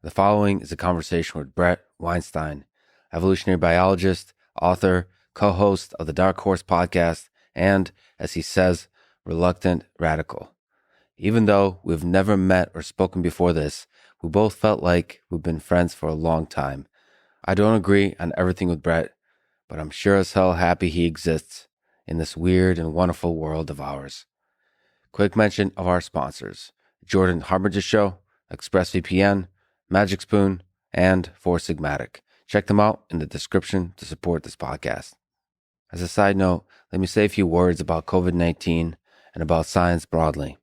The following is a conversation with Bret Weinstein, evolutionary biologist, author, co-host of the Dark Horse podcast, and, as he says, reluctant radical. Even though we've never met or spoken before this, we both felt like we've been friends for a long time. I don't agree on everything with Bret, but I'm sure as hell happy he exists in this weird and wonderful world of ours. Quick mention of our sponsors: Jordan Harbinger Show, ExpressVPN, Magic Spoon, and Four Sigmatic. Check them out in the description to support this podcast. As a side note, let me say a few words about COVID-19 and about science broadly.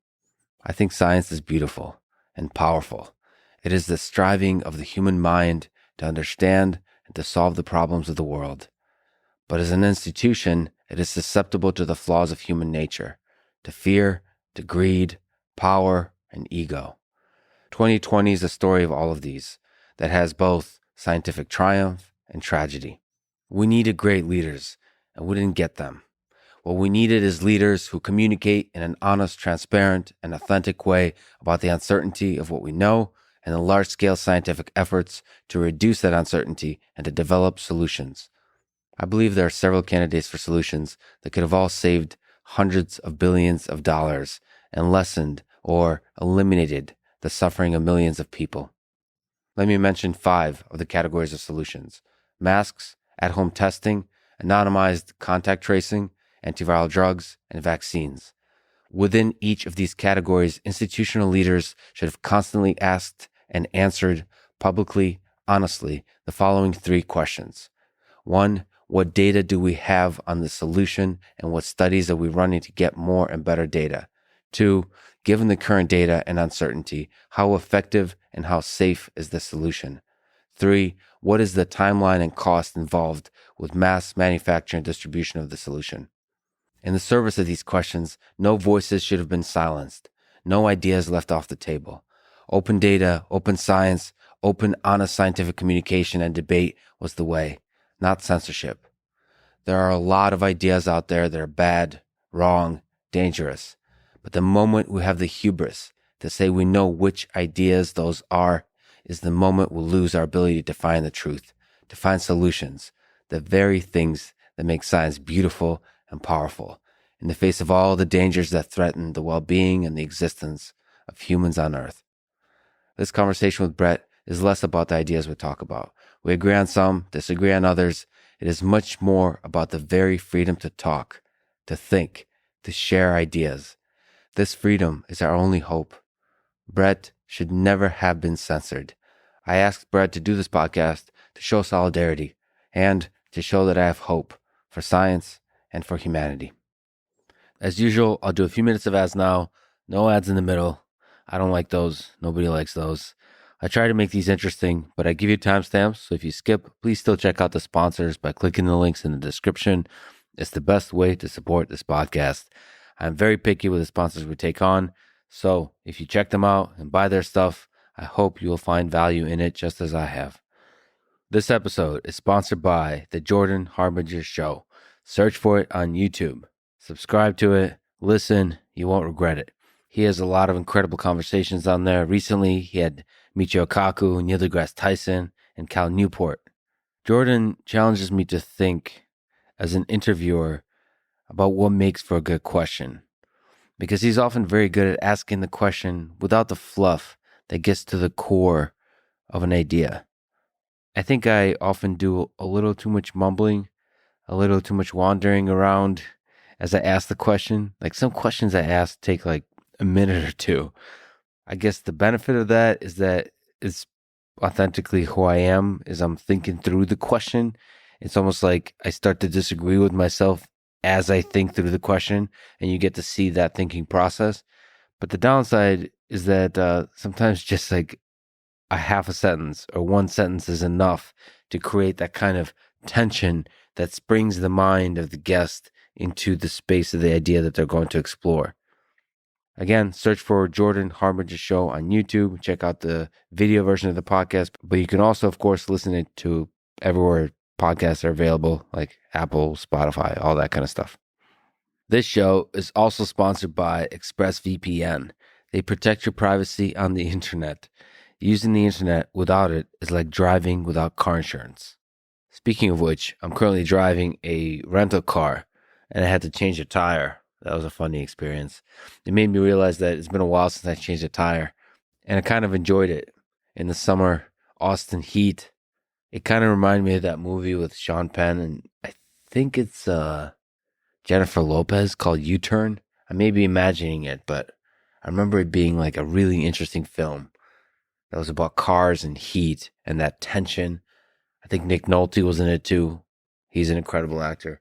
I think science is beautiful and powerful. It is the striving of the human mind to understand and to solve the problems of the world. But as an institution, it is susceptible to the flaws of human nature, to fear, to greed, power, and ego. 2020 is a story of all of these that has both scientific triumph and tragedy. We needed great leaders, and we didn't get them. What we needed is leaders who communicate in an honest, transparent, and authentic way about the uncertainty of what we know and the large-scale scientific efforts to reduce that uncertainty and to develop solutions. I believe there are several candidates for solutions that could have all saved hundreds of billions of dollars and lessened or eliminated the suffering of millions of people. Let me mention 5 of the categories of solutions: masks, at-home testing, anonymized contact tracing, antiviral drugs, and vaccines. Within each of these categories, institutional leaders should have constantly asked and answered publicly, honestly, the following 3 questions. 1, what data do we have on the solution, and what studies are we running to get more and better data? 2, given the current data and uncertainty, how effective and how safe is the solution? 3, what is the timeline and cost involved with mass manufacture and distribution of the solution? In the service of these questions, no voices should have been silenced, no ideas left off the table. Open data, open science, open, honest scientific communication and debate was the way, not censorship. There are a lot of ideas out there that are bad, wrong, dangerous. But the moment we have the hubris to say we know which ideas those are is the moment we'll lose our ability to find the truth, to find solutions, the very things that make science beautiful and powerful in the face of all the dangers that threaten the well-being and the existence of humans on Earth. This conversation with Bret is less about the ideas we talk about. We agree on some, disagree on others. It is much more about the very freedom to talk, to think, to share ideas. This freedom is our only hope. Bret should never have been censored. I asked Bret to do this podcast to show solidarity and to show that I have hope for science and for humanity. As usual, I'll do a few minutes of ads now. No ads in the middle. I don't like those. Nobody likes those. I try to make these interesting, but I give you timestamps, so if you skip, please still check out the sponsors by clicking the links in the description. It's the best way to support this podcast. I'm very picky with the sponsors we take on, so if you check them out and buy their stuff, I hope you will find value in it just as I have. This episode is sponsored by the Jordan Harbinger Show. Search for it on YouTube. Subscribe to it. Listen. You won't regret it. He has a lot of incredible conversations on there. Recently, he had Michio Kaku, Neil deGrasse Tyson, and Cal Newport. Jordan challenges me to think, as an interviewer, about what makes for a good question, because he's often very good at asking the question without the fluff that gets to the core of an idea. I think I often do a little too much mumbling, a little too much wandering around as I ask the question. Like, some questions I ask take like a minute or two. I guess the benefit of that is that it's authentically who I am, is I'm thinking through the question. It's almost like I start to disagree with myself as I think through the question, and you get to see that thinking process. But the downside is that sometimes just like a half a sentence or one sentence is enough to create that kind of tension that springs the mind of the guest into the space of the idea that they're going to explore. Again, search for Jordan Harbinger Show on YouTube. Check out the video version of the podcast. But you can also, of course, listen it to everywhere podcasts are available, like Apple, Spotify, all that kind of stuff. This show is also sponsored by ExpressVPN. They protect your privacy on the internet. Using the internet without it is like driving without car insurance. Speaking of which, I'm currently driving a rental car and I had to change a tire. That was a funny experience. It made me realize that it's been a while since I changed a tire and I kind of enjoyed it. In the summer, Austin heat. It kind of reminded me of that movie with Sean Penn and I think it's Jennifer Lopez called U-Turn. I may be imagining it, but I remember it being like a really interesting film that was about cars and heat and that tension. I think Nick Nolte was in it too. He's an incredible actor.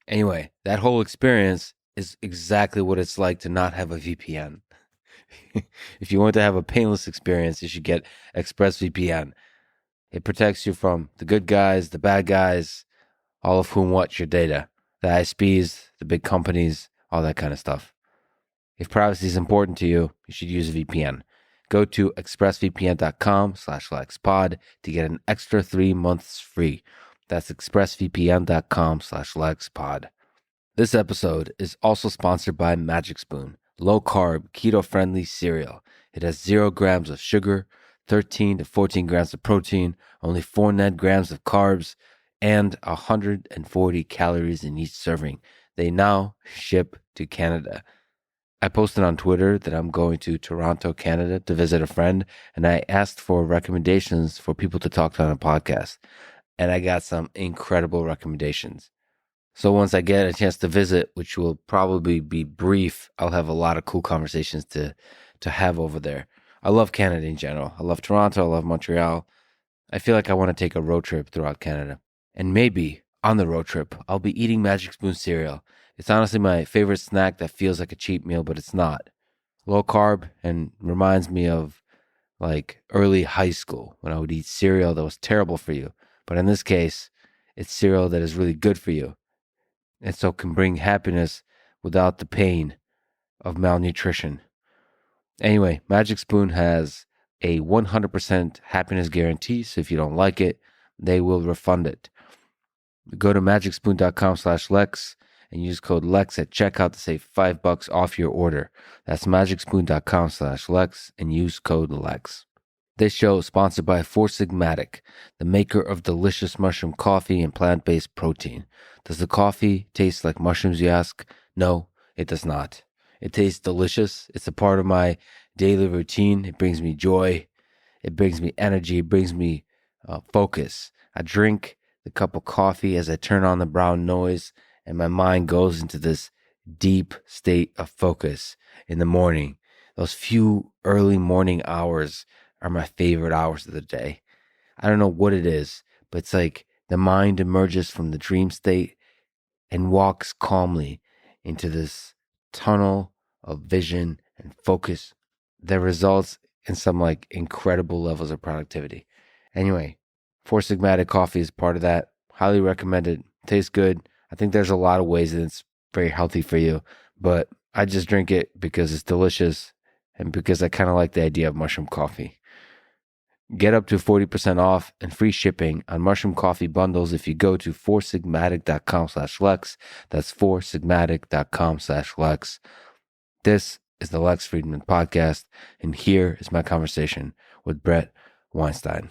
Anyway, that whole experience is exactly what it's like to not have a VPN. If you want to have a painless experience, you should get ExpressVPN. It protects you from the good guys, the bad guys, all of whom watch your data. The ISPs, the big companies, all that kind of stuff. If privacy is important to you, you should use a VPN. Go to expressvpn.com/LexPod to get an extra 3 months free. That's expressvpn.com/LexPod. This episode is also sponsored by Magic Spoon, low-carb, keto-friendly cereal. It has 0 grams of sugar, 13 to 14 grams of protein, only 4 net grams of carbs, and 140 calories in each serving. They now ship to Canada. I posted on Twitter that I'm going to Toronto, Canada to visit a friend, and I asked for recommendations for people to talk to on a podcast. And I got some incredible recommendations. So once I get a chance to visit, which will probably be brief, I'll have a lot of cool conversations to have over there. I love Canada in general. I love Toronto. I love Montreal. I feel like I want to take a road trip throughout Canada. And maybe on the road trip, I'll be eating Magic Spoon cereal. It's honestly my favorite snack that feels like a cheap meal, but it's not. Low carb and reminds me of like early high school when I would eat cereal that was terrible for you. But in this case, it's cereal that is really good for you. And so can bring happiness without the pain of malnutrition. Anyway, Magic Spoon has a 100% happiness guarantee. So if you don't like it, they will refund it. Go to magicspoon.com/Lex and use code LEX at checkout to save $5 off your order. That's magicspoon.com/Lex and use code LEX. This show is sponsored by Four Sigmatic, the maker of delicious mushroom coffee and plant-based protein. Does the coffee taste like mushrooms, you ask? No, it does not. It tastes delicious. It's a part of my daily routine. It brings me joy. It brings me energy. It brings me focus. I drink the cup of coffee as I turn on the brown noise, and my mind goes into this deep state of focus in the morning. Those few early morning hours are my favorite hours of the day. I don't know what it is, but it's like the mind emerges from the dream state and walks calmly into this tunnel of vision and focus that results in some like incredible levels of productivity. Anyway, Four Sigmatic coffee is part of that. Highly recommended. Tastes good. I think there's a lot of ways that it's very healthy for you, but I just drink it because it's delicious and because I kind of like the idea of mushroom coffee. Get up to 40% off and free shipping on mushroom coffee bundles if you go to foursigmatic.com/Lex. That's foursigmatic.com/Lex. This is the Lex Friedman Podcast, and here is my conversation with Bret Weinstein.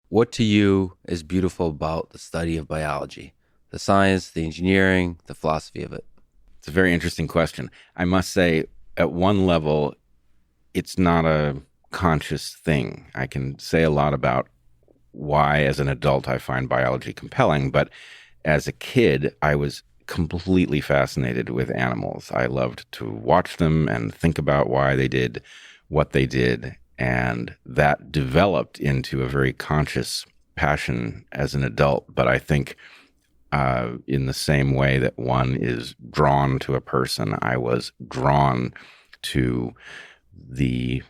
What to you is beautiful about the study of biology? The science, the engineering, the philosophy of it? It's a very interesting question. I must say, at one level, it's not a conscious thing. I can say a lot about why, as an adult, I find biology compelling, but as a kid, I was completely fascinated with animals. I loved to watch them and think about why they did what they did. And that developed into a very conscious passion as an adult. But I think in the same way that one is drawn to a person, I was drawn to the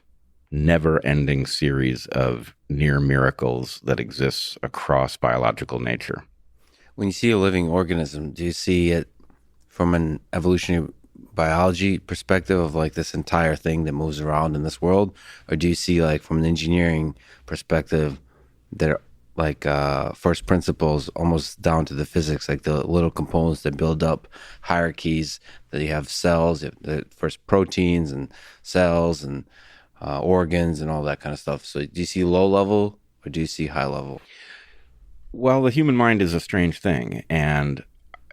never-ending series of near miracles that exists across biological nature. When you see a living organism, do you see it from an evolutionary biology perspective of like this entire thing that moves around in this world, or do you see like from an engineering perspective that like first principles almost down to the physics, like the little components that build up hierarchies, that you have cells, you have the first proteins and cells and organs and all that kind of stuff. So do you see low level or do you see high level? Well, the human mind is a strange thing, and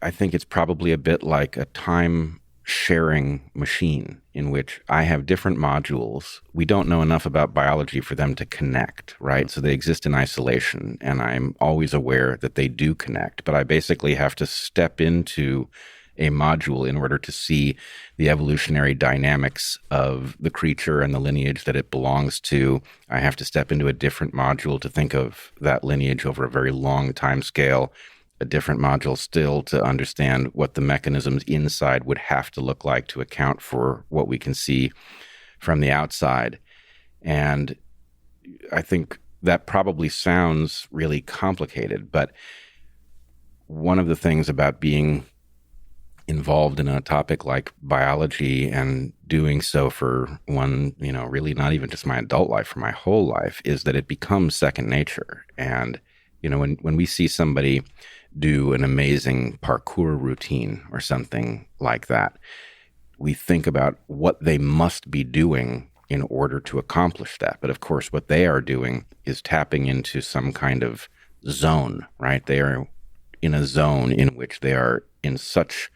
I think it's probably a bit like a time sharing machine in which I have different modules. We don't know enough about biology for them to connect, right? So they exist in isolation, and I'm always aware that they do connect, but I basically have to step into a module in order to see the evolutionary dynamics of the creature and the lineage that it belongs to. I have to step into a different module to think of that lineage over a very long time scale, a different module still to understand what the mechanisms inside would have to look like to account for what we can see from the outside. And I think that probably sounds really complicated, but one of the things about being involved in a topic like biology and doing so for one, really not even just my adult life, for my whole life, is that it becomes second nature. And, when we see somebody do an amazing parkour routine or something like that, we think about what they must be doing in order to accomplish that. But of course, what they are doing is tapping into some kind of zone, right? They are in a zone in which they are in such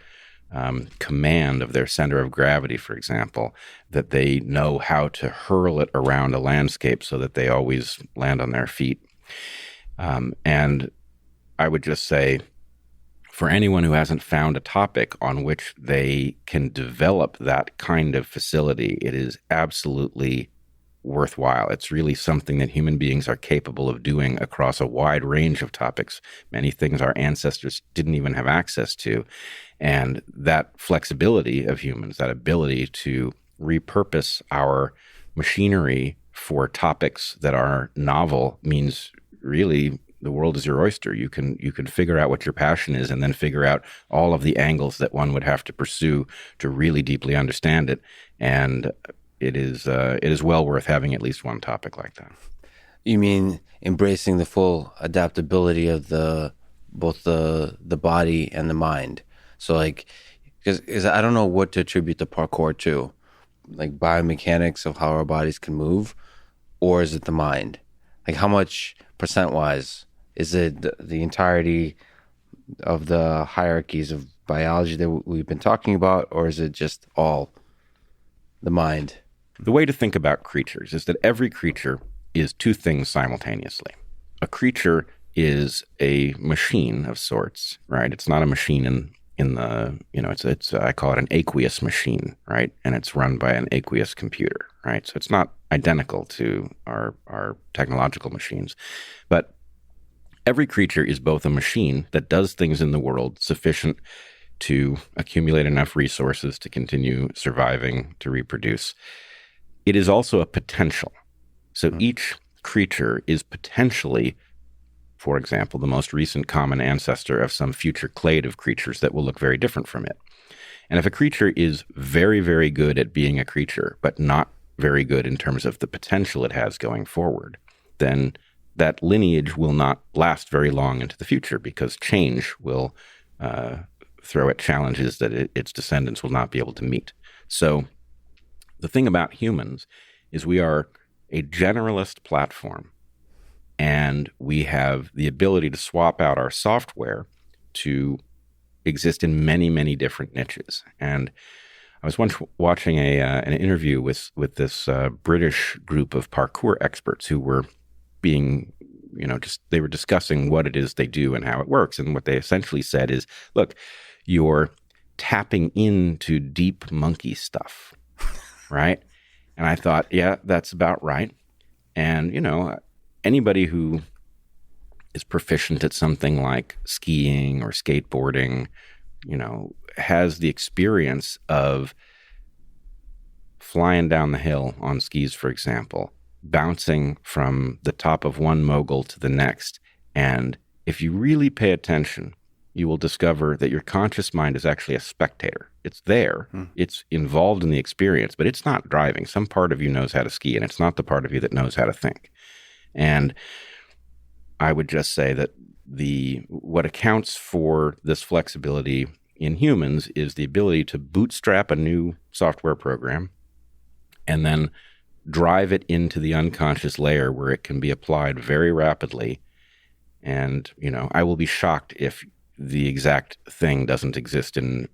command of their center of gravity, for example, that they know how to hurl it around a landscape so that they always land on their feet. And I would just say, for anyone who hasn't found a topic on which they can develop that kind of facility, it is absolutely worthwhile. It's really something that human beings are capable of doing across a wide range of topics, many things our ancestors didn't even have access to. And that flexibility of humans, that ability to repurpose our machinery for topics that are novel, means really the world is your oyster. You can figure out what your passion is and then figure out all of the angles that one would have to pursue to really deeply understand it. And it is well worth having at least one topic like that. You mean embracing the full adaptability of both the body and the mind? So like, because I don't know what to attribute the parkour to, like biomechanics of how our bodies can move, or is it the mind? Like how much percent-wise is it the entirety of the hierarchies of biology that we've been talking about, or is it just all the mind? The way to think about creatures is that every creature is two things simultaneously. A creature is a machine of sorts, right? It's not a machine in the, it's I call it an aqueous machine, right? And it's run by an aqueous computer, right? So it's not identical to our technological machines. But every creature is both a machine that does things in the world sufficient to accumulate enough resources to continue surviving, to reproduce. It is also a potential. So each creature is potentially, for example, the most recent common ancestor of some future clade of creatures that will look very different from it. And if a creature is very, very good at being a creature, but not very good in terms of the potential it has going forward, then that lineage will not last very long into the future because change will throw at challenges that its descendants will not be able to meet. So the thing about humans is we are a generalist platform, and we have the ability to swap out our software to exist in many, many different niches. And I was once watching an interview with this British group of parkour experts who were being, they were discussing what it is they do and how it works. And what they essentially said is, look, you're tapping into deep monkey stuff, right? And I thought, yeah, that's about right. And, anybody who is proficient at something like skiing or skateboarding, has the experience of flying down the hill on skis, for example, bouncing from the top of one mogul to the next. And if you really pay attention, you will discover that your conscious mind is actually a spectator. It's there. It's involved in the experience, but it's not driving. Some part of you knows how to ski, and it's not the part of you that knows how to think. And I would just say that what accounts for this flexibility in humans is the ability to bootstrap a new software program and then drive it into the unconscious layer where it can be applied very rapidly. And, I will be shocked if the exact thing doesn't exist in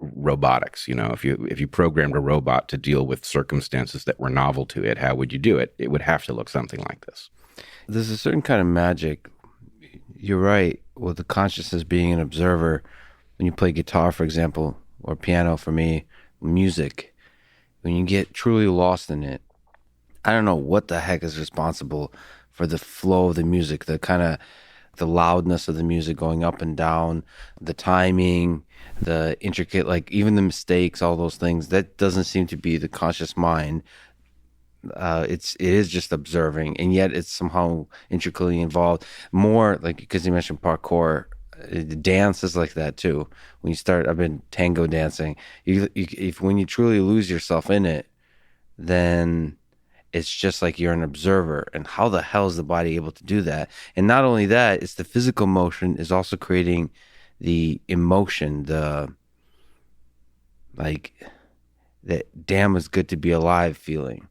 robotics. If you programmed a robot to deal with circumstances that were novel to it, how would you do it? It would have to look something like this. There's a certain kind of magic. You're right. With the consciousness being an observer, when you play guitar, for example, or piano for me, music, when you get truly lost in it, I don't know what the heck is responsible for the flow of the music, the loudness of the music going up and down, the timing, the intricate, like even the mistakes, all those things. That doesn't seem to be the conscious mind. It is just observing, and yet it's somehow intricately involved. More like, because you mentioned parkour, dance is like that too. When you start, I've been tango dancing. When you truly lose yourself in it, then it's just like you're an observer. And how the hell is the body able to do that? And not only that, it's the physical motion is also creating the emotion, the damn, it's good to be alive feeling.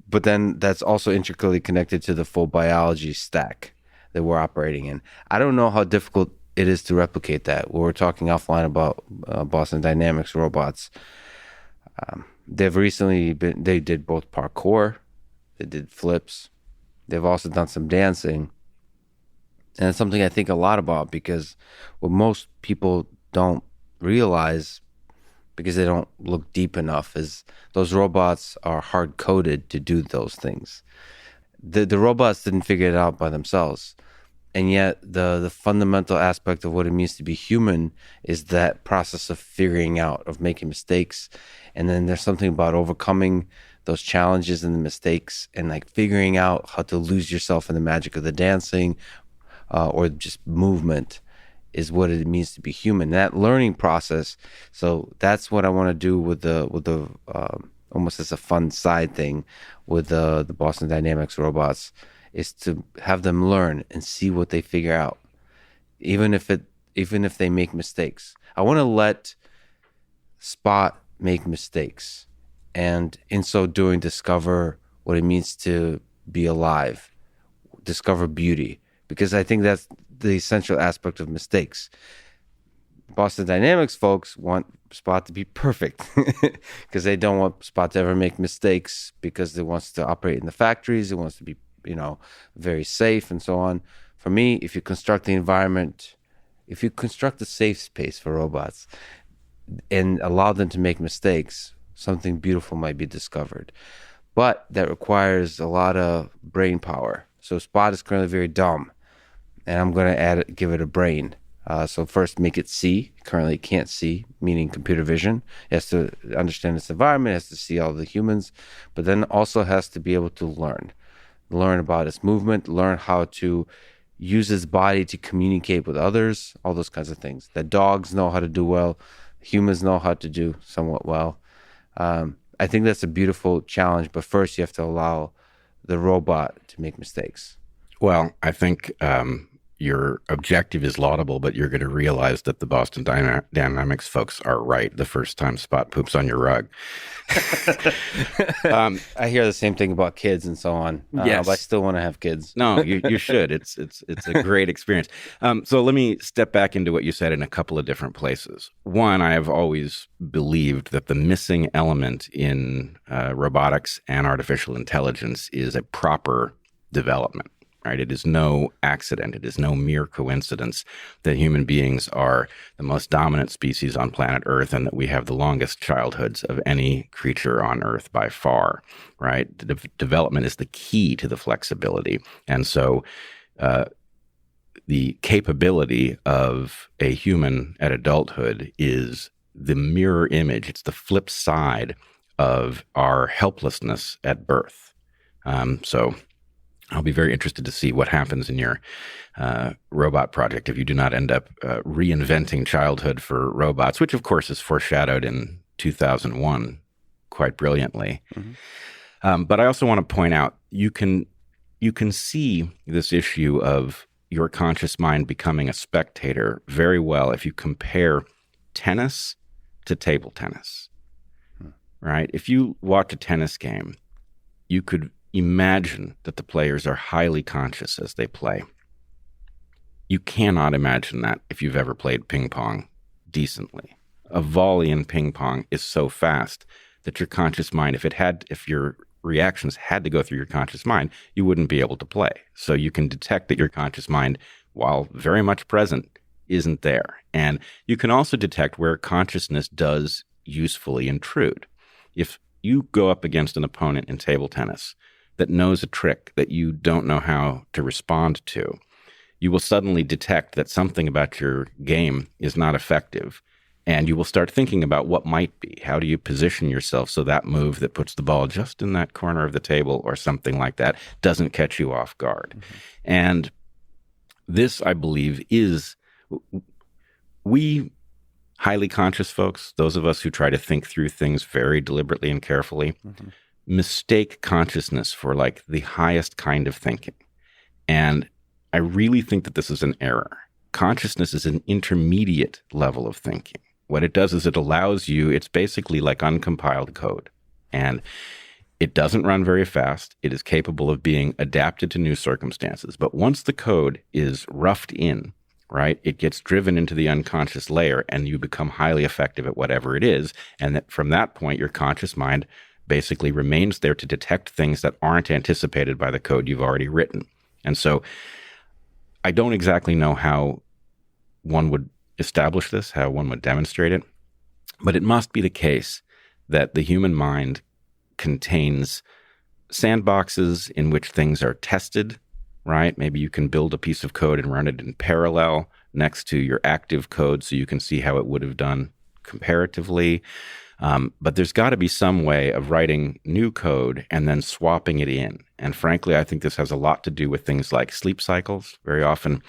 But then that's also intricately connected to the full biology stack that we're operating in. I don't know how difficult it is to replicate that. We were talking offline about Boston Dynamics robots. They've recently they did both parkour, they did flips, they've also done some dancing. And it's something I think a lot about, because what most people don't realize, because they don't look deep enough, is those robots are hard-coded to do those things. The robots didn't figure it out by themselves. And yet the fundamental aspect of what it means to be human is that process of figuring out, of making mistakes. And then there's something about overcoming those challenges and the mistakes, and like figuring out how to lose yourself in the magic of the dancing or just movement is what it means to be human. That learning process. So that's what I want to do with the almost as a fun side thing with the Boston Dynamics robots, is to have them learn and see what they figure out, even if they make mistakes. I want to let Spot make mistakes, and in so doing discover what it means to be alive, discover beauty, because I think that's the essential aspect of mistakes. Boston Dynamics folks want Spot to be perfect because they don't want Spot to ever make mistakes, because it wants to operate in the factories, it wants to be very safe and so on. For me, if you construct the environment, if you construct a safe space for robots and allow them to make mistakes, something beautiful might be discovered. But that requires a lot of brain power. So Spot is currently very dumb, and I'm going to give it a brain. So first, make it see. Currently, it can't see, meaning computer vision. It has to understand its environment, it has to see all the humans, but then also has to be able to learn about its movement, learn how to use its body to communicate with others, all those kinds of things that dogs know how to do well, humans know how to do somewhat well. I think that's a beautiful challenge, but first you have to allow the robot to make mistakes. Well, I think your objective is laudable, but you're going to realize that the Boston Dynamics folks are right the first time Spot poops on your rug. I hear the same thing about kids and so on. Yes. But I still want to have kids. No, you should. It's a great experience. So let me step back into what you said in a couple of different places. One, I have always believed that the missing element in robotics and artificial intelligence is a proper development. Right? It is no accident. It is no mere coincidence that human beings are the most dominant species on planet Earth, and that we have the longest childhoods of any creature on Earth by far. Right? Development is the key to the flexibility, and so the capability of a human at adulthood is the mirror image. It's the flip side of our helplessness at birth. So I'll be very interested to see what happens in your robot project if you do not end up reinventing childhood for robots, which of course is foreshadowed in 2001 quite brilliantly. But I also want to point out, you can see this issue of your conscious mind becoming a spectator very well if you compare tennis to table tennis, right? If you watch a tennis game, you could imagine that the players are highly conscious as they play. You cannot imagine that if you've ever played ping pong decently. A volley in ping pong is so fast that your conscious mind, if your reactions had to go through your conscious mind, you wouldn't be able to play. So you can detect that your conscious mind, while very much present, isn't there. And you can also detect where consciousness does usefully intrude. If you go up against an opponent in table tennis that knows a trick that you don't know how to respond to, you will suddenly detect that something about your game is not effective. And you will start thinking about what might be. How do you position yourself so that move that puts the ball just in that corner of the table or something like that doesn't catch you off guard? And this, I believe, is we highly conscious folks, those of us who try to think through things very deliberately and carefully, mistake consciousness for like the highest kind of thinking. And I really think that this is an error. Consciousness is an intermediate level of thinking. What it does is it allows you, it's basically like uncompiled code. And it doesn't run very fast. It is capable of being adapted to new circumstances. But once the code is roughed in, right, it gets driven into the unconscious layer and you become highly effective at whatever it is. And that from that point, your conscious mind basically remains there to detect things that aren't anticipated by the code you've already written. And so I don't exactly know how one would establish this, how one would demonstrate it, but it must be the case that the human mind contains sandboxes in which things are tested, right? Maybe you can build a piece of code and run it in parallel next to your active code so you can see how it would have done comparatively. But there's got to be some way of writing new code and then swapping it in. And frankly, I think this has a lot to do with things like sleep cycles. Very often,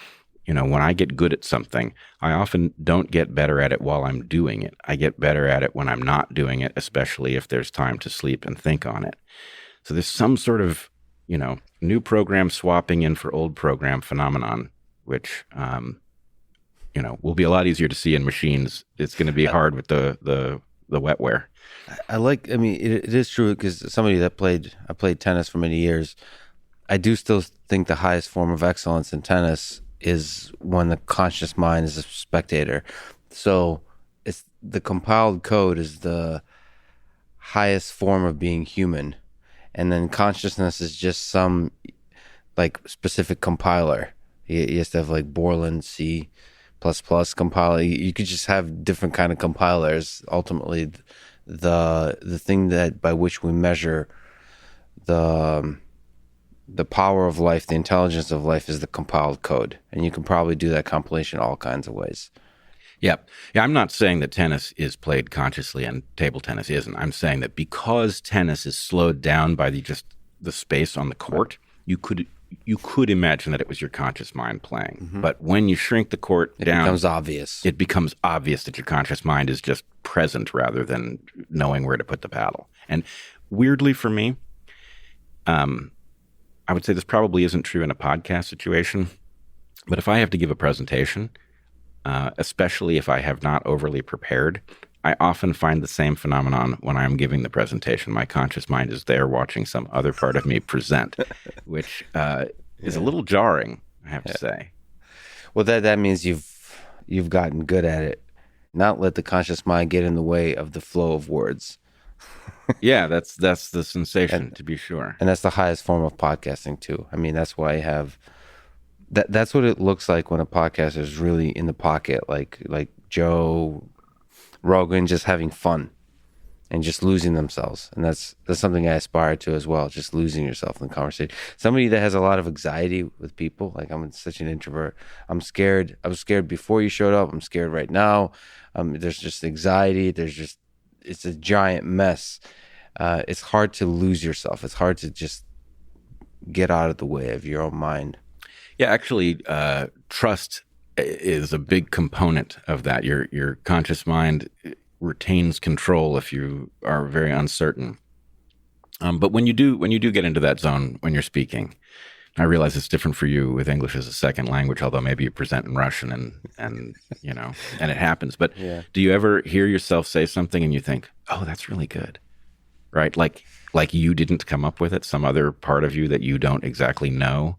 when I get good at something, I often don't get better at it while I'm doing it. I get better at it when I'm not doing it, especially if there's time to sleep and think on it. So there's some sort of, new program swapping in for old program phenomenon, which, will be a lot easier to see in machines. It's going to be hard with the wetware. It is true because somebody I played tennis for many years. I do still think the highest form of excellence in tennis is when the conscious mind is a spectator. So it's the compiled code is the highest form of being human. And then consciousness is just some like specific compiler. You have to have like Borland C++ compiler. You could just have different kind of compilers. Ultimately, the thing that by which we measure the power of life, the intelligence of life is the compiled code. And you can probably do that compilation all kinds of ways. Yeah. I'm not saying that tennis is played consciously and table tennis isn't. I'm saying that because tennis is slowed down by the space on the court, you could imagine that it was your conscious mind playing. Mm-hmm. But when you shrink the court down, it becomes obvious that your conscious mind is just present rather than knowing where to put the paddle. And weirdly for me, I would say this probably isn't true in a podcast situation, but if I have to give a presentation, especially if I have not overly prepared, I often find the same phenomenon when I'm giving the presentation. My conscious mind is there watching some other part of me present, which is a little jarring, I have to say. Well, that means you've gotten good at it. Not let the conscious mind get in the way of the flow of words. Yeah, that's the sensation, to be sure. And that's the highest form of podcasting too. I mean, that's why I have that's what it looks like when a podcaster is really in the pocket, like Joe Rogan, just having fun and just losing themselves. And that's something I aspire to as well, just losing yourself in the conversation. Somebody that has a lot of anxiety with people, like I'm such an introvert. I'm scared. I was scared before you showed up. I'm scared right now. There's just anxiety. It's a giant mess. It's hard to lose yourself. It's hard to just get out of the way of your own mind. Yeah, actually, trust is a big component of that. Your conscious mind retains control if you are very uncertain. But when you do get into that zone when you're speaking, I realize it's different for you with English as a second language, although maybe you present in Russian and and it happens. But do you ever hear yourself say something and you think, oh, that's really good, right? Like you didn't come up with it. Some other part of you that you don't exactly know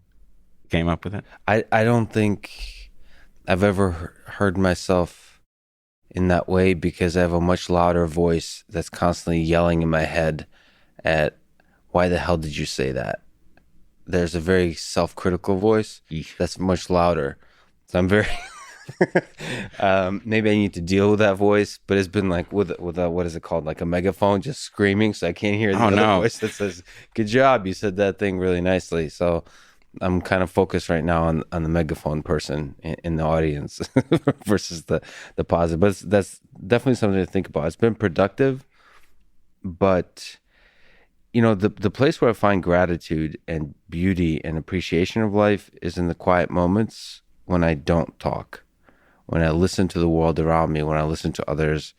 came up with it? I don't think I've ever heard myself in that way, because I have a much louder voice that's constantly yelling in my head at, why the hell did you say that? There's a very self-critical voice that's much louder. So I'm very maybe I need to deal with that voice, but it's been like with a, what is it called, like a megaphone, just screaming, so I can't hear the other voice that says, good job, you said that thing really nicely. So I'm kind of focused right now on the megaphone person in the audience versus the positive. But that's definitely something to think about. It's been productive, but the place where I find gratitude and beauty and appreciation of life is in the quiet moments when I don't talk, when I listen to the world around me, when I listen to others.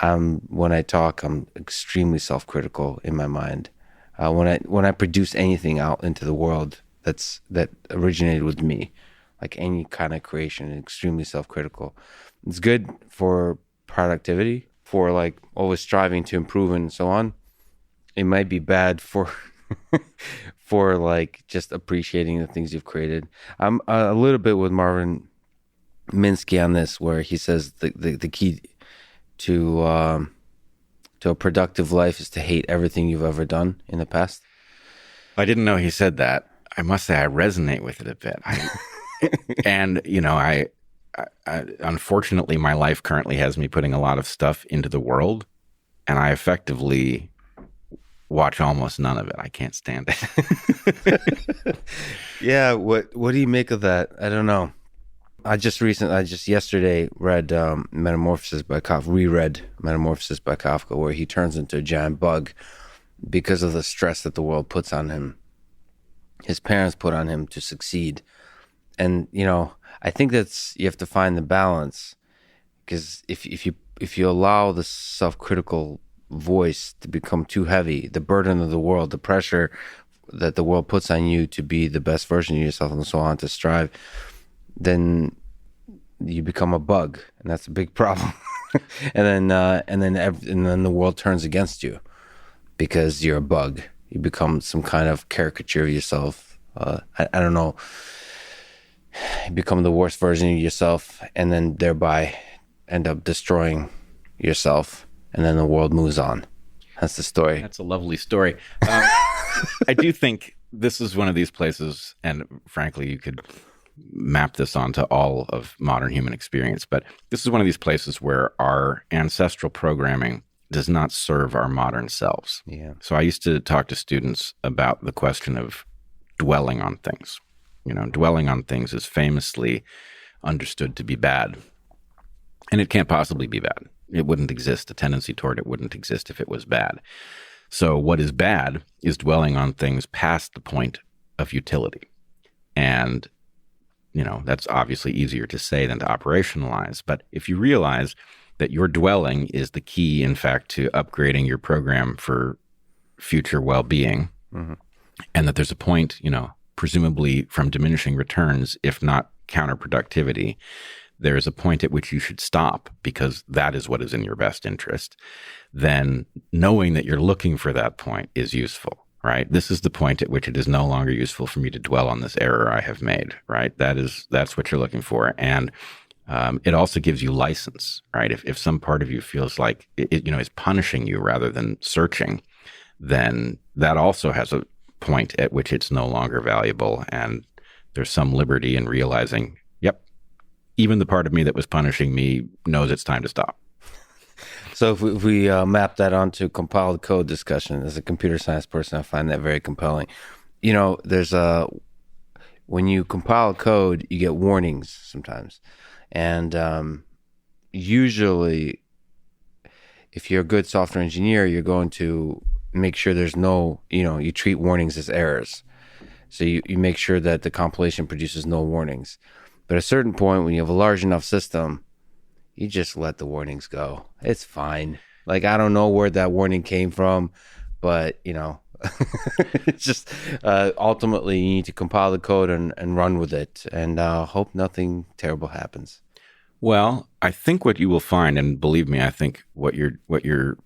When I talk, I'm extremely self-critical in my mind. When I produce anything out into the world that originated with me, like any kind of creation, extremely self-critical. It's good for productivity, for like always striving to improve and so on. It might be bad for for like just appreciating the things you've created. I'm a little bit with Marvin Minsky on this, where he says the key to a productive life is to hate everything you've ever done in the past. I didn't know he said that. I must say I resonate with it a bit. And I unfortunately, my life currently has me putting a lot of stuff into the world, and I effectively watch almost none of it. I can't stand it. Yeah, what do you make of that? I don't know. I just yesterday read reread Metamorphosis by Kafka, where he turns into a giant bug because of the stress that the world puts on him. His parents put on him to succeed. And, I think you have to find the balance, because if you allow the self-critical voice to become too heavy, the burden of the world, the pressure that the world puts on you to be the best version of yourself and so on, to strive, then you become a bug, and that's a big problem. and then the world turns against you because you're a bug. You become some kind of caricature of yourself. I don't know. You become the worst version of yourself, and then thereby end up destroying yourself, and then the world moves on. That's the story. That's a lovely story. I do think this is one of these places, and frankly, you could map this onto all of modern human experience, but this is one of these places where our ancestral programming does not serve our modern selves. Yeah. So I used to talk to students about the question of dwelling on things. Dwelling on things is famously understood to be bad, and it can't possibly be bad. It wouldn't exist. A tendency toward it wouldn't exist if it was bad. So what is bad is dwelling on things past the point of utility. And, that's obviously easier to say than to operationalize. But if you realize that your dwelling is the key, in fact, to upgrading your program for future well-being, mm-hmm. and that there's a point, presumably from diminishing returns, if not counterproductivity, there is a point at which you should stop because that is what is in your best interest, then knowing that you're looking for that point is useful, right? This is the point at which it is no longer useful for me to dwell on this error I have made, right? That's what you're looking for. And it also gives you license, right? If some part of you feels like it is punishing you rather than searching, then that also has a point at which it's no longer valuable. And there's some liberty in realizing, even the part of me that was punishing me knows it's time to stop. So if we map that onto compiled code discussion, as a computer science person, I find that very compelling. There's when you compile code, you get warnings sometimes. And usually, if you're a good software engineer, you're going to make sure there's no, you treat warnings as errors. So you make sure that the compilation produces no warnings. But at a certain point, when you have a large enough system, you just let the warnings go. It's fine. Like, I don't know where that warning came from, but, it's just ultimately you need to compile the code and run with it and hope nothing terrible happens. Well, I think what you will find, and believe me, I think what you're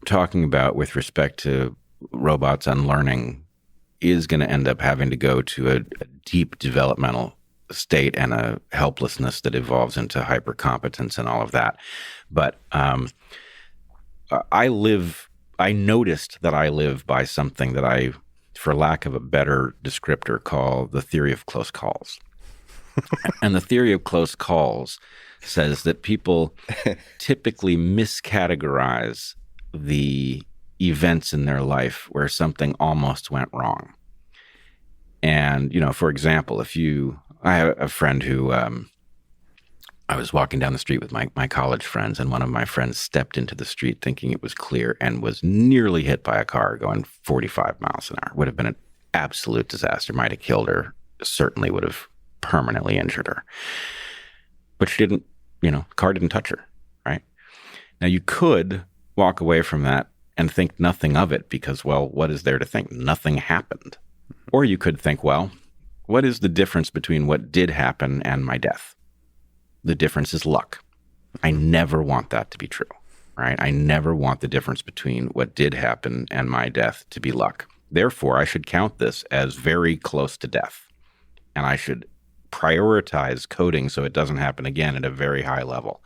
talking about with respect to robots unlearning is going to end up having to go to a deep developmental state and a helplessness that evolves into hypercompetence and all of that. But I noticed that I live by something that I, for lack of a better descriptor, call the theory of close calls. And the theory of close calls says that people typically miscategorize the events in their life where something almost went wrong. And, for example, I have a friend who, I was walking down the street with my college friends, and one of my friends stepped into the street thinking it was clear and was nearly hit by a car going 45 miles an hour. Would have been an absolute disaster. Might have killed her. Certainly would have permanently injured her. But she didn't, the car didn't touch her, right? Now, you could walk away from that and think nothing of it because, well, what is there to think? Nothing happened. Or you could think, well, what is the difference between what did happen and my death? The difference is luck. I never want that to be true, right? I never want the difference between what did happen and my death to be luck. Therefore, I should count this as very close to death. And I should prioritize coding so it doesn't happen again at a very high level.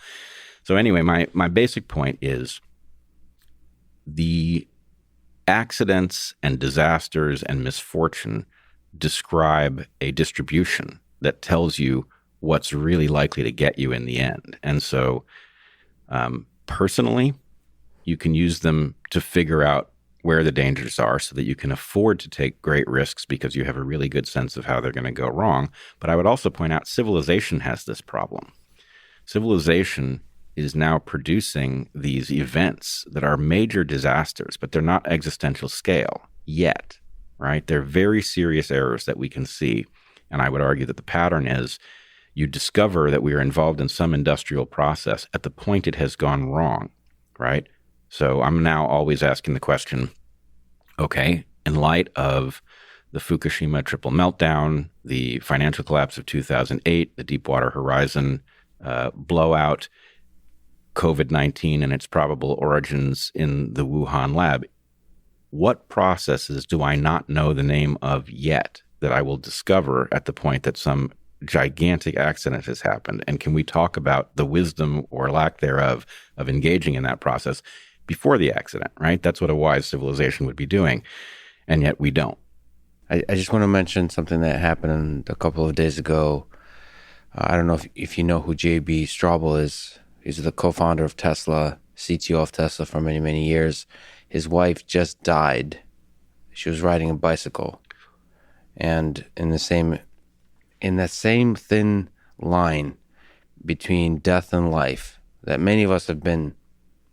So anyway, my basic point is the accidents and disasters and misfortune describe a distribution that tells you what's really likely to get you in the end. And so personally, you can use them to figure out where the dangers are so that you can afford to take great risks because you have a really good sense of how they're going to go wrong. But I would also point out civilization has this problem. Civilization is now producing these events that are major disasters, but they're not existential scale yet, right? They're very serious errors that we can see. And I would argue that the pattern is you discover that we are involved in some industrial process at the point it has gone wrong, right? So I'm now always asking the question, okay, in light of the Fukushima triple meltdown, the financial collapse of 2008, the Deepwater Horizon blowout, COVID-19 and its probable origins in the Wuhan lab, what processes do I not know the name of yet that I will discover at the point that some gigantic accident has happened? And can we talk about the wisdom or lack thereof of engaging in that process before the accident, right? That's what a wise civilization would be doing. And yet we don't. I just want to mention something that happened a couple of days ago. I don't know if you know who J.B. Straubel is. He's the co-founder of Tesla, CTO of Tesla for many, many years. His wife just died. She was riding a bicycle. And in that same thin line between death and life that many of us have been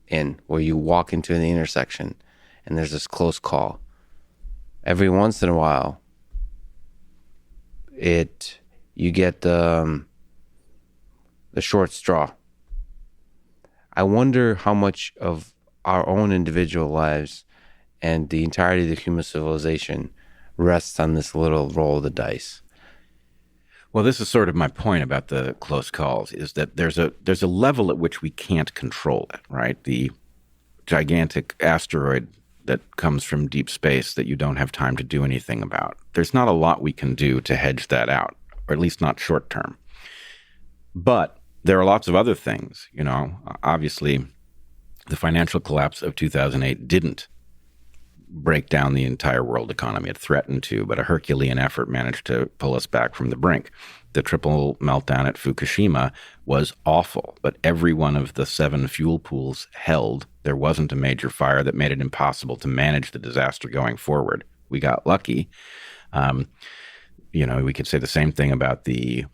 in, where you walk into the intersection and there's this close call. Every once in a while, you get the short straw. I wonder how much of our own individual lives and the entirety of the human civilization rests on this little roll of the dice. Well, this is sort of my point about the close calls, is that there's a level at which we can't control it, right? The gigantic asteroid that comes from deep space that you don't have time to do anything about. There's not a lot we can do to hedge that out, or at least not short term. But there are lots of other things, obviously the financial collapse of 2008 didn't break down the entire world economy. It threatened to, but a Herculean effort managed to pull us back from the brink. The triple meltdown at Fukushima was awful, but every one of the 7 fuel pools held. There wasn't a major fire that made it impossible to manage the disaster going forward. We got lucky. We could say the same thing about the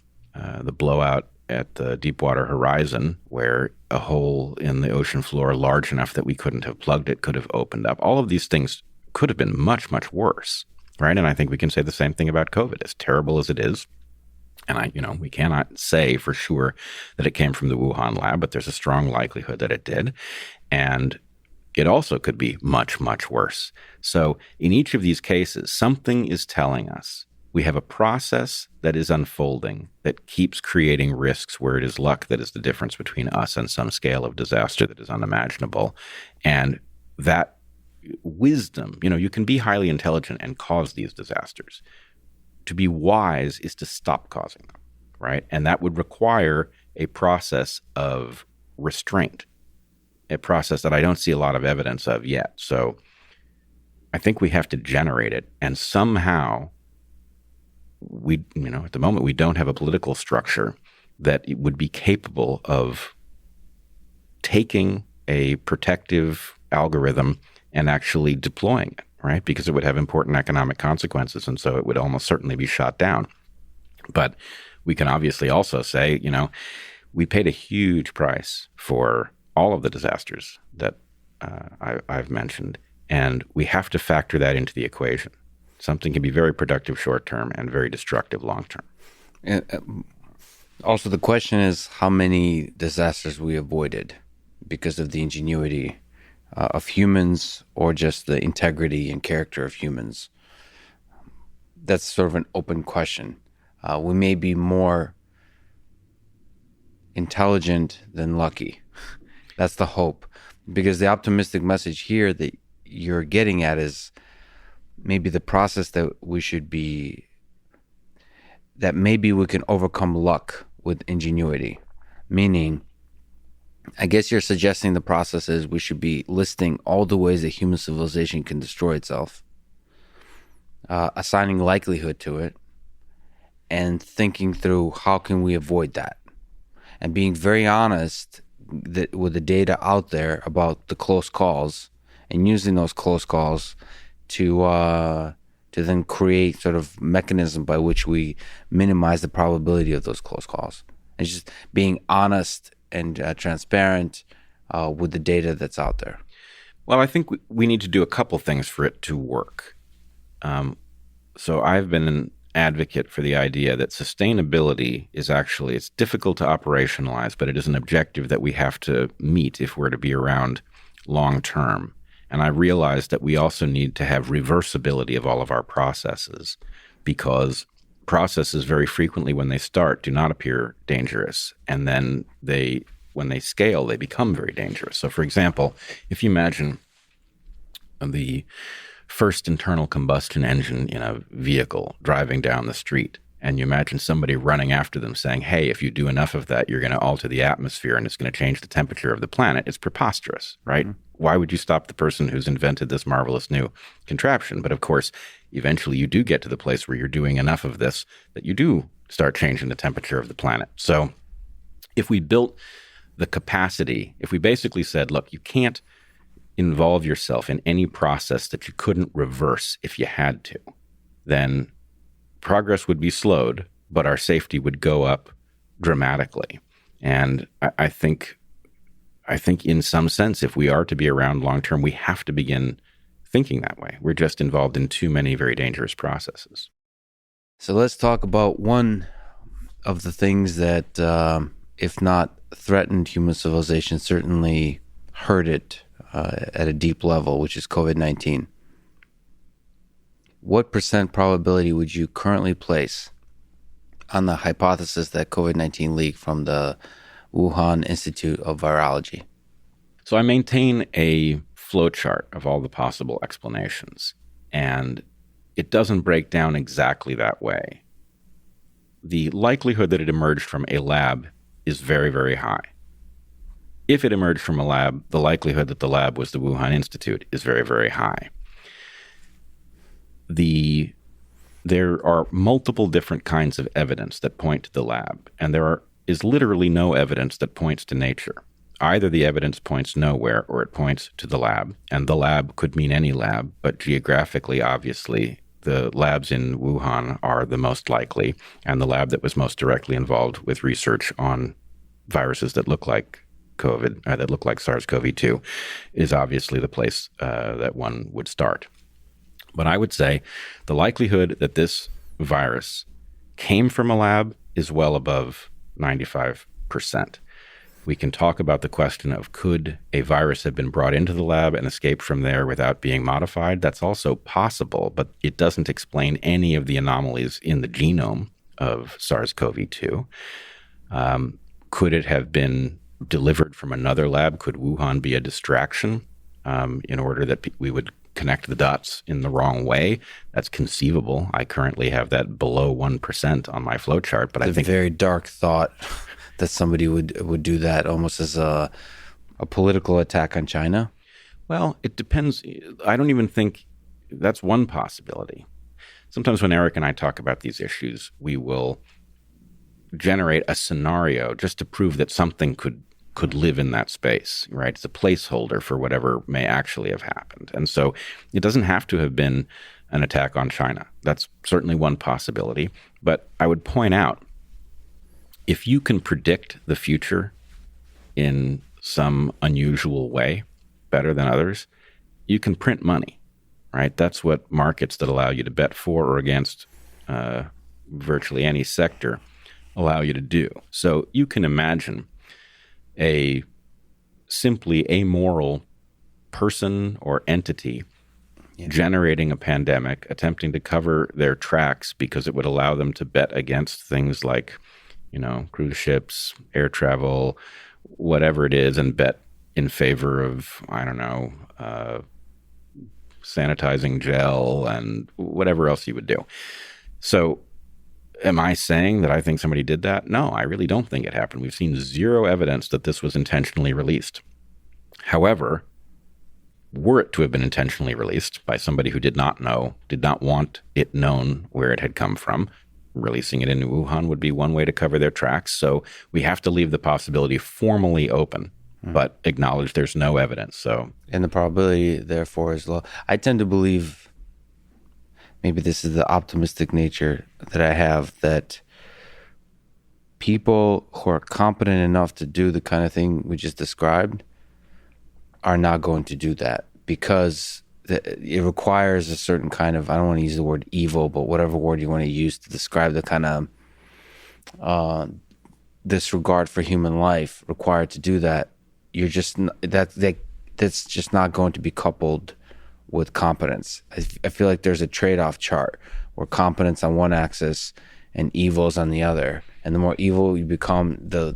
blowout at the Deepwater Horizon, where a hole in the ocean floor large enough that we couldn't have plugged it could have opened up. All of these things could have been much, much worse, right? And I think we can say the same thing about COVID, as terrible as it is. And we cannot say for sure that it came from the Wuhan lab, but there's a strong likelihood that it did. And it also could be much, much worse. So in each of these cases, something is telling us we have a process that is unfolding that keeps creating risks where it is luck that is the difference between us and some scale of disaster that is unimaginable. And that wisdom, you can be highly intelligent and cause these disasters. To be wise is to stop causing them, right? And that would require a process of restraint, a process that I don't see a lot of evidence of yet. So I think we have to generate it. And somehow we, at the moment, we don't have a political structure that would be capable of taking a protective algorithm and actually deploying it, right? Because it would have important economic consequences. And so it would almost certainly be shot down. But we can obviously also say, we paid a huge price for all of the disasters that I've mentioned. And we have to factor that into the equation. Something can be very productive short-term and very destructive long-term. And also, the question is how many disasters we avoided because of the ingenuity of humans or just the integrity and character of humans. That's sort of an open question. We may be more intelligent than lucky. That's the hope. Because the optimistic message here that you're getting at is maybe the process that maybe we can overcome luck with ingenuity. Meaning, I guess you're suggesting the process is we should be listing all the ways that human civilization can destroy itself, assigning likelihood to it, and thinking through how can we avoid that, and being very honest with the data out there about the close calls, and using those close calls to then create sort of mechanism by which we minimize the probability of those close calls. And just being honest and transparent with the data that's out there. Well, I think we need to do a couple things for it to work. So I've been an advocate for the idea that sustainability is it's difficult to operationalize, but it is an objective that we have to meet if we're to be around long term. And I realized that we also need to have reversibility of all of our processes, because processes very frequently, when they start, do not appear dangerous. And then when they scale, they become very dangerous. So for example, if you imagine the first internal combustion engine in a vehicle driving down the street, and you imagine somebody running after them saying, hey, if you do enough of that, you're going to alter the atmosphere and it's going to change the temperature of the planet. It's preposterous, right? Mm-hmm. Why would you stop the person who's invented this marvelous new contraption? But of course, eventually you do get to the place where you're doing enough of this that you do start changing the temperature of the planet. So if we built the capacity, if we basically said, look, you can't involve yourself in any process that you couldn't reverse if you had to, then progress would be slowed, but our safety would go up dramatically. And I think in some sense, if we are to be around long term, we have to begin thinking that way. We're just involved in too many very dangerous processes. So let's talk about one of the things that, if not threatened human civilization, certainly hurt it at a deep level, which is COVID-19. What % probability would you currently place on the hypothesis that COVID-19 leaked from the Wuhan Institute of Virology? So I maintain a flowchart of all the possible explanations, and it doesn't break down exactly that way. The likelihood that it emerged from a lab is very, very high. If it emerged from a lab, the likelihood that the lab was the Wuhan Institute is very, very high. There are multiple different kinds of evidence that point to the lab, and there is literally no evidence that points to nature. Either the evidence points nowhere or it points to the lab, and the lab could mean any lab, but geographically, obviously, the labs in Wuhan are the most likely, and the lab that was most directly involved with research on viruses that look like that look like SARS-CoV-2 is obviously the place that one would start. But I would say the likelihood that this virus came from a lab is well above 95%. We can talk about the question of could a virus have been brought into the lab and escaped from there without being modified? That's also possible, but it doesn't explain any of the anomalies in the genome of SARS-CoV-2. Could it have been delivered from another lab? Could Wuhan be a distraction in order that we would connect the dots in the wrong way? That's conceivable. I currently have that below 1% on my flowchart, but I think a very dark thought that somebody would do that almost as a political attack on China. Well, it depends. I don't even think that's one possibility. Sometimes when Eric and I talk about these issues, we will generate a scenario just to prove that something could live in that space, right? It's a placeholder for whatever may actually have happened. And so it doesn't have to have been an attack on China. That's certainly one possibility. But I would point out, if you can predict the future in some unusual way, better than others, you can print money, right? That's what markets that allow you to bet for or against virtually any sector allow you to do. So you can imagine a simply amoral person or entity generating a pandemic, attempting to cover their tracks because it would allow them to bet against things like, cruise ships, air travel, whatever it is, and bet in favor of, sanitizing gel and whatever else you would do. So am I saying that I think somebody did that? No, I really don't think it happened. We've seen zero evidence that this was intentionally released. However, were it to have been intentionally released by somebody who did not want it known where it had come from, releasing it into Wuhan would be one way to cover their tracks. So we have to leave the possibility formally open, but acknowledge there's no evidence. And the probability, therefore, is low. I tend to believe, maybe this is the optimistic nature that I have, that people who are competent enough to do the kind of thing we just described are not going to do that, because it requires a certain kind of, I don't want to use the word evil, but whatever word you want to use to describe the kind of disregard for human life required to do that. You're just that's just not going to be coupled with competence. I feel like there's a trade-off chart where competence on one axis and evil is on the other, and the more evil you become, the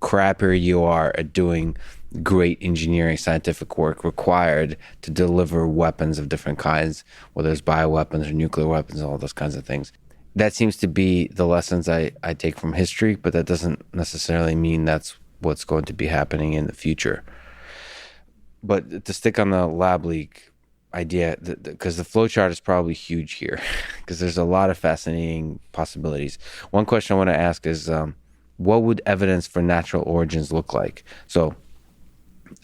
crappier you are at doing great engineering, scientific work required to deliver weapons of different kinds, whether it's bioweapons or nuclear weapons, all those kinds of things. That seems to be the lessons I take from history, but that doesn't necessarily mean that's what's going to be happening in the future. But to stick on the lab leak idea, because the flowchart is probably huge here, because there's a lot of fascinating possibilities. One question I want to ask is, what would evidence for natural origins look like? So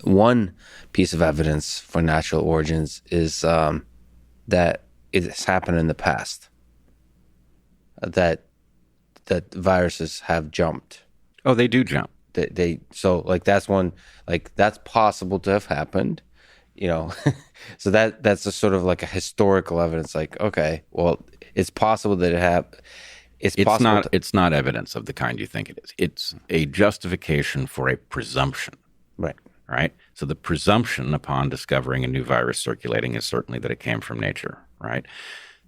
one piece of evidence for natural origins is that it has happened in the past, that viruses have jumped. Oh, they do jump. So that's one, like that's possible to have happened, so that's a sort of like a historical evidence. Like, okay, well, it's possible that it happened. It's not evidence of the kind you think it is. It's a justification for a presumption. Right? So the presumption upon discovering a new virus circulating is certainly that it came from nature, right?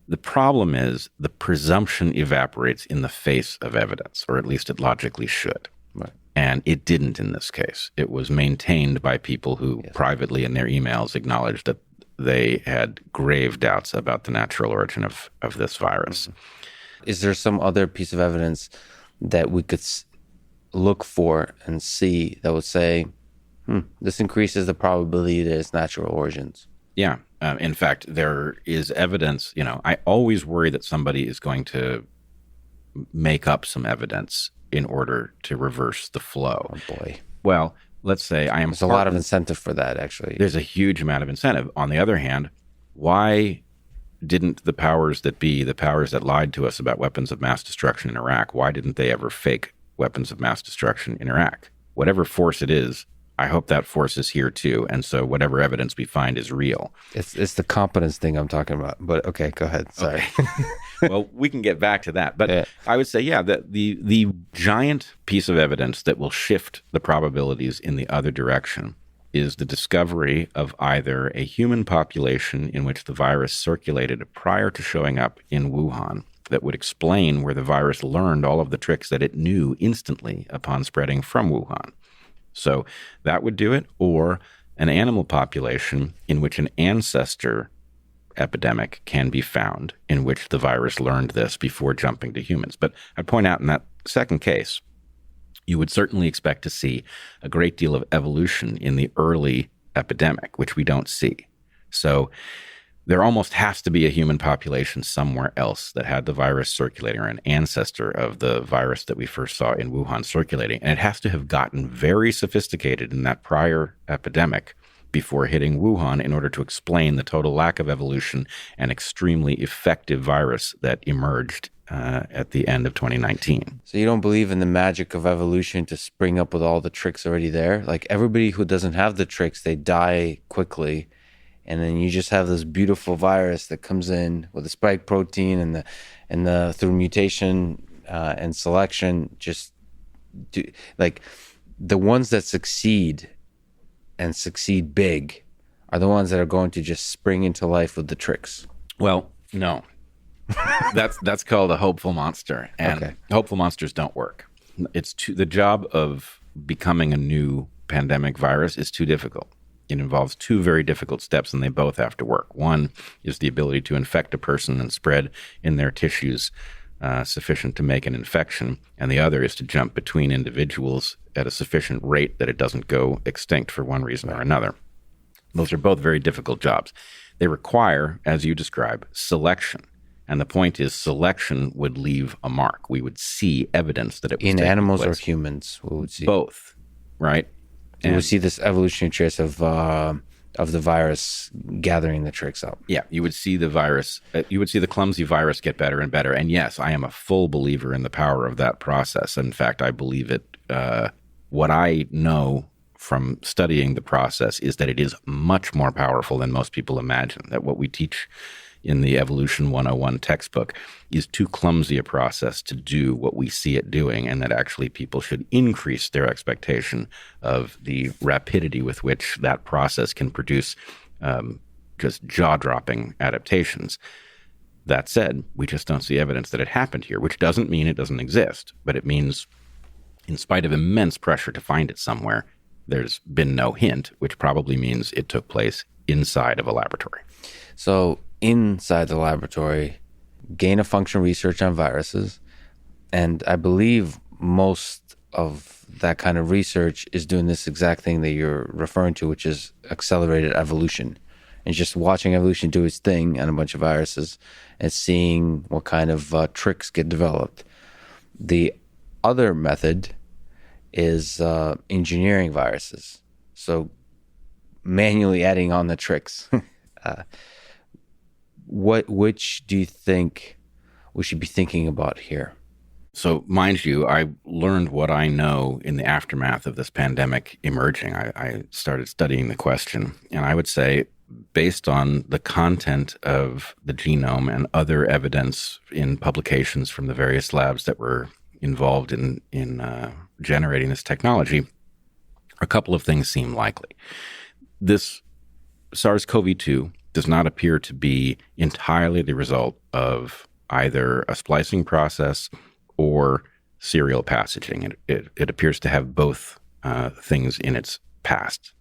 The problem is the presumption evaporates in the face of evidence, or at least it logically should. Right. And it didn't in this case. It was maintained by people who privately in their emails acknowledged that they had grave doubts about the natural origin of this virus. Is there some other piece of evidence that we could look for and see that would say, this increases the probability that it's natural origins? Yeah. In fact, there is evidence. I always worry that somebody is going to make up some evidence in order to reverse the flow. Oh, boy. Well, let's say There's a lot of incentive for that, actually. There's a huge amount of incentive. On the other hand, why didn't the powers that be, the powers that lied to us about weapons of mass destruction in Iraq, why didn't they ever fake weapons of mass destruction in Iraq? Whatever force it is, I hope that force is here too. And so whatever evidence we find is real. It's the competence thing I'm talking about. But okay, go ahead. Sorry. Okay. Well, we can get back to that. But Yeah. I would say, yeah, that the giant piece of evidence that will shift the probabilities in the other direction is the discovery of either a human population in which the virus circulated prior to showing up in Wuhan that would explain where the virus learned all of the tricks that it knew instantly upon spreading from Wuhan. So that would do it, or an animal population in which an ancestor epidemic can be found in which the virus learned this before jumping to humans. But I'd point out in that second case, you would certainly expect to see a great deal of evolution in the early epidemic, which we don't see. So there almost has to be a human population somewhere else that had the virus circulating, or an ancestor of the virus that we first saw in Wuhan circulating. And it has to have gotten very sophisticated in that prior epidemic before hitting Wuhan in order to explain the total lack of evolution and extremely effective virus that emerged at the end of 2019. So you don't believe in the magic of evolution to spring up with all the tricks already there? Like everybody who doesn't have the tricks, they die quickly. And then you just have this beautiful virus that comes in with the spike protein and the through mutation and selection, like the ones that succeed and succeed big are the ones that are going to just spring into life with the tricks. Well, no. That's called a hopeful monster, and Okay. hopeful monsters don't work. The job of becoming a new pandemic virus is too difficult. It involves two very difficult steps, and they both have to work. One is the ability to infect a person and spread in their tissues sufficient to make an infection, and the other is to jump between individuals at a sufficient rate that it doesn't go extinct for one reason or another. Those are both very difficult jobs. They require, as you describe, selection. And the point is, selection would leave a mark. We would see evidence that it was In taking animals place. or humans, we would see. Both, right? We would see this evolutionary trace of the virus gathering the tricks up. Yeah, you would see the virus, you would see the clumsy virus get better and better. And yes, I am a full believer in the power of that process. In fact, I believe it. What I know from studying the process is that it is much more powerful than most people imagine, that what we teach in the Evolution 101 textbook is too clumsy a process to do what we see it doing, and that actually people should increase their expectation of the rapidity with which that process can produce just jaw-dropping adaptations. That said, we just don't see evidence that it happened here, which doesn't mean it doesn't exist, but it means in spite of immense pressure to find it somewhere, there's been no hint, which probably means it took place inside of a laboratory. So inside the laboratory, gain-of-function research on viruses, and I believe most of that kind of research is doing this exact thing that you're referring to, which is accelerated evolution, and just watching evolution do its thing on a bunch of viruses and seeing what kind of tricks get developed. The other method is engineering viruses, so manually adding on the tricks. Which do you think we should be thinking about here? So, mind you, I learned what I know in the aftermath of this pandemic emerging. I started studying the question, and I would say, based on the content of the genome and other evidence in publications from the various labs that were involved in generating this technology, a couple of things seem likely. This SARS-CoV-2 does not appear to be entirely the result of either a splicing process or serial passaging. It appears to have both things in its past,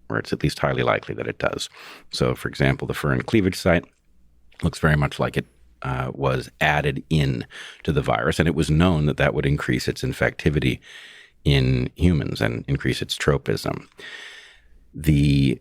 or it's at least highly likely that it does. So, for example, the furin cleavage site looks very much like it was added in to the virus, and it was known that that would increase its infectivity in humans and increase its tropism. The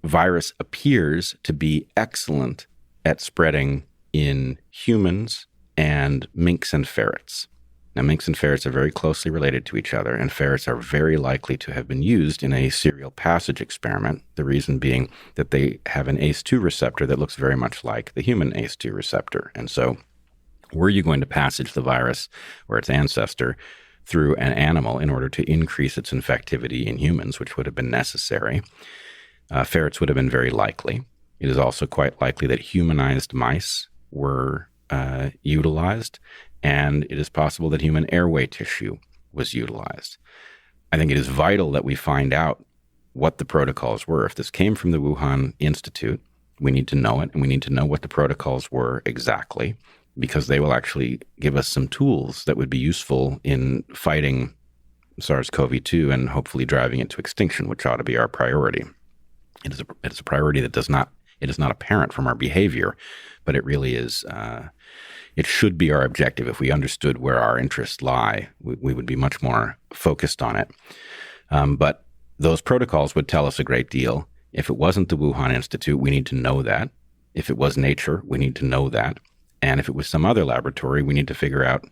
virus appears to be excellent at spreading in humans and minks and ferrets. Now, minks and ferrets are very closely related to each other, and ferrets are very likely to have been used in a serial passage experiment, the reason being that they have an ACE2 receptor that looks very much like the human ACE2 receptor. And so were you going to passage the virus or its ancestor through an animal in order to increase its infectivity in humans, which would have been necessary. Ferrets would have been very likely. It is also quite likely that humanized mice were utilized, and it is possible that human airway tissue was utilized. I think it is vital that we find out what the protocols were. If this came from the Wuhan Institute, we need to know it, and we need to know what the protocols were exactly, because they will actually give us some tools that would be useful in fighting SARS-CoV-2 and hopefully driving it to extinction, which ought to be our priority. It is a priority that is not apparent from our behavior, but it really is. It should be our objective. If we understood where our interests lie, we would be much more focused on it. But those protocols would tell us a great deal. If it wasn't the Wuhan Institute, we need to know that. If it was nature, we need to know that. And if it was some other laboratory, we need to figure out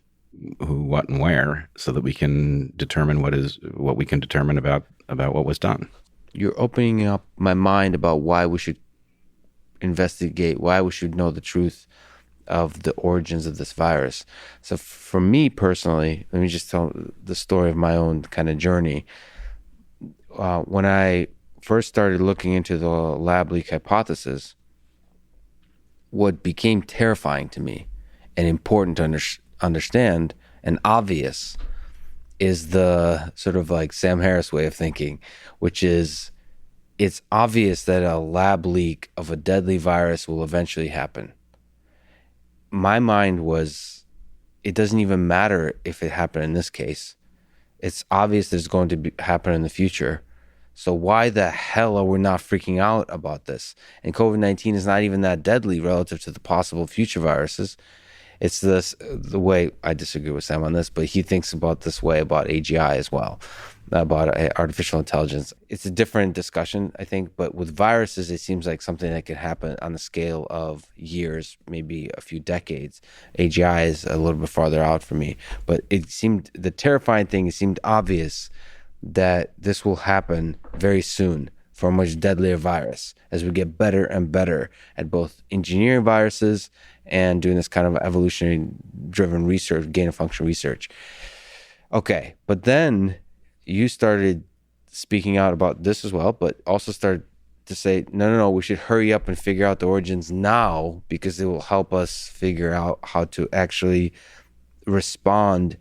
who, what, and where, so that we can determine what we can determine about what was done. You're opening up my mind about why we should investigate, why we should know the truth of the origins of this virus. So for me personally, let me just tell the story of my own kind of journey. When I first started looking into the lab leak hypothesis, what became terrifying to me and important to understand and obvious is the sort of like Sam Harris way of thinking, which is it's obvious that a lab leak of a deadly virus will eventually happen. My mind was, it doesn't even matter if it happened in this case. It's obvious there's going to happen in the future. So why the hell are we not freaking out about this? And COVID-19 is not even that deadly relative to the possible future viruses. It's the way I disagree with Sam on this, but he thinks about this way about AGI as well, about artificial intelligence. It's a different discussion, I think, but with viruses, it seems like something that could happen on the scale of years, maybe a few decades. AGI is a little bit farther out for me, but it seemed, the terrifying thing, it seemed obvious that this will happen very soon for a much deadlier virus as we get better and better at both engineering viruses and doing this kind of evolutionary driven research, gain of function research. Okay, but then you started speaking out about this as well, but also started to say, no, we should hurry up and figure out the origins now because it will help us figure out how to actually respond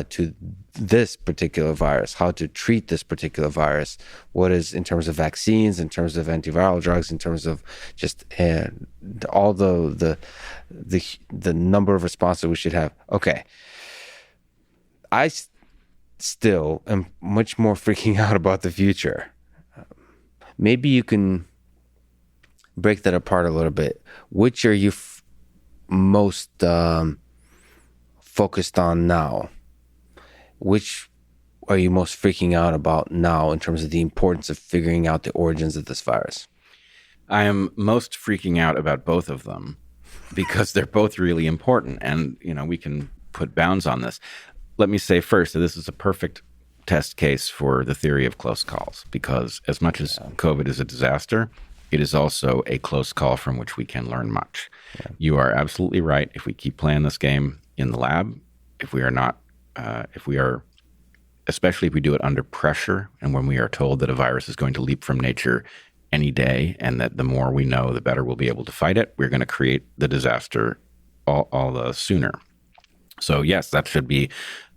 to this particular virus, how to treat this particular virus, what is in terms of vaccines, in terms of antiviral drugs, in terms of just all the number of responses we should have. Okay. I still am much more freaking out about the future. Maybe you can break that apart a little bit. Which are you most focused on now? Which are you most freaking out about now in terms of the importance of figuring out the origins of this virus? I am most freaking out about both of them because they're both really important, and we can put bounds on this. Let me say first that this is a perfect test case for the theory of close calls, because as much as COVID is a disaster, it is also a close call from which we can learn much. Yeah. You are absolutely right. If we keep playing this game in the lab, if we are, especially if we do it under pressure, and when we are told that a virus is going to leap from nature any day, and that the more we know, the better we'll be able to fight it, we're going to create the disaster all the sooner. So yes, that should be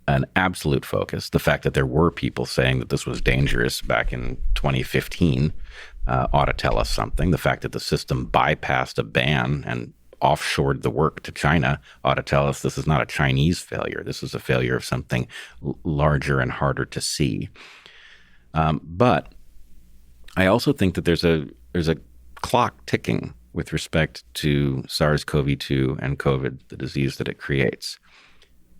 an absolute focus. The fact that there were people saying that this was dangerous back in 2015 ought to tell us something. The fact that the system bypassed a ban and offshored the work to China ought to tell us this is not a Chinese failure. This is a failure of something larger and harder to see. But I also think that there's a clock ticking with respect to SARS-CoV-2 and COVID, the disease that it creates.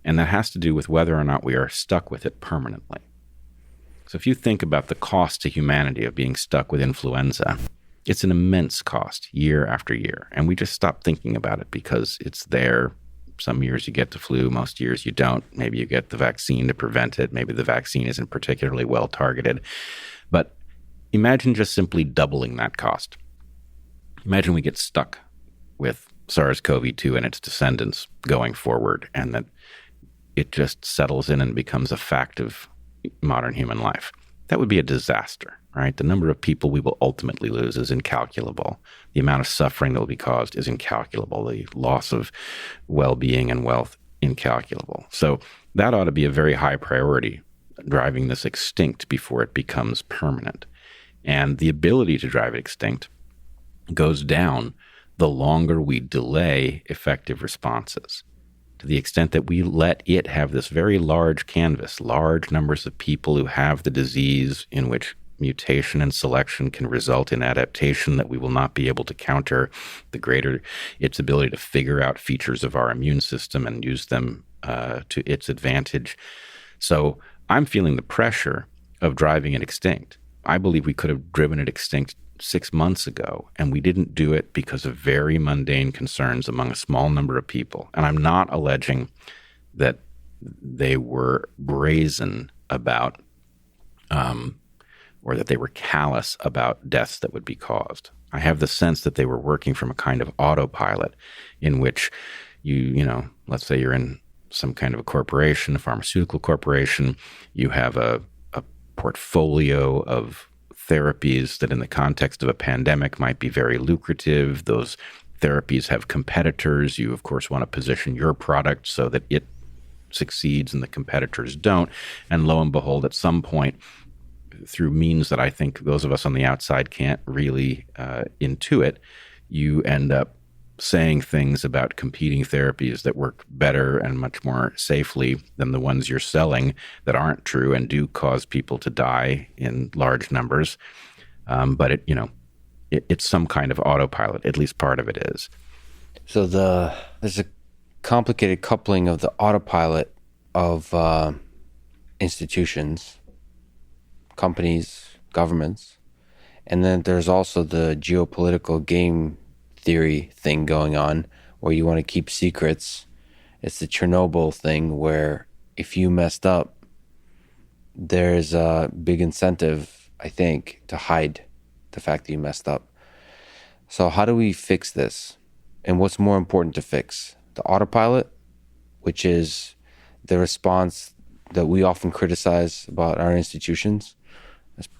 And that has to do with whether or not we are stuck with it permanently. So if you think about the cost to humanity of being stuck with influenza, it's an immense cost year after year. And we just stop thinking about it because it's there. Some years you get the flu, most years you don't. Maybe you get the vaccine to prevent it. Maybe the vaccine isn't particularly well targeted. But imagine just simply doubling that cost. Imagine we get stuck with SARS-CoV-2 and its descendants going forward, and that it just settles in and becomes a fact of modern human life. That would be a disaster, right? The number of people we will ultimately lose is incalculable. The amount of suffering that will be caused is incalculable. The loss of well-being and wealth, incalculable. So that ought to be a very high priority, driving this extinct before it becomes permanent. And the ability to drive it extinct goes down the longer we delay effective responses. To the extent that we let it have this very large canvas, large numbers of people who have the disease in which mutation and selection can result in adaptation that we will not be able to counter, the greater its ability to figure out features of our immune system and use them to its advantage. So I'm feeling the pressure of driving it extinct. I believe we could have driven it extinct 6 months ago, and we didn't do it because of very mundane concerns among a small number of people. And I'm not alleging that they were brazen about or that they were callous about deaths that would be caused. I have the sense that they were working from a kind of autopilot in which let's say you're in some kind of a corporation, a pharmaceutical corporation, you have a portfolio of therapies that in the context of a pandemic might be very lucrative. Those therapies have competitors. You, of course, want to position your product so that it succeeds and the competitors don't. And lo and behold, at some point, through means that I think those of us on the outside can't really intuit, you end up saying things about competing therapies that work better and much more safely than the ones you're selling that aren't true and do cause people to die in large numbers. But it's some kind of autopilot. At least part of it is. So there's a complicated coupling of the autopilot of institutions, companies, governments, and then there's also the geopolitical game theory thing going on where you want to keep secrets. It's the Chernobyl thing where if you messed up, there's a big incentive, I think, to hide the fact that you messed up. So how do we fix this? And what's more important to fix? The autopilot, which is the response that we often criticize about our institutions,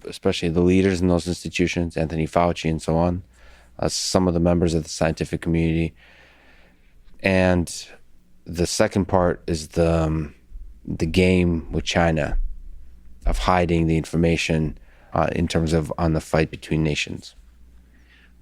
especially the leaders in those institutions, Anthony Fauci and so on, some of the members of the scientific community. And the second part is the game with China of hiding the information in terms of on the fight between nations.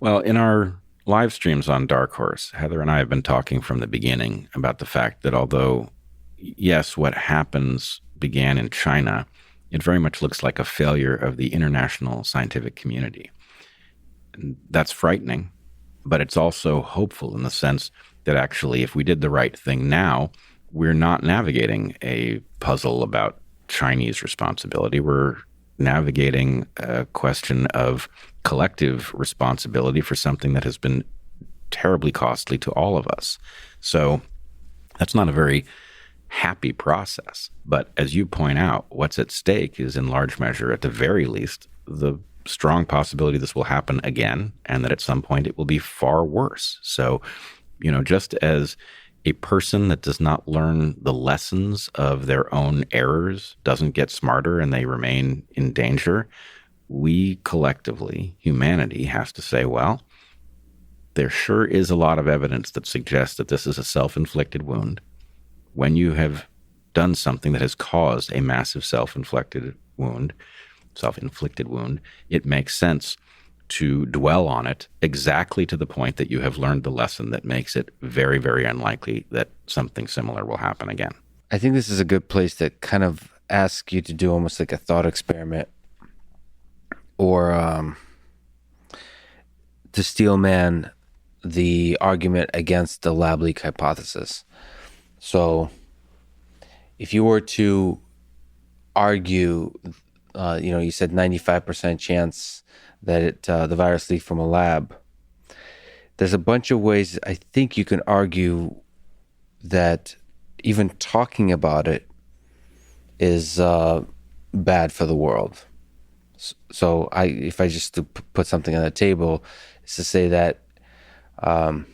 Well, in our live streams on Dark Horse, Heather and I have been talking from the beginning about the fact that although, yes, what happens began in China, it very much looks like a failure of the international scientific community. And that's frightening, but it's also hopeful in the sense that actually if we did the right thing now, we're not navigating a puzzle about Chinese responsibility. We're navigating a question of collective responsibility for something that has been terribly costly to all of us. So that's not a very happy process. But as you point out, what's at stake is in large measure, at the very least, the strong possibility this will happen again, and that at some point it will be far worse. So, just as a person that does not learn the lessons of their own errors doesn't get smarter and they remain in danger, we collectively, humanity, has to say, well, there sure is a lot of evidence that suggests that this is a self-inflicted wound. When you have done something that has caused a massive self-inflicted wound, it makes sense to dwell on it exactly to the point that you have learned the lesson that makes it very, very unlikely that something similar will happen again. I think this is a good place to kind of ask you to do almost like a thought experiment or to steelman the argument against the lab leak hypothesis. So if you were to argue, you said 95% chance that the virus leaked from a lab. There's a bunch of ways I think you can argue that even talking about it is bad for the world. So if I just to put something on the table, is to say that, so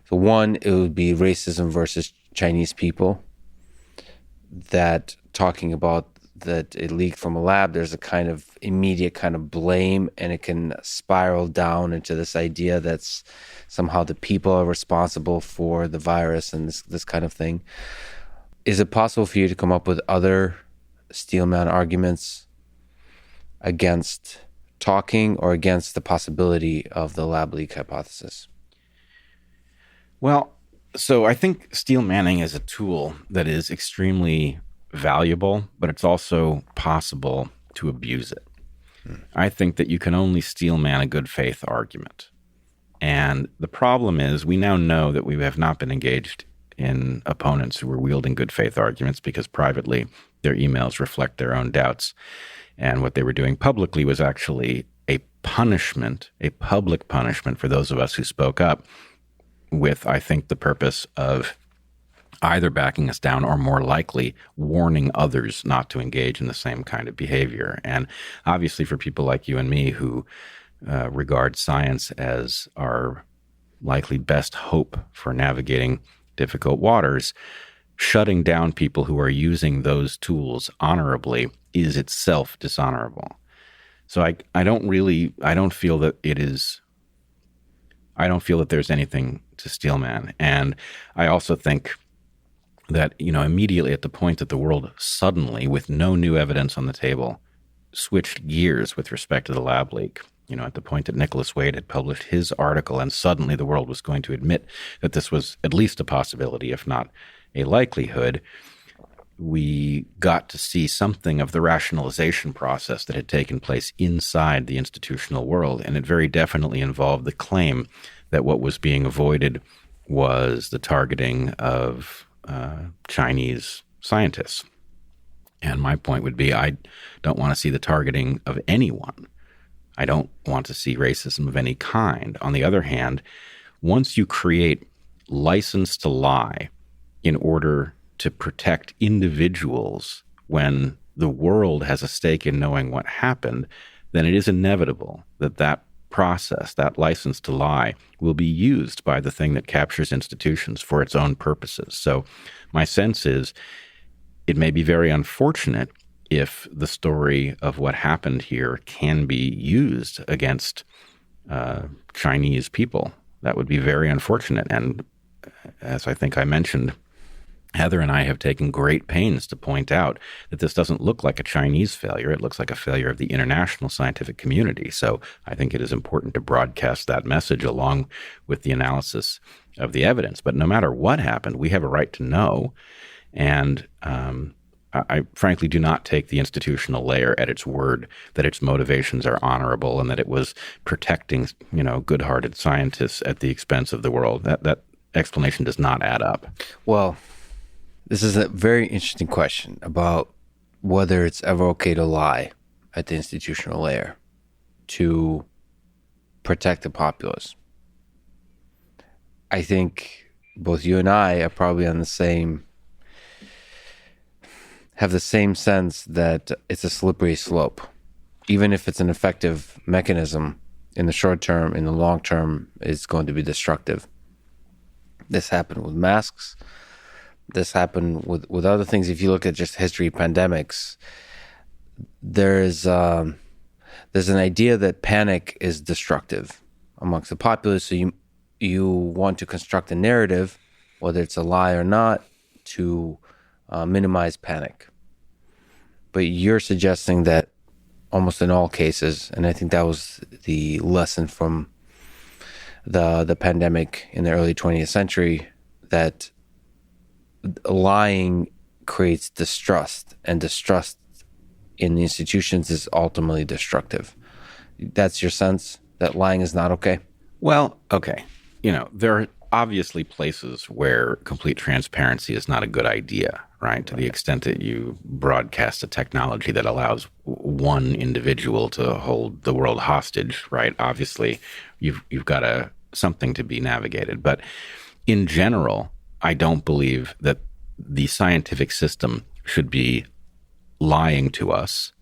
one, it would be racism versus Chinese people. that talking about that it leaked from a lab, there's a kind of immediate kind of blame, and it can spiral down into this idea that's somehow the people are responsible for the virus and this kind of thing. Is it possible for you to come up with other Steelman arguments against talking or against the possibility of the lab leak hypothesis? Well, so I think steel manning is a tool that is extremely valuable, but it's also possible to abuse it. I think that you can only steel man a good faith argument. And the problem is we now know that we have not been engaged in opponents who were wielding good faith arguments because privately their emails reflect their own doubts. And what they were doing publicly was actually a punishment, a public punishment for those of us who spoke up with, I think, the purpose of either backing us down or more likely warning others not to engage in the same kind of behavior. And obviously for people like you and me who regard science as our likely best hope for navigating difficult waters, shutting down people who are using those tools honorably is itself dishonorable. So I don't feel that there's anything to steelman. And I also think that, immediately at the point that the world suddenly, with no new evidence on the table, switched gears with respect to the lab leak, at the point that Nicholas Wade had published his article and suddenly the world was going to admit that this was at least a possibility, if not a likelihood, we got to see something of the rationalization process that had taken place inside the institutional world. And it very definitely involved the claim that what was being avoided was the targeting of Chinese scientists. And my point would be, I don't want to see the targeting of anyone. I don't want to see racism of any kind. On the other hand, once you create license to lie in order to protect individuals when the world has a stake in knowing what happened, then it is inevitable that that process, that license to lie, will be used by the thing that captures institutions for its own purposes. So my sense is it may be very unfortunate if the story of what happened here can be used against Chinese people. That would be very unfortunate. And as I think I mentioned, Heather and I have taken great pains to point out that this doesn't look like a Chinese failure. It looks like a failure of the international scientific community. So I think it is important to broadcast that message along with the analysis of the evidence. But no matter what happened, we have a right to know. And I frankly do not take the institutional layer at its word that its motivations are honorable and that it was protecting, good-hearted scientists at the expense of the world. That explanation does not add up. Well, this is a very interesting question about whether it's ever okay to lie at the institutional layer to protect the populace. I think both you and I are probably have the same sense that it's a slippery slope. Even if it's an effective mechanism in the short term, in the long term, it's going to be destructive. This happened with masks. This happened with other things. If you look at just history pandemics, there's an idea that panic is destructive amongst the populace. So you want to construct a narrative, whether it's a lie or not, to minimize panic. But you're suggesting that almost in all cases, and I think that was the lesson from the pandemic in the early 20th century, that lying creates distrust, and distrust in the institutions is ultimately destructive. That's your sense, that lying is not okay? Well, okay. There are obviously places where complete transparency is not a good idea, right? To the extent that you broadcast a technology that allows one individual to hold the world hostage, right? Obviously, you've got something to be navigated. But in general, I don't believe that the scientific system should be lying to us.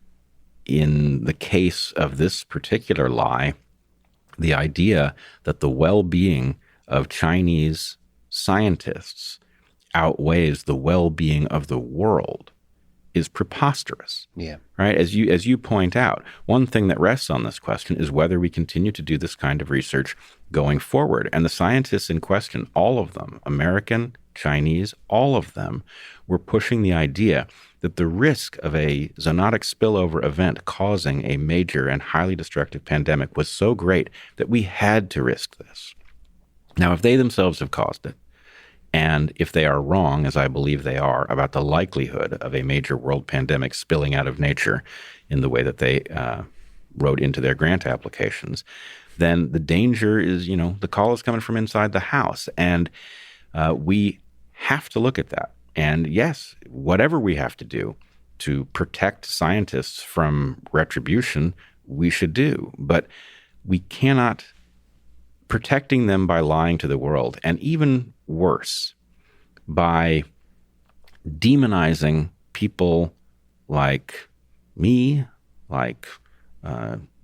In the case of this particular lie, the idea that the well-being of Chinese scientists outweighs the well-being of the world is preposterous. Yeah. Right? As you point out, one thing that rests on this question is whether we continue to do this kind of research going forward. And the scientists in question, all of them, American, Chinese, all of them, were pushing the idea that the risk of a zoonotic spillover event causing a major and highly destructive pandemic was so great that we had to risk this. Now, if they themselves have caused it, and if they are wrong, as I believe they are, about the likelihood of a major world pandemic spilling out of nature in the way that they wrote into their grant applications, then the danger is, the call is coming from inside the house. And we have to look at that. And yes, whatever we have to do to protect scientists from retribution, we should do. But we cannot, protecting them by lying to the world, and even worse, by demonizing people like me, like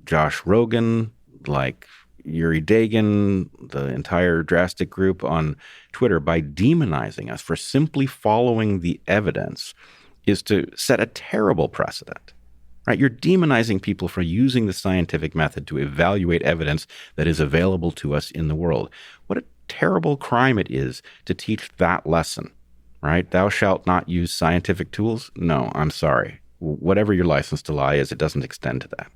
Josh Rogan, like Yuri Dagan, the entire Drastic group on Twitter, by demonizing us for simply following the evidence, is to set a terrible precedent. Right? You're demonizing people for using the scientific method to evaluate evidence that is available to us in the world. What a terrible crime it is to teach that lesson, right? Thou shalt not use scientific tools? No, I'm sorry. Whatever your license to lie is, it doesn't extend to that.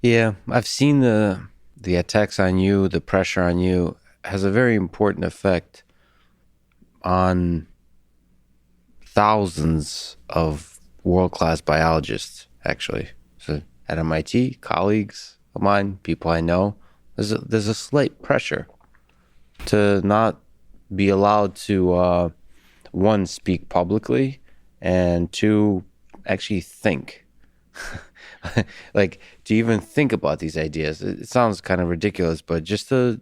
Yeah, I've seen the attacks on you, the pressure on you has a very important effect on thousands of world-class biologists, actually. So at MIT, colleagues of mine, people I know, there's a slight pressure to not be allowed to, one, speak publicly, and two, actually think. Like, to even think about these ideas. It sounds kind of ridiculous, but just to,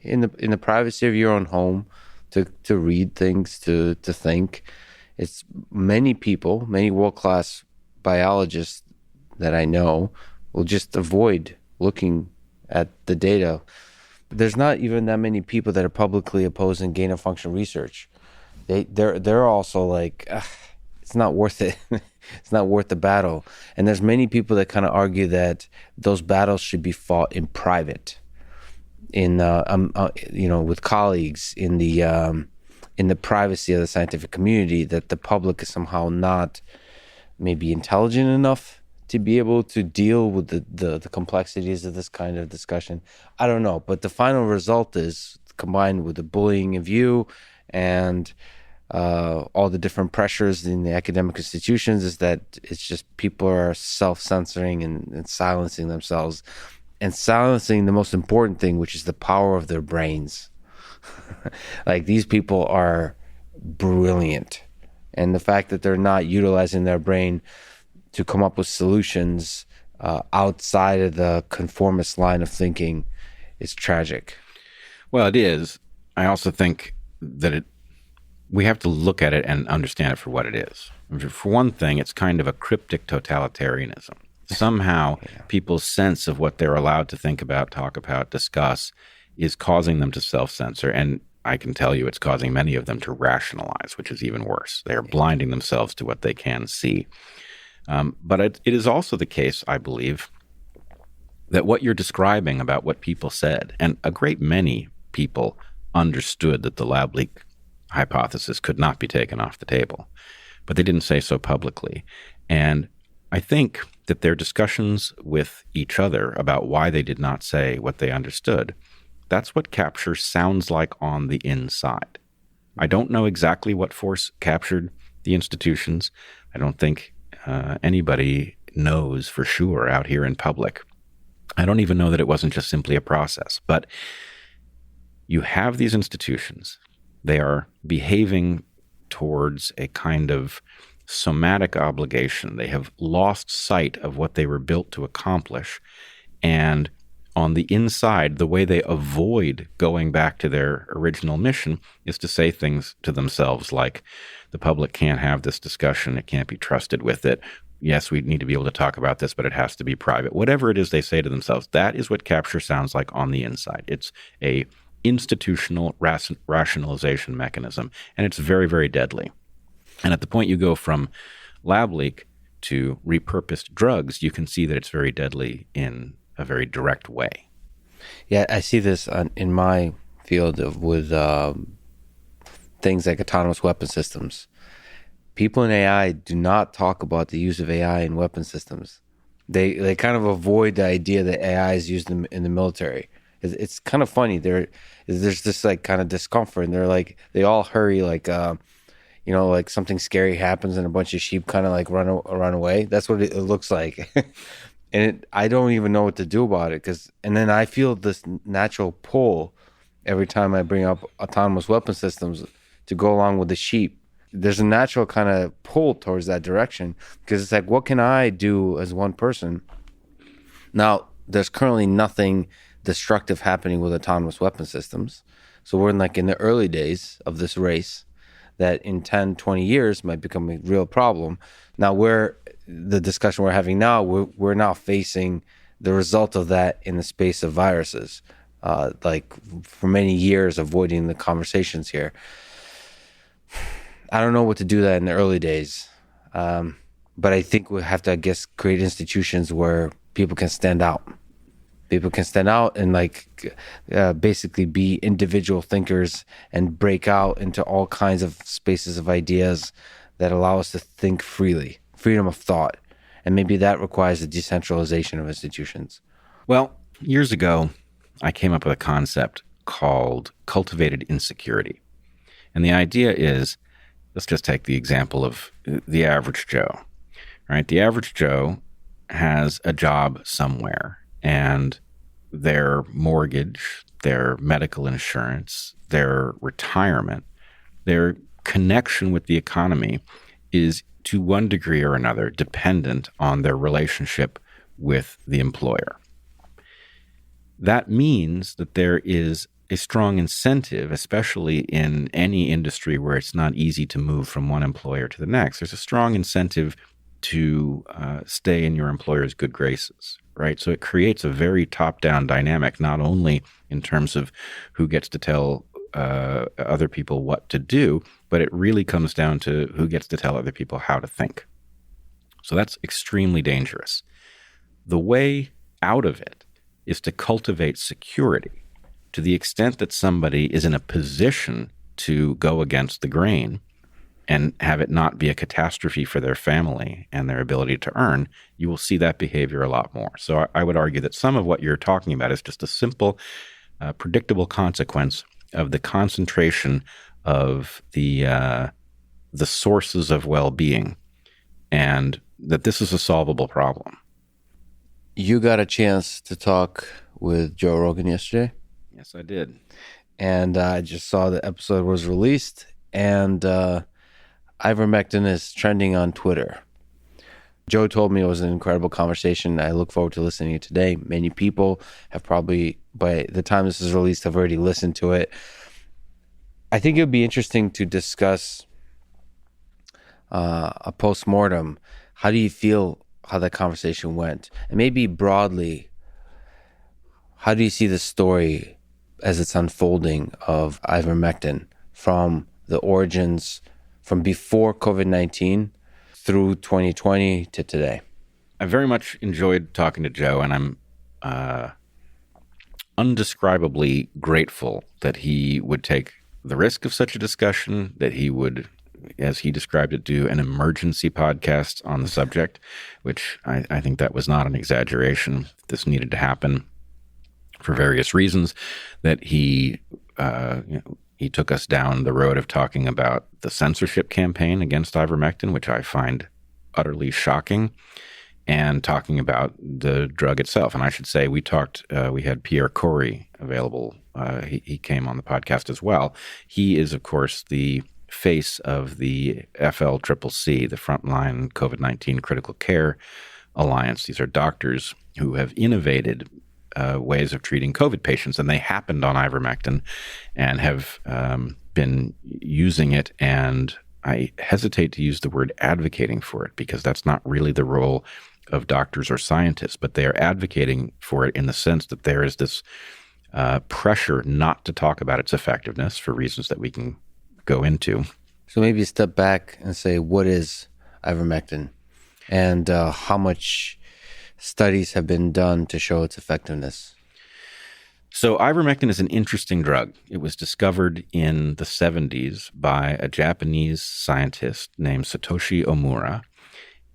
in the privacy of your own home, to read things, to think. It's many people, many world-class biologists that I know will just avoid looking at the data. There's not even that many people that are publicly opposing gain-of-function research. They're also like, it's not worth it. It's not worth the battle. And there's many people that kind of argue that those battles should be fought in private, with colleagues, in the privacy of the scientific community, that the public is somehow not maybe intelligent enough to be able to deal with the complexities of this kind of discussion. I don't know. But the final result is, combined with the bullying of you and all the different pressures in the academic institutions, is that it's just people are self-censoring and silencing themselves, and silencing the most important thing, which is the power of their brains. Like, these people are brilliant, and the fact that they're not utilizing their brain to come up with solutions outside of the conformist line of thinking is tragic. Well, it is. I also think that we have to look at it and understand it for what it is. For one thing, it's kind of a cryptic totalitarianism. Somehow, people's sense of what they're allowed to think about, talk about, discuss is causing them to self-censor. And I can tell you it's causing many of them to rationalize, which is even worse. They are blinding themselves to what they can see. But it is also the case, I believe, that what you're describing about what people said, and a great many people understood that the lab leak hypothesis could not be taken off the table, but they didn't say so publicly. And I think that their discussions with each other about why they did not say what they understood, that's what capture sounds like on the inside. I don't know exactly what force captured the institutions. I don't think anybody knows for sure out here in public. I don't even know that it wasn't just simply a process. But you have these institutions. They are behaving towards a kind of somatic obligation. They have lost sight of what they were built to accomplish. And on the inside, the way they avoid going back to their original mission is to say things to themselves like, the public can't have this discussion. It can't be trusted with it. Yes, we need to be able to talk about this, but it has to be private. Whatever it is they say to themselves, that is what capture sounds like on the inside. It's a institutional rationalization mechanism, and it's very, very deadly. And at the point you go from lab leak to repurposed drugs, you can see that it's very deadly in a very direct way. Yeah, I see this in my field with things like autonomous weapon systems. People in AI do not talk about the use of AI in weapon systems. They kind of avoid the idea that AI is used in the military. It's kind of funny. There's this like kind of discomfort, and they're like they all hurry like like something scary happens and a bunch of sheep kind of like run away. That's what it looks like. And I don't even know what to do about it and then I feel this natural pull every time I bring up autonomous weapon systems to go along with the sheep. There's a natural kind of pull towards that direction because it's like, what can I do as one person? Now, there's currently nothing destructive happening with autonomous weapon systems. So we're in the early days of this race that in 10, 20 years might become a real problem. Now, the discussion we're having now, we're now facing the result of that in the space of viruses. For many years, avoiding the conversations here. I don't know what to do that in the early days. But I think we have to, I guess, create institutions where people can stand out. People can stand out and basically be individual thinkers and break out into all kinds of spaces of ideas that allow us to think freely, freedom of thought. And maybe that requires the decentralization of institutions. Well, years ago, I came up with a concept called cultivated insecurity. And the idea is, let's just take the example of the average Joe, right? The average Joe has a job somewhere, and their mortgage, their medical insurance, their retirement, their connection with the economy is to one degree or another dependent on their relationship with the employer. That means that there is a strong incentive, especially in any industry where it's not easy to move from one employer to the next. There's a strong incentive to stay in your employer's good graces, right? So it creates a very top-down dynamic, not only in terms of who gets to tell other people what to do, but it really comes down to who gets to tell other people how to think. So that's extremely dangerous. The way out of it is to cultivate security to the extent that somebody is in a position to go against the grain and have it not be a catastrophe for their family and their ability to earn. You will see that behavior a lot more. So I would argue that some of what you're talking about is just a simple, predictable consequence of the concentration of the sources of well-being, and that this is a solvable problem. You got a chance to talk with Joe Rogan yesterday? Yes, I did. And I just saw the episode was released, and ivermectin is trending on Twitter. Joe told me it was an incredible conversation. I look forward to listening to it today. Many people have probably, by the time this is released, have already listened to it. I think it would be interesting to discuss a post-mortem. How do you feel how that conversation went? And maybe broadly, how do you see the story as it's unfolding of ivermectin from the origins from before COVID-19 through 2020 to today? I very much enjoyed talking to Joe, and I'm undescribably grateful that he would take the risk of such a discussion, that he would, as he described it, do an emergency podcast on the subject, which I think that was not an exaggeration. This needed to happen for various reasons, that he took us down the road of talking about the censorship campaign against ivermectin, which I find utterly shocking, and talking about the drug itself. And I should say, we had Pierre Corey available. He came on the podcast as well. He is, of course, the face of the FLCCC, the Frontline COVID-19 Critical Care Alliance. These are doctors who have innovated ways of treating COVID patients, and they happened on ivermectin and have been using it. And I hesitate to use the word advocating for it, because that's not really the role of doctors or scientists, but they are advocating for it in the sense that there is this pressure not to talk about its effectiveness for reasons that we can go into. So maybe step back and say, what is ivermectin, and how much studies have been done to show its effectiveness? So ivermectin is an interesting drug. It was discovered in the 70s by a Japanese scientist named Satoshi Omura,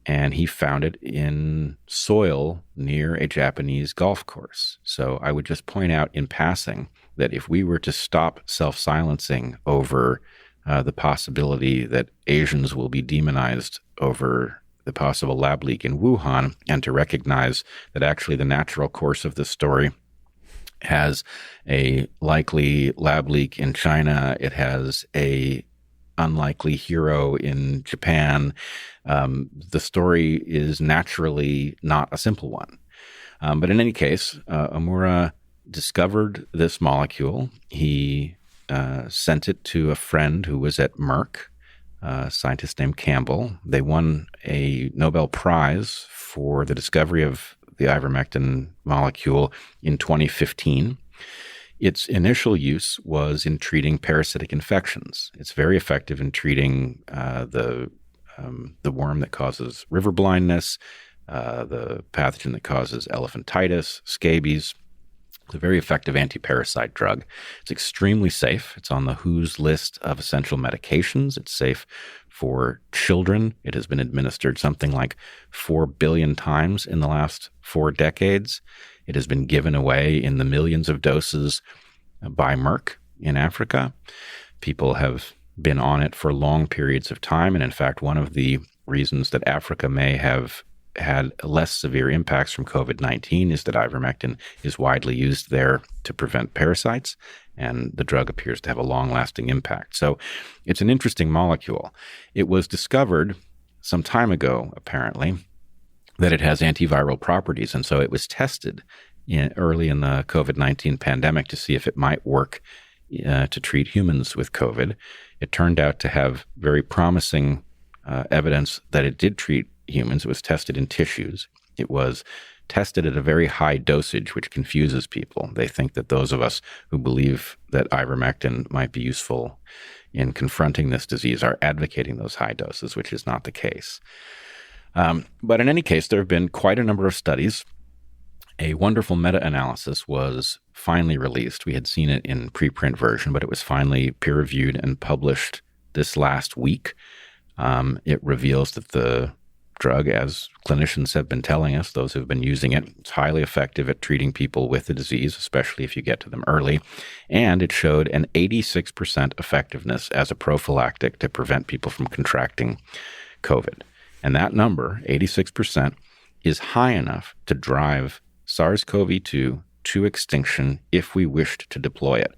and he found it in soil near a Japanese golf course. So I would just point out in passing that if we were to stop self-silencing over the possibility that Asians will be demonized over the possible lab leak in Wuhan, and to recognize that actually the natural course of this story has a likely lab leak in China, it has a unlikely hero in Japan, the story is naturally not a simple one. But in any case, Omura discovered this molecule. He sent it to a friend who was at Merck, a scientist named Campbell. They won a Nobel Prize for the discovery of the ivermectin molecule in 2015. Its initial use was in treating parasitic infections. It's very effective in treating the worm that causes river blindness, the pathogen that causes elephantitis, scabies. It's a very effective anti-parasite drug. It's extremely safe. It's on the WHO's list of essential medications. It's safe for children. It has been administered something like 4 billion times in the last 4 decades. It has been given away in the millions of doses by Merck in Africa. People have been on it for long periods of time. And in fact, one of the reasons that Africa may have had less severe impacts from COVID-19 is that ivermectin is widely used there to prevent parasites, and the drug appears to have a long-lasting impact. So it's an interesting molecule. It was discovered some time ago, apparently, that it has antiviral properties, and so it was tested early in the COVID-19 pandemic to see if it might work to treat humans with COVID. It turned out to have very promising evidence that it did treat humans. It was tested in tissues. It was tested at a very high dosage, which confuses people. They think that those of us who believe that ivermectin might be useful in confronting this disease are advocating those high doses, which is not the case. But in any case, there have been quite a number of studies. A wonderful meta-analysis was finally released. We had seen it in preprint version, but it was finally peer-reviewed and published this last week. It reveals that the drug, as clinicians have been telling us, those who've been using it, it's highly effective at treating people with the disease, especially if you get to them early. And it showed an 86% effectiveness as a prophylactic to prevent people from contracting COVID. And that number, 86%, is high enough to drive SARS-CoV-2 to extinction if we wished to deploy it.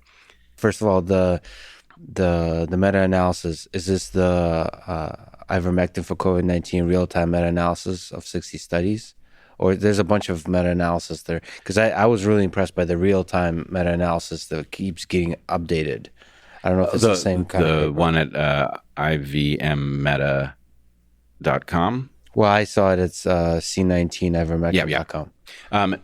First of all, the meta-analysis, is this the ivermectin for COVID-19 real-time meta-analysis of 60 studies? Or there's a bunch of meta-analysis there? Because I was really impressed by the real-time meta-analysis that keeps getting updated. I don't know if it's the same kind of paper. One at ivmmeta.com. Well, I saw it at C19ivermectin.com.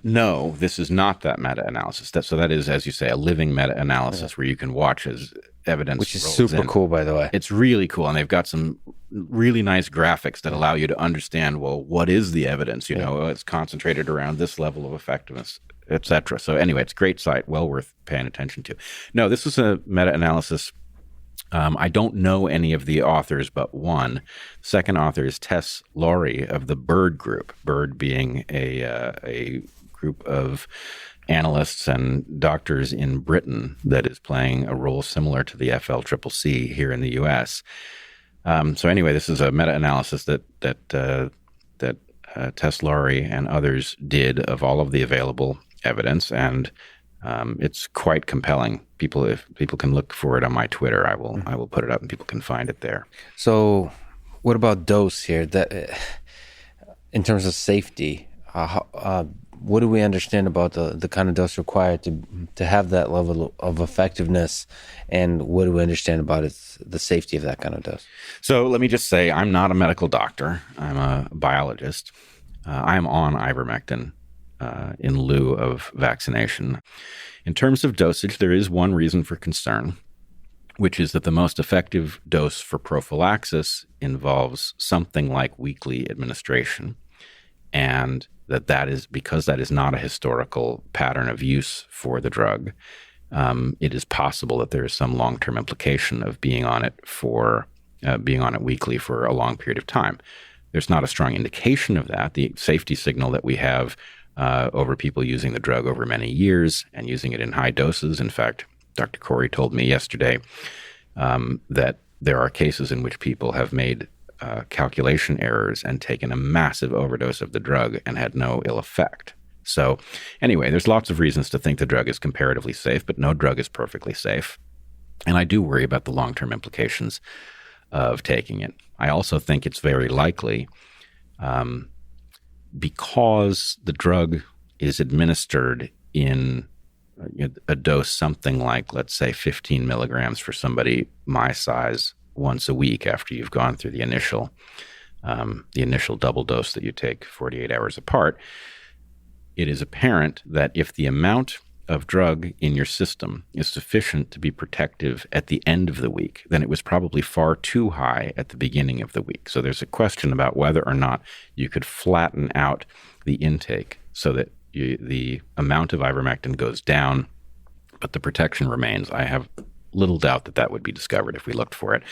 No, this is not that meta-analysis. So that is, as you say, a living meta-analysis where you can watch as evidence which is rolls super in. cool, by the way. It's really cool, and they've got some really nice graphics that allow you to understand, well, what is the evidence? You know, it's concentrated around this level of effectiveness, etc. So anyway, it's a great site, well worth paying attention to. No, this is a meta-analysis. I don't know any of the authors but one. Second author is Tess Laurie of the Bird Group, Bird being a group of analysts and doctors in Britain that is playing a role similar to the FLCCC here in the U.S. So anyway, this is a meta-analysis that Tess Laurie and others did of all of the available evidence, and it's quite compelling. If people can look for it on my Twitter, I will put it up and people can find it there. So, what about dose here? That, in terms of safety, what do we understand about the kind of dose required to have that level of effectiveness, and what do we understand about the safety of that kind of dose? So let me just say, I'm not a medical doctor. I'm a biologist. I'm on ivermectin in lieu of vaccination. In terms of dosage, there is one reason for concern, which is that the most effective dose for prophylaxis involves something like weekly administration, and that is because that is not a historical pattern of use for the drug. It is possible that there is some long-term implication of being on it weekly for a long period of time. There's not a strong indication of that. The safety signal that we have over people using the drug over many years and using it in high doses. In fact, Dr. Corey told me yesterday that there are cases in which people have made calculation errors and taken a massive overdose of the drug and had no ill effect. So anyway, there's lots of reasons to think the drug is comparatively safe, but no drug is perfectly safe. And I do worry about the long-term implications of taking it. I also think it's very likely, because the drug is administered in a dose something like, let's say, 15 milligrams for somebody my size once a week after you've gone through the initial double dose that you take 48 hours apart, it is apparent that if the amount of drug in your system is sufficient to be protective at the end of the week, then it was probably far too high at the beginning of the week. So there's a question about whether or not you could flatten out the intake so that the amount of ivermectin goes down, but the protection remains. I have little doubt that that would be discovered if we looked for it.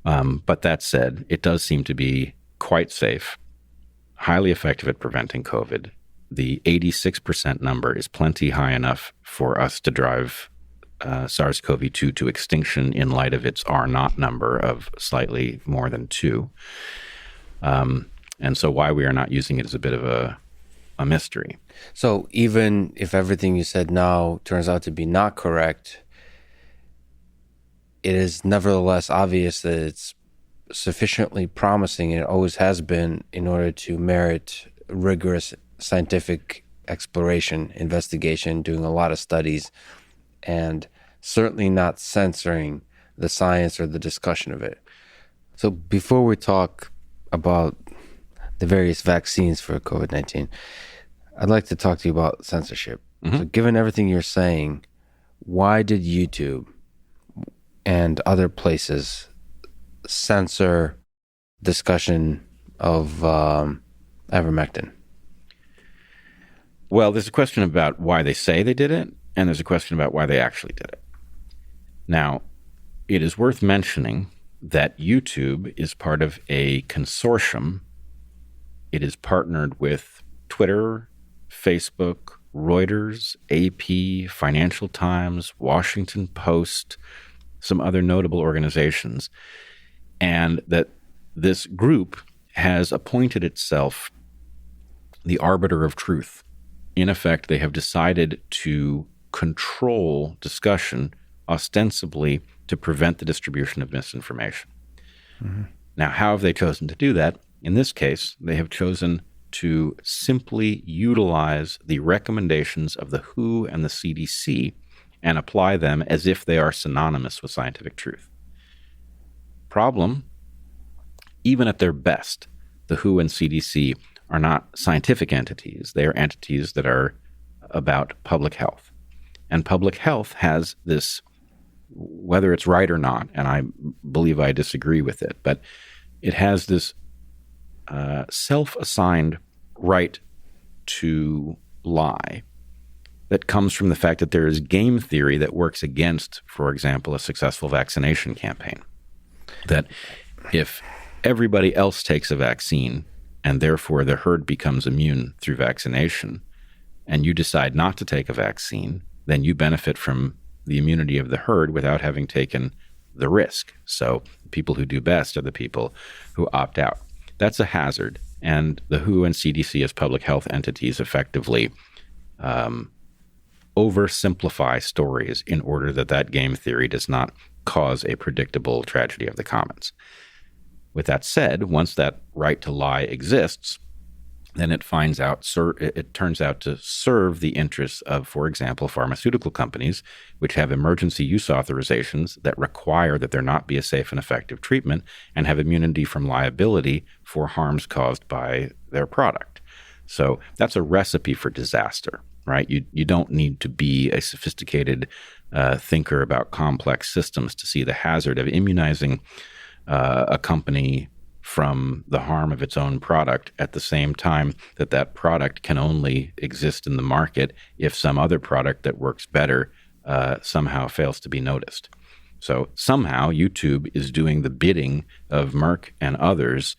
But that said, it does seem to be quite safe, highly effective at preventing COVID. The 86% number is plenty high enough for us to drive SARS-CoV-2 to extinction in light of its R0 number of slightly more than 2. And so why we are not using it is a bit of a mystery. So even if everything you said now turns out to be not correct, it is nevertheless obvious that it's sufficiently promising, and it always has been, in order to merit rigorous scientific exploration, investigation, doing a lot of studies, and certainly not censoring the science or the discussion of it. So before we talk about the various vaccines for COVID-19, I'd like to talk to you about censorship. Mm-hmm. So given everything you're saying, why did YouTube and other places censor discussion of ivermectin? Well, there's a question about why they say they did it, and there's a question about why they actually did it. Now, it is worth mentioning that YouTube is part of a consortium. It is partnered with Twitter, Facebook, Reuters, AP, Financial Times, Washington Post, some other notable organizations, and that this group has appointed itself the arbiter of truth. In effect, they have decided to control discussion ostensibly to prevent the distribution of misinformation. Mm-hmm. Now, how have they chosen to do that? In this case, they have chosen to simply utilize the recommendations of the WHO and the CDC and apply them as if they are synonymous with scientific truth. Problem, even at their best, the WHO and CDC are not scientific entities. They are entities that are about public health. And public health has this, whether it's right or not, and I believe I disagree with it, but it has this self-assigned right to lie that comes from the fact that there is game theory that works against, for example, a successful vaccination campaign. That if everybody else takes a vaccine and therefore the herd becomes immune through vaccination, and you decide not to take a vaccine, then you benefit from the immunity of the herd without having taken the risk. So people who do best are the people who opt out. That's a hazard. And the WHO and CDC as public health entities effectively oversimplify stories in order that game theory does not cause a predictable tragedy of the commons. With that said, once that right to lie exists, then it turns out to serve the interests of, for example, pharmaceutical companies, which have emergency use authorizations that require that there not be a safe and effective treatment and have immunity from liability for harms caused by their product. So that's a recipe for disaster, right? You don't need to be a sophisticated thinker about complex systems to see the hazard of immunizing a company from the harm of its own product at the same time that that product can only exist in the market if some other product that works better somehow fails to be noticed. So somehow YouTube is doing the bidding of Merck and others.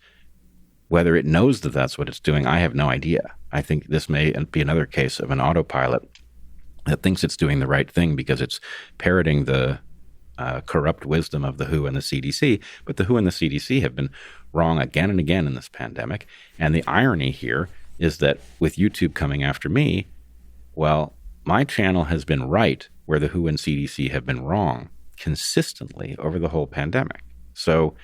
Whether it knows that that's what it's doing, I have no idea. I think this may be another case of an autopilot that thinks it's doing the right thing because it's parroting the corrupt wisdom of the WHO and the CDC. But the WHO and the CDC have been wrong again and again in this pandemic. And the irony here is that with YouTube coming after me, well, my channel has been right where the WHO and CDC have been wrong consistently over the whole pandemic. So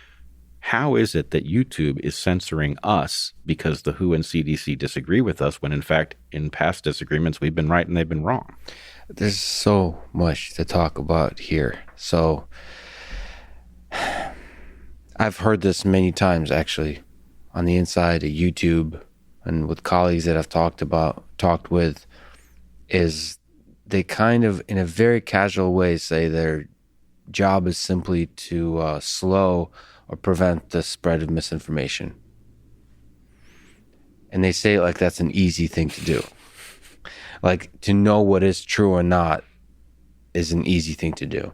how is it that YouTube is censoring us because the WHO and CDC disagree with us when, in fact, in past disagreements, we've been right and they've been wrong? There's so much to talk about here. So I've heard this many times, actually, on the inside of YouTube and with colleagues that I've talked with, is they kind of, in a very casual way, say their job is simply to slow or prevent the spread of misinformation. And they say it like that's an easy thing to do. Like, to know what is true or not is an easy thing to do.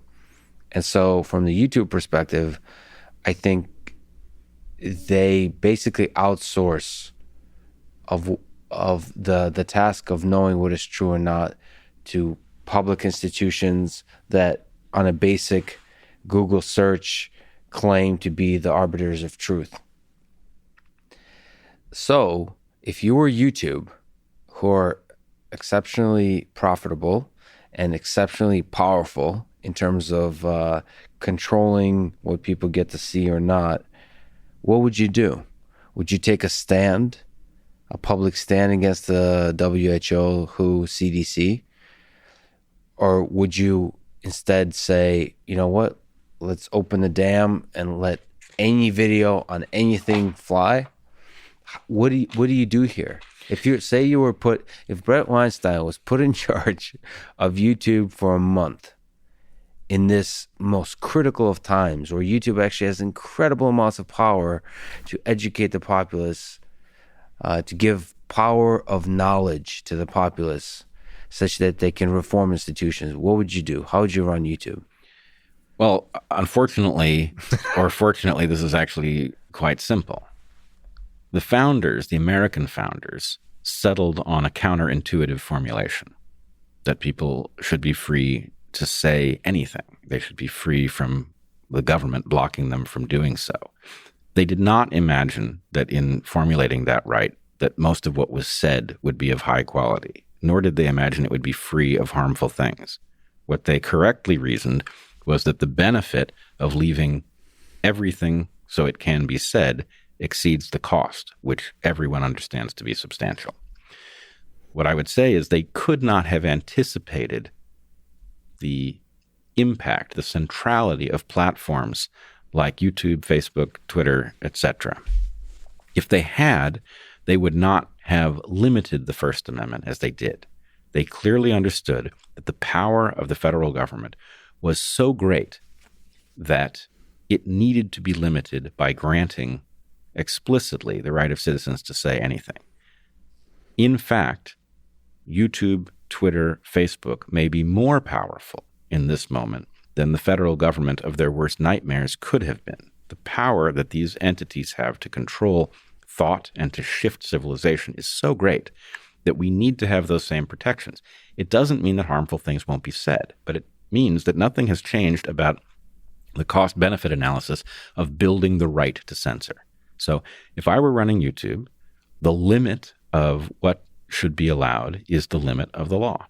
And so from the YouTube perspective, I think they basically outsource of the task of knowing what is true or not to public institutions that on a basic Google search claim to be the arbiters of truth. So if you were YouTube, who are exceptionally profitable and exceptionally powerful in terms of controlling what people get to see or not, what would you do? Would you take a stand, a public stand against the WHO, WHO, CDC? Or would you instead say, you know what, let's open the dam and let any video on anything fly? What do you do here? If if Bret Weinstein was put in charge of YouTube for a month in this most critical of times, where YouTube actually has incredible amounts of power to educate the populace, to give power of knowledge to the populace, such that they can reform institutions, what would you do? How would you run YouTube? Well, unfortunately, or fortunately, this is actually quite simple. The founders, the American founders, settled on a counterintuitive formulation that people should be free to say anything. They should be free from the government blocking them from doing so. They did not imagine that in formulating that right, that most of what was said would be of high quality, nor did they imagine it would be free of harmful things. What they correctly reasoned was that the benefit of leaving everything so it can be said exceeds the cost, which everyone understands to be substantial. What I would say is they could not have anticipated the impact, the centrality of platforms like YouTube, Facebook, Twitter, etc. If they had, they would not have limited the First Amendment as they did. They clearly understood that the power of the federal government was so great that it needed to be limited by granting explicitly the right of citizens to say anything. In fact, YouTube, Twitter, Facebook may be more powerful in this moment than the federal government of their worst nightmares could have been. The power that these entities have to control thought and to shift civilization is so great that we need to have those same protections. It doesn't mean that harmful things won't be said, but it means that nothing has changed about the cost-benefit analysis of building the right to censor. So if I were running YouTube, the limit of what should be allowed is the limit of the law,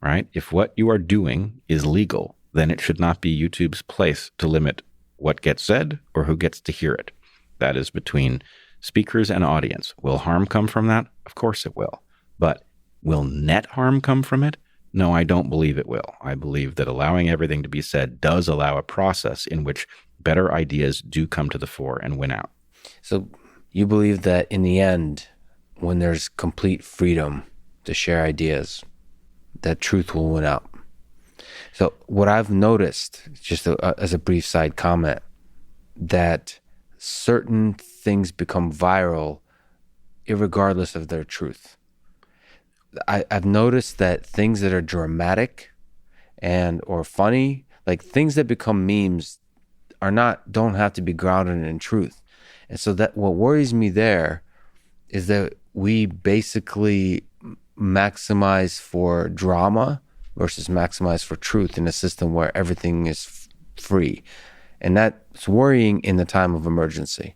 right? If what you are doing is legal, then it should not be YouTube's place to limit what gets said or who gets to hear it. That is between speakers and audience. Will harm come from that? Of course it will. But will net harm come from it? No, I don't believe it will. I believe that allowing everything to be said does allow a process in which better ideas do come to the fore and win out. So you believe that in the end, when there's complete freedom to share ideas, that truth will win out. So what I've noticed, just as a brief side comment, that certain things become viral irregardless of their truth. I've noticed that things that are dramatic and or funny, like things that become memes, don't have to be grounded in truth. And so that what worries me there is that we basically maximize for drama versus maximize for truth in a system where everything is free. And that's worrying in the time of emergency.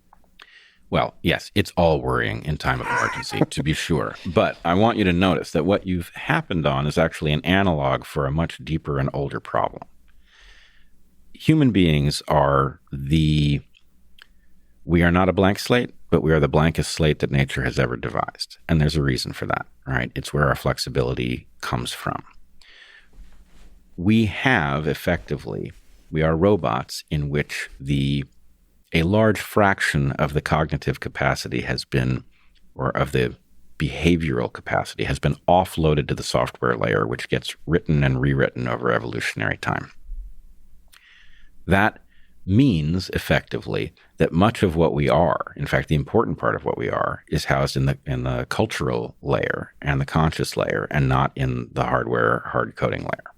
Well, yes, it's all worrying in time of emergency, to be sure. But I want you to notice that what you've happened on is actually an analog for a much deeper and older problem. Human beings we are not a blank slate, but we are the blankest slate that nature has ever devised. And there's a reason for that, right? It's where our flexibility comes from. We are robots in which a large fraction of the cognitive capacity of the behavioral capacity has been offloaded to the software layer, which gets written and rewritten over evolutionary time. That means effectively that much of what we are, in fact, the important part of what we are, is housed in the cultural layer and the conscious layer and not in the hardware hard coding layer.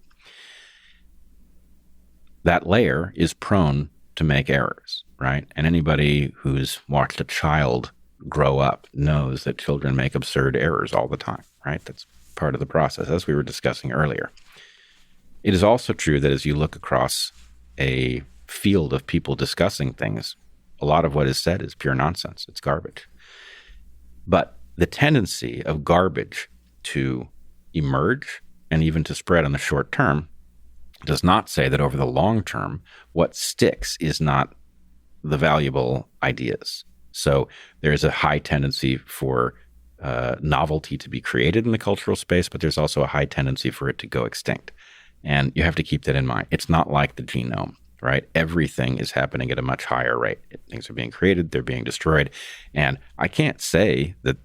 That layer is prone to make errors, right? And anybody who's watched a child grow up knows that children make absurd errors all the time, right? That's part of the process, as we were discussing earlier. It is also true that as you look across a field of people discussing things, a lot of what is said is pure nonsense. It's garbage. But the tendency of garbage to emerge and even to spread in the short term does not say that over the long term, what sticks is not the valuable ideas. So there's a high tendency for novelty to be created in the cultural space, but there's also a high tendency for it to go extinct. And you have to keep that in mind. It's not like the genome, right? Everything is happening at a much higher rate. Things are being created, they're being destroyed. And I can't say that,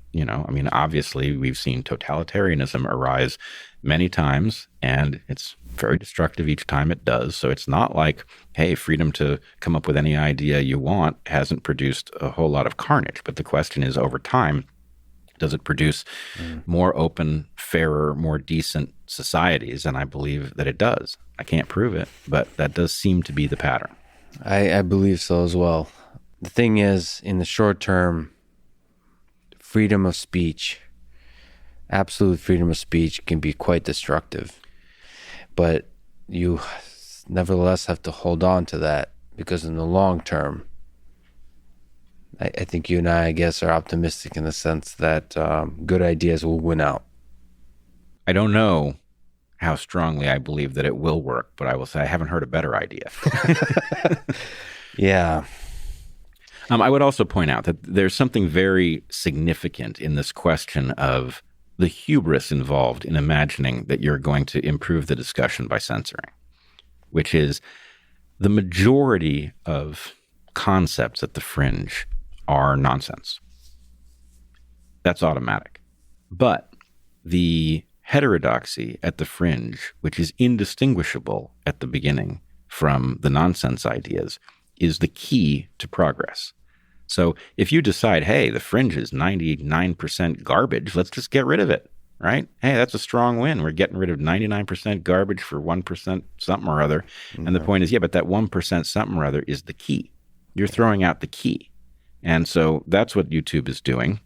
obviously we've seen totalitarianism arise many times, and it's very destructive each time it does. So it's not like, hey, freedom to come up with any idea you want hasn't produced a whole lot of carnage. But the question is, over time, does it produce more open, fairer, more decent societies? And I believe that it does. I can't prove it, but that does seem to be the pattern. I believe so as well. The thing is, in the short term, freedom of speech, absolute freedom of speech can be quite destructive. But you nevertheless have to hold on to that, because in the long term, I think you and I guess, are optimistic in the sense that good ideas will win out. I don't know how strongly I believe that it will work, but I will say I haven't heard a better idea. Yeah. I would also point out that there's something very significant in this question of the hubris involved in imagining that you're going to improve the discussion by censoring, which is the majority of concepts at the fringe are nonsense. That's automatic. But the heterodoxy at the fringe, which is indistinguishable at the beginning from the nonsense ideas, is the key to progress. So if you decide, hey, the fringe is 99% garbage, let's just get rid of it, right? Hey, that's a strong win. We're getting rid of 99% garbage for 1% something or other. Mm-hmm. And the point is, yeah, but that 1% something or other is the key. You're throwing out the key. And so that's what YouTube is doing.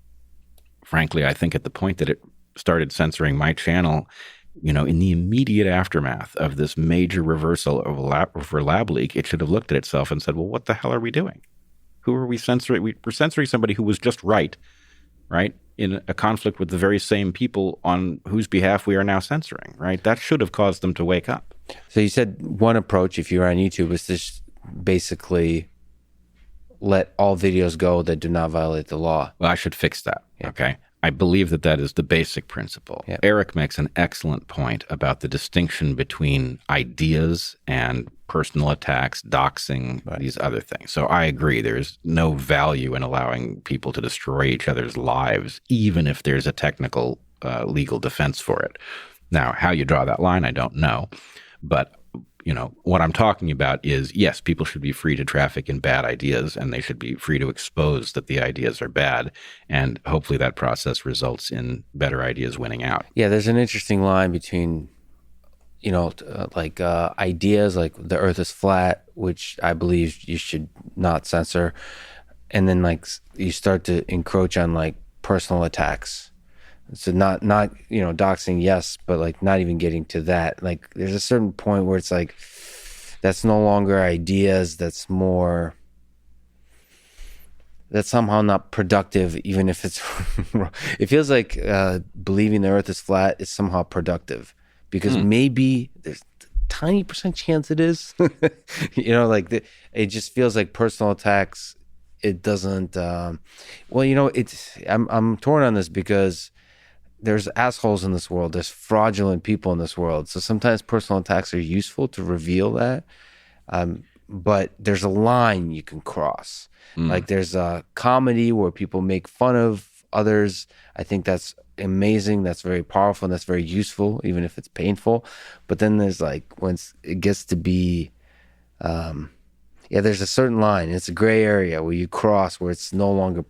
Frankly, I think at the point that it started censoring my channel, in the immediate aftermath of this major reversal for lab leak, it should have looked at itself and said, well, what the hell are we doing? Who are we censoring? We're censoring somebody who was just right, in a conflict with the very same people on whose behalf we are now censoring, right? That should have caused them to wake up. So you said one approach, if you were on YouTube, is to basically let all videos go that do not violate the law. Well, I should fix that, okay? I believe that that is the basic principle. Yep. Eric makes an excellent point about the distinction between ideas and personal attacks, doxing, these other things. So I agree. There's no value in allowing people to destroy each other's lives, even if there's a technical legal defense for it. Now, how you draw that line, I don't know. But what I'm talking about is, yes, people should be free to traffic in bad ideas, and they should be free to expose that the ideas are bad. And hopefully that process results in better ideas winning out. Yeah, there's an interesting line between, ideas like the earth is flat, which I believe you should not censor. And then you start to encroach on personal attacks. So not doxing, yes, but not even getting to that. There's a certain point where it's that's no longer ideas. That's somehow not productive, even if it's it feels like believing the earth is flat is somehow productive, because maybe there's a tiny % chance it is. It just feels like personal attacks. It doesn't. I'm torn on this because there's assholes in this world. There's fraudulent people in this world. So sometimes personal attacks are useful to reveal that. But there's a line you can cross. There's a comedy where people make fun of others. I think that's amazing. That's very powerful, and that's very useful, even if it's painful. But then there's when it gets to be, there's a certain line. It's a gray area where you cross, where it's no longer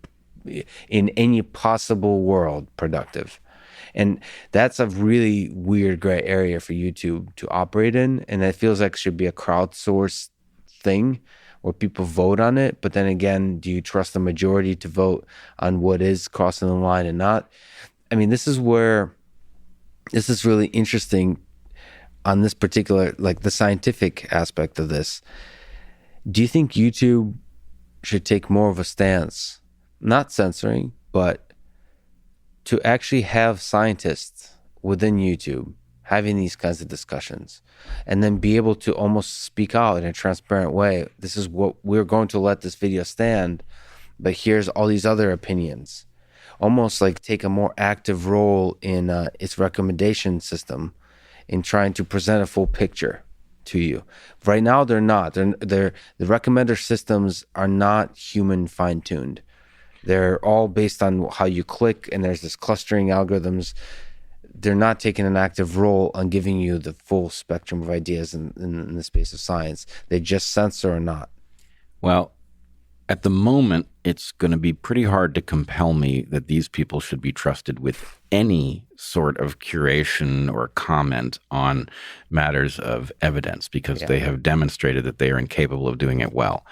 in any possible world productive. And that's a really weird gray area for YouTube to operate in. And it feels like it should be a crowdsourced thing where people vote on it. But then again, do you trust the majority to vote on what is crossing the line and not? I mean, this is really interesting on this particular, the scientific aspect of this. Do you think YouTube should take more of a stance, not censoring, but to actually have scientists within YouTube having these kinds of discussions, and then be able to almost speak out in a transparent way? This is what we're going to let this video stand, but here's all these other opinions. Almost take a more active role in its recommendation system in trying to present a full picture to you. Right now, they're not. The recommender systems are not human fine-tuned. They're all based on how you click, and there's this clustering algorithms. They're not taking an active role on giving you the full spectrum of ideas in the space of science. They just censor or not. Well, at the moment, it's going to be pretty hard to compel me that these people should be trusted with any sort of curation or comment on matters of evidence, because they have demonstrated that they are incapable of doing it well.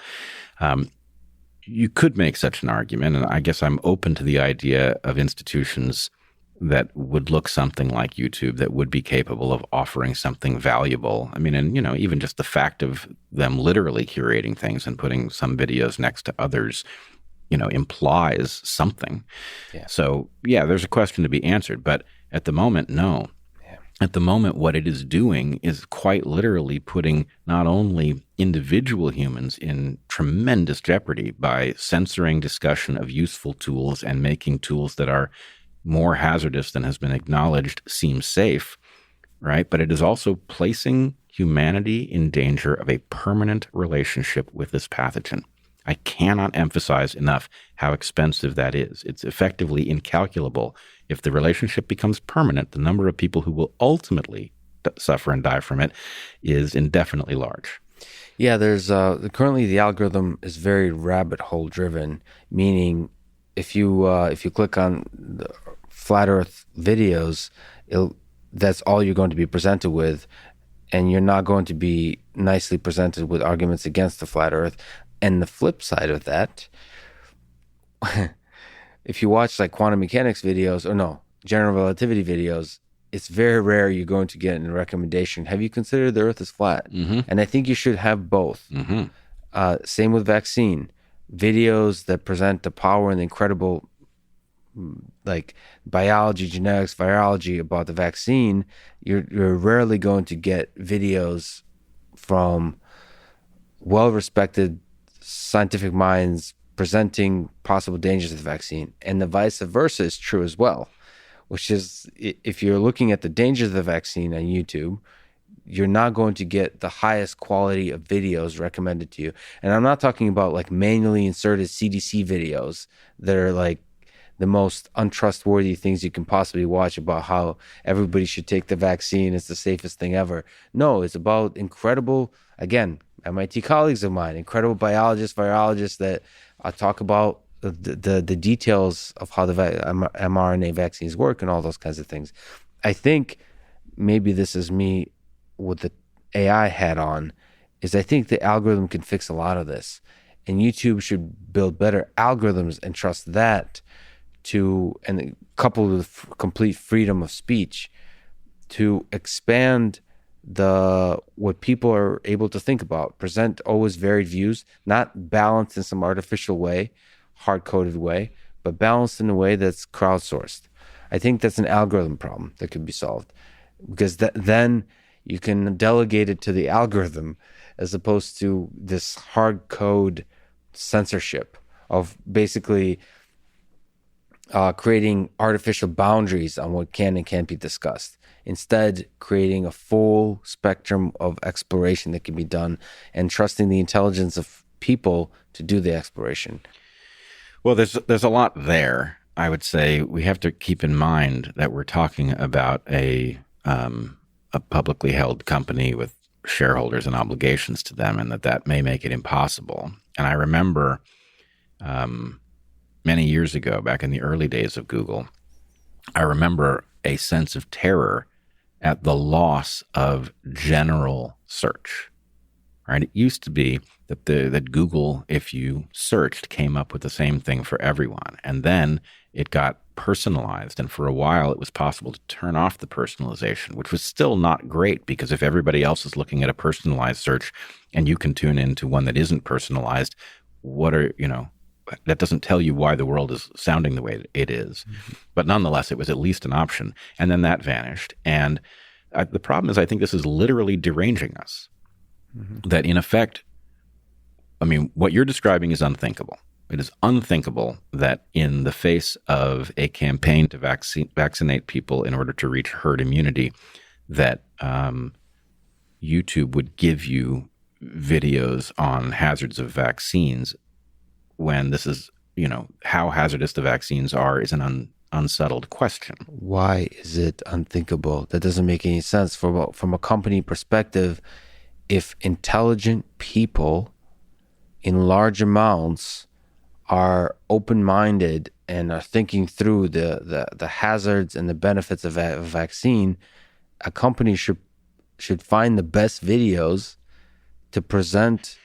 You could make such an argument, and I guess I'm open to the idea of institutions that would look something like YouTube, that would be capable of offering something valuable. I mean, and even just the fact of them literally curating things and putting some videos next to others, implies something. Yeah. So there's a question to be answered, but at the moment, no. At the moment, what it is doing is quite literally putting not only individual humans in tremendous jeopardy by censoring discussion of useful tools and making tools that are more hazardous than has been acknowledged seem safe, right? But it is also placing humanity in danger of a permanent relationship with this pathogen. I cannot emphasize enough how expensive that is. It's effectively incalculable. If the relationship becomes permanent, the number of people who will ultimately suffer and die from it is indefinitely large. Yeah, there's currently the algorithm is very rabbit hole driven, meaning if you click on the flat Earth videos, that's all you're going to be presented with, and you're not going to be nicely presented with arguments against the flat Earth. And the flip side of that, if you watch quantum mechanics videos, general relativity videos, it's very rare you're going to get a recommendation. Have you considered the Earth is flat? Mm-hmm. And I think you should have both. Mm-hmm. Same with vaccine. Videos that present the power and the incredible biology, genetics, virology about the vaccine, you're rarely going to get videos from well-respected scientific minds presenting possible dangers of the vaccine. And the vice versa is true as well, which is if you're looking at the dangers of the vaccine on YouTube, you're not going to get the highest quality of videos recommended to you. And I'm not talking about like manually inserted CDC videos that are like the most untrustworthy things you can possibly watch about how everybody should take the vaccine. It's the safest thing ever. No, it's about incredible, again, MIT colleagues of mine, incredible biologists, virologists that talk about the details of how the mRNA vaccines work and all those kinds of things. I think maybe this is me with the AI hat on, is I think the algorithm can fix a lot of this. And YouTube should build better algorithms and trust that and coupled with complete freedom of speech to expand what people are able to think about, present always varied views, not balanced in some artificial way, hard-coded way, but balanced in a way that's crowdsourced. I think that's an algorithm problem that could be solved, because then you can delegate it to the algorithm as opposed to this hard code censorship of basically creating artificial boundaries on what can and can't be discussed. Instead, creating a full spectrum of exploration that can be done and trusting the intelligence of people to do the exploration. Well, there's a lot there. I would say we have to keep in mind that we're talking about a publicly held company with shareholders and obligations to them, and that may make it impossible. And I remember many years ago, back in the early days of Google, I remember a sense of terror at the loss of general search. Right? It used to be that Google, if you searched, came up with the same thing for everyone. And then it got personalized. And for a while, it was possible to turn off the personalization, which was still not great, because if everybody else is looking at a personalized search and you can tune into one that isn't personalized, that doesn't tell you why the world is sounding the way it is. Mm-hmm. But nonetheless, it was at least an option. And then that vanished. And the problem is, I think this is literally deranging us. Mm-hmm. That in effect, what you're describing is unthinkable. It is unthinkable that in the face of a campaign to vaccinate people in order to reach herd immunity, that YouTube would give you videos on hazards of vaccines, when this is, how hazardous the vaccines are is an unsettled question. Why is it unthinkable? That doesn't make any sense. From a company perspective, if intelligent people in large amounts are open-minded and are thinking through the hazards and the benefits of a vaccine, a company should find the best videos to present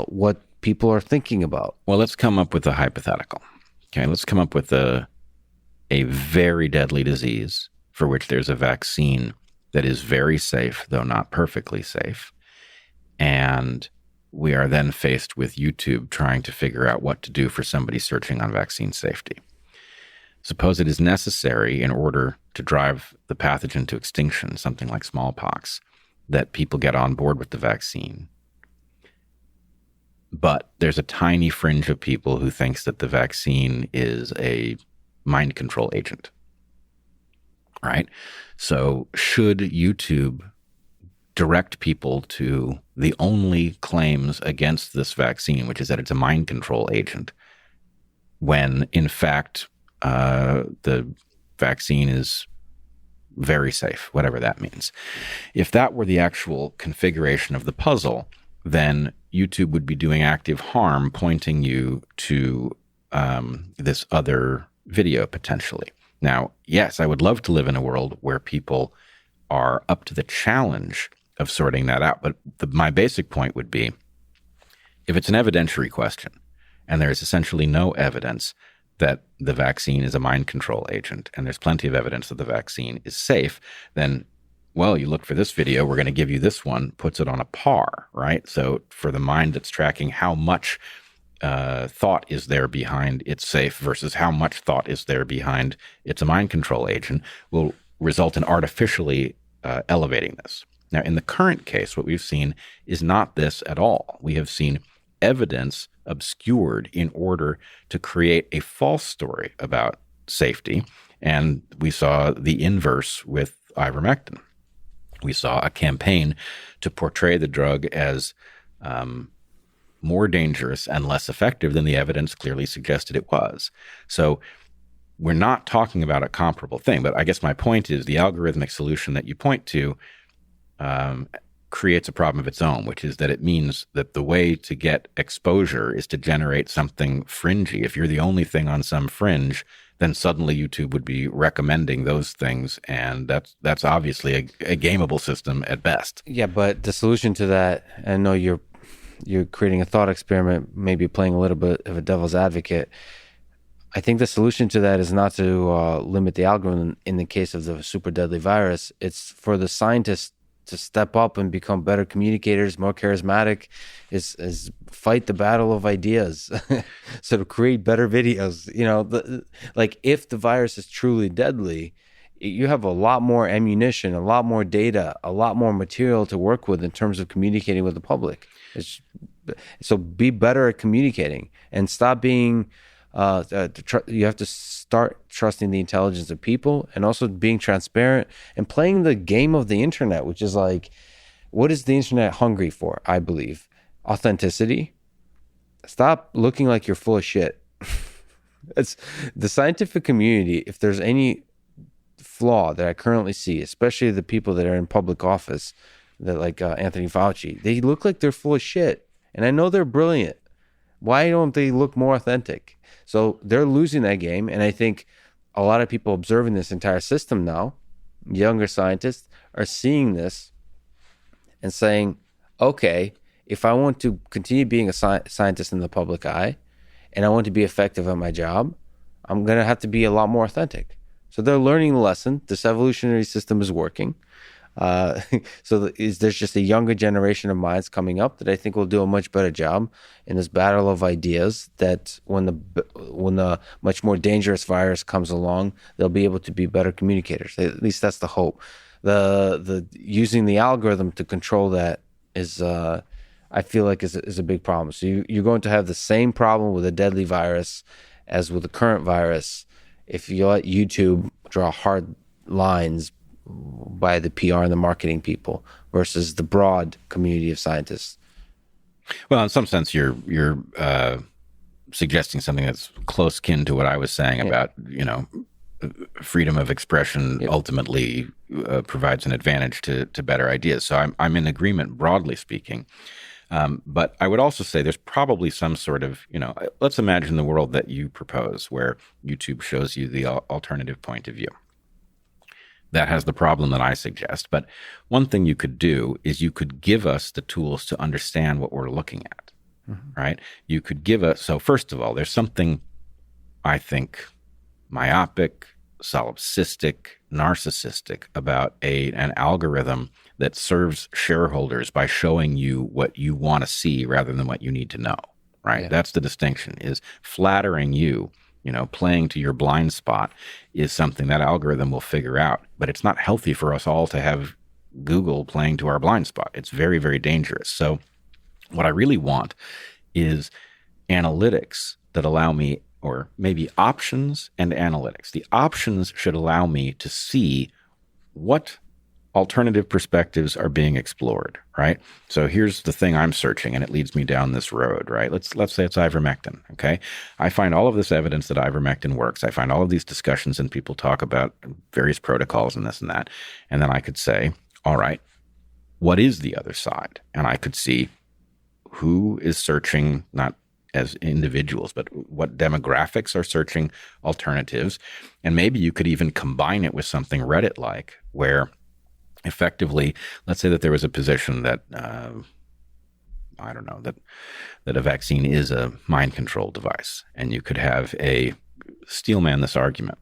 what people are thinking about. Well, let's come up with a hypothetical. Okay, let's come up with a very deadly disease for which there's a vaccine that is very safe, though not perfectly safe. And we are then faced with YouTube trying to figure out what to do for somebody searching on vaccine safety. Suppose it is necessary, in order to drive the pathogen to extinction, something like smallpox, that people get on board with the vaccine. But there's a tiny fringe of people who thinks that the vaccine is a mind control agent, right? So should YouTube direct people to the only claims against this vaccine, which is that it's a mind control agent, when in fact the vaccine is very safe, whatever that means? If that were the actual configuration of the puzzle, then YouTube would be doing active harm, pointing you to this other video potentially. Now, yes, I would love to live in a world where people are up to the challenge of sorting that out. But my basic point would be, if it's an evidentiary question and there is essentially no evidence that the vaccine is a mind control agent, and there's plenty of evidence that the vaccine is safe, then, well, you look for this video, we're going to give you this one, puts it on a par, right? So for the mind that's tracking how much thought is there behind it's safe versus how much thought is there behind it's a mind control agent, will result in artificially elevating this. Now, in the current case, what we've seen is not this at all. We have seen evidence obscured in order to create a false story about safety. And we saw the inverse with ivermectin. We saw a campaign to portray the drug as more dangerous and less effective than the evidence clearly suggested it was. So we're not talking about a comparable thing. But I guess my point is the algorithmic solution that you point to creates a problem of its own, which is that it means that the way to get exposure is to generate something fringy. If you're the only thing on some fringe, then suddenly YouTube would be recommending those things, and that's obviously a gameable system at best. Yeah, but the solution to that, I know you're creating a thought experiment, maybe playing a little bit of a devil's advocate. I think the solution to that is not to limit the algorithm in the case of the super deadly virus. It's for the scientists to step up and become better communicators, more charismatic, is fight the battle of ideas. So to create better videos, like if the virus is truly deadly, you have a lot more ammunition, a lot more data, a lot more material to work with in terms of communicating with the public. So be better at communicating and stop being, you have to start trusting the intelligence of people and also being transparent and playing the game of the internet, which is like, what is the internet hungry for? I believe authenticity. Stop looking like you're full of shit. It's the scientific community. If there's any flaw that I currently see, especially the people that are in public office, that like Anthony Fauci, they look like they're full of shit. And I know they're brilliant. Why don't they look more authentic? So they're losing that game. And I think a lot of people observing this entire system now, younger scientists, are seeing this and saying, okay, if I want to continue being a scientist in the public eye and I want to be effective at my job, I'm going to have to be a lot more authentic. So they're learning the lesson. This evolutionary system is working. There's just a younger generation of minds coming up that I think will do a much better job in this battle of ideas, that when the much more dangerous virus comes along, they'll be able to be better communicators. At least that's the hope. The using the algorithm to control that is, I feel like is a big problem. So you're going to have the same problem with a deadly virus as with the current virus if you let YouTube draw hard lines by the PR and the marketing people versus the broad community of scientists. Well, in some sense, you're suggesting something that's close kin to what I was saying about, freedom of expression ultimately provides an advantage to better ideas. So I'm in agreement, broadly speaking. But I would also say there's probably some sort of, let's imagine the world that you propose where YouTube shows you the alternative point of view. That has the problem that I suggest. But one thing you could do is you could give us the tools to understand what we're looking at, right? You could give us, so first of all, there's something, I think, myopic, solipsistic, narcissistic about an algorithm that serves shareholders by showing you what you want to see rather than what you need to know, right? Yeah. That's the distinction, is flattering you. Playing to your blind spot is something that algorithm will figure out, but it's not healthy for us all to have Google playing to our blind spot. It's very, very dangerous. So what I really want is analytics that allow me, or maybe options and analytics. The options should allow me to see what alternative perspectives are being explored, right? So here's the thing I'm searching, and it leads me down this road, right? Let's say it's ivermectin, okay? I find all of this evidence that ivermectin works. I find all of these discussions and people talk about various protocols and this and that. And then I could say, all right, what is the other side? And I could see who is searching, not as individuals, but what demographics are searching alternatives. And maybe you could even combine it with something Reddit-like, where effectively, let's say that there was a position that, I don't know, that a vaccine is a mind control device, and you could have a steelman this argument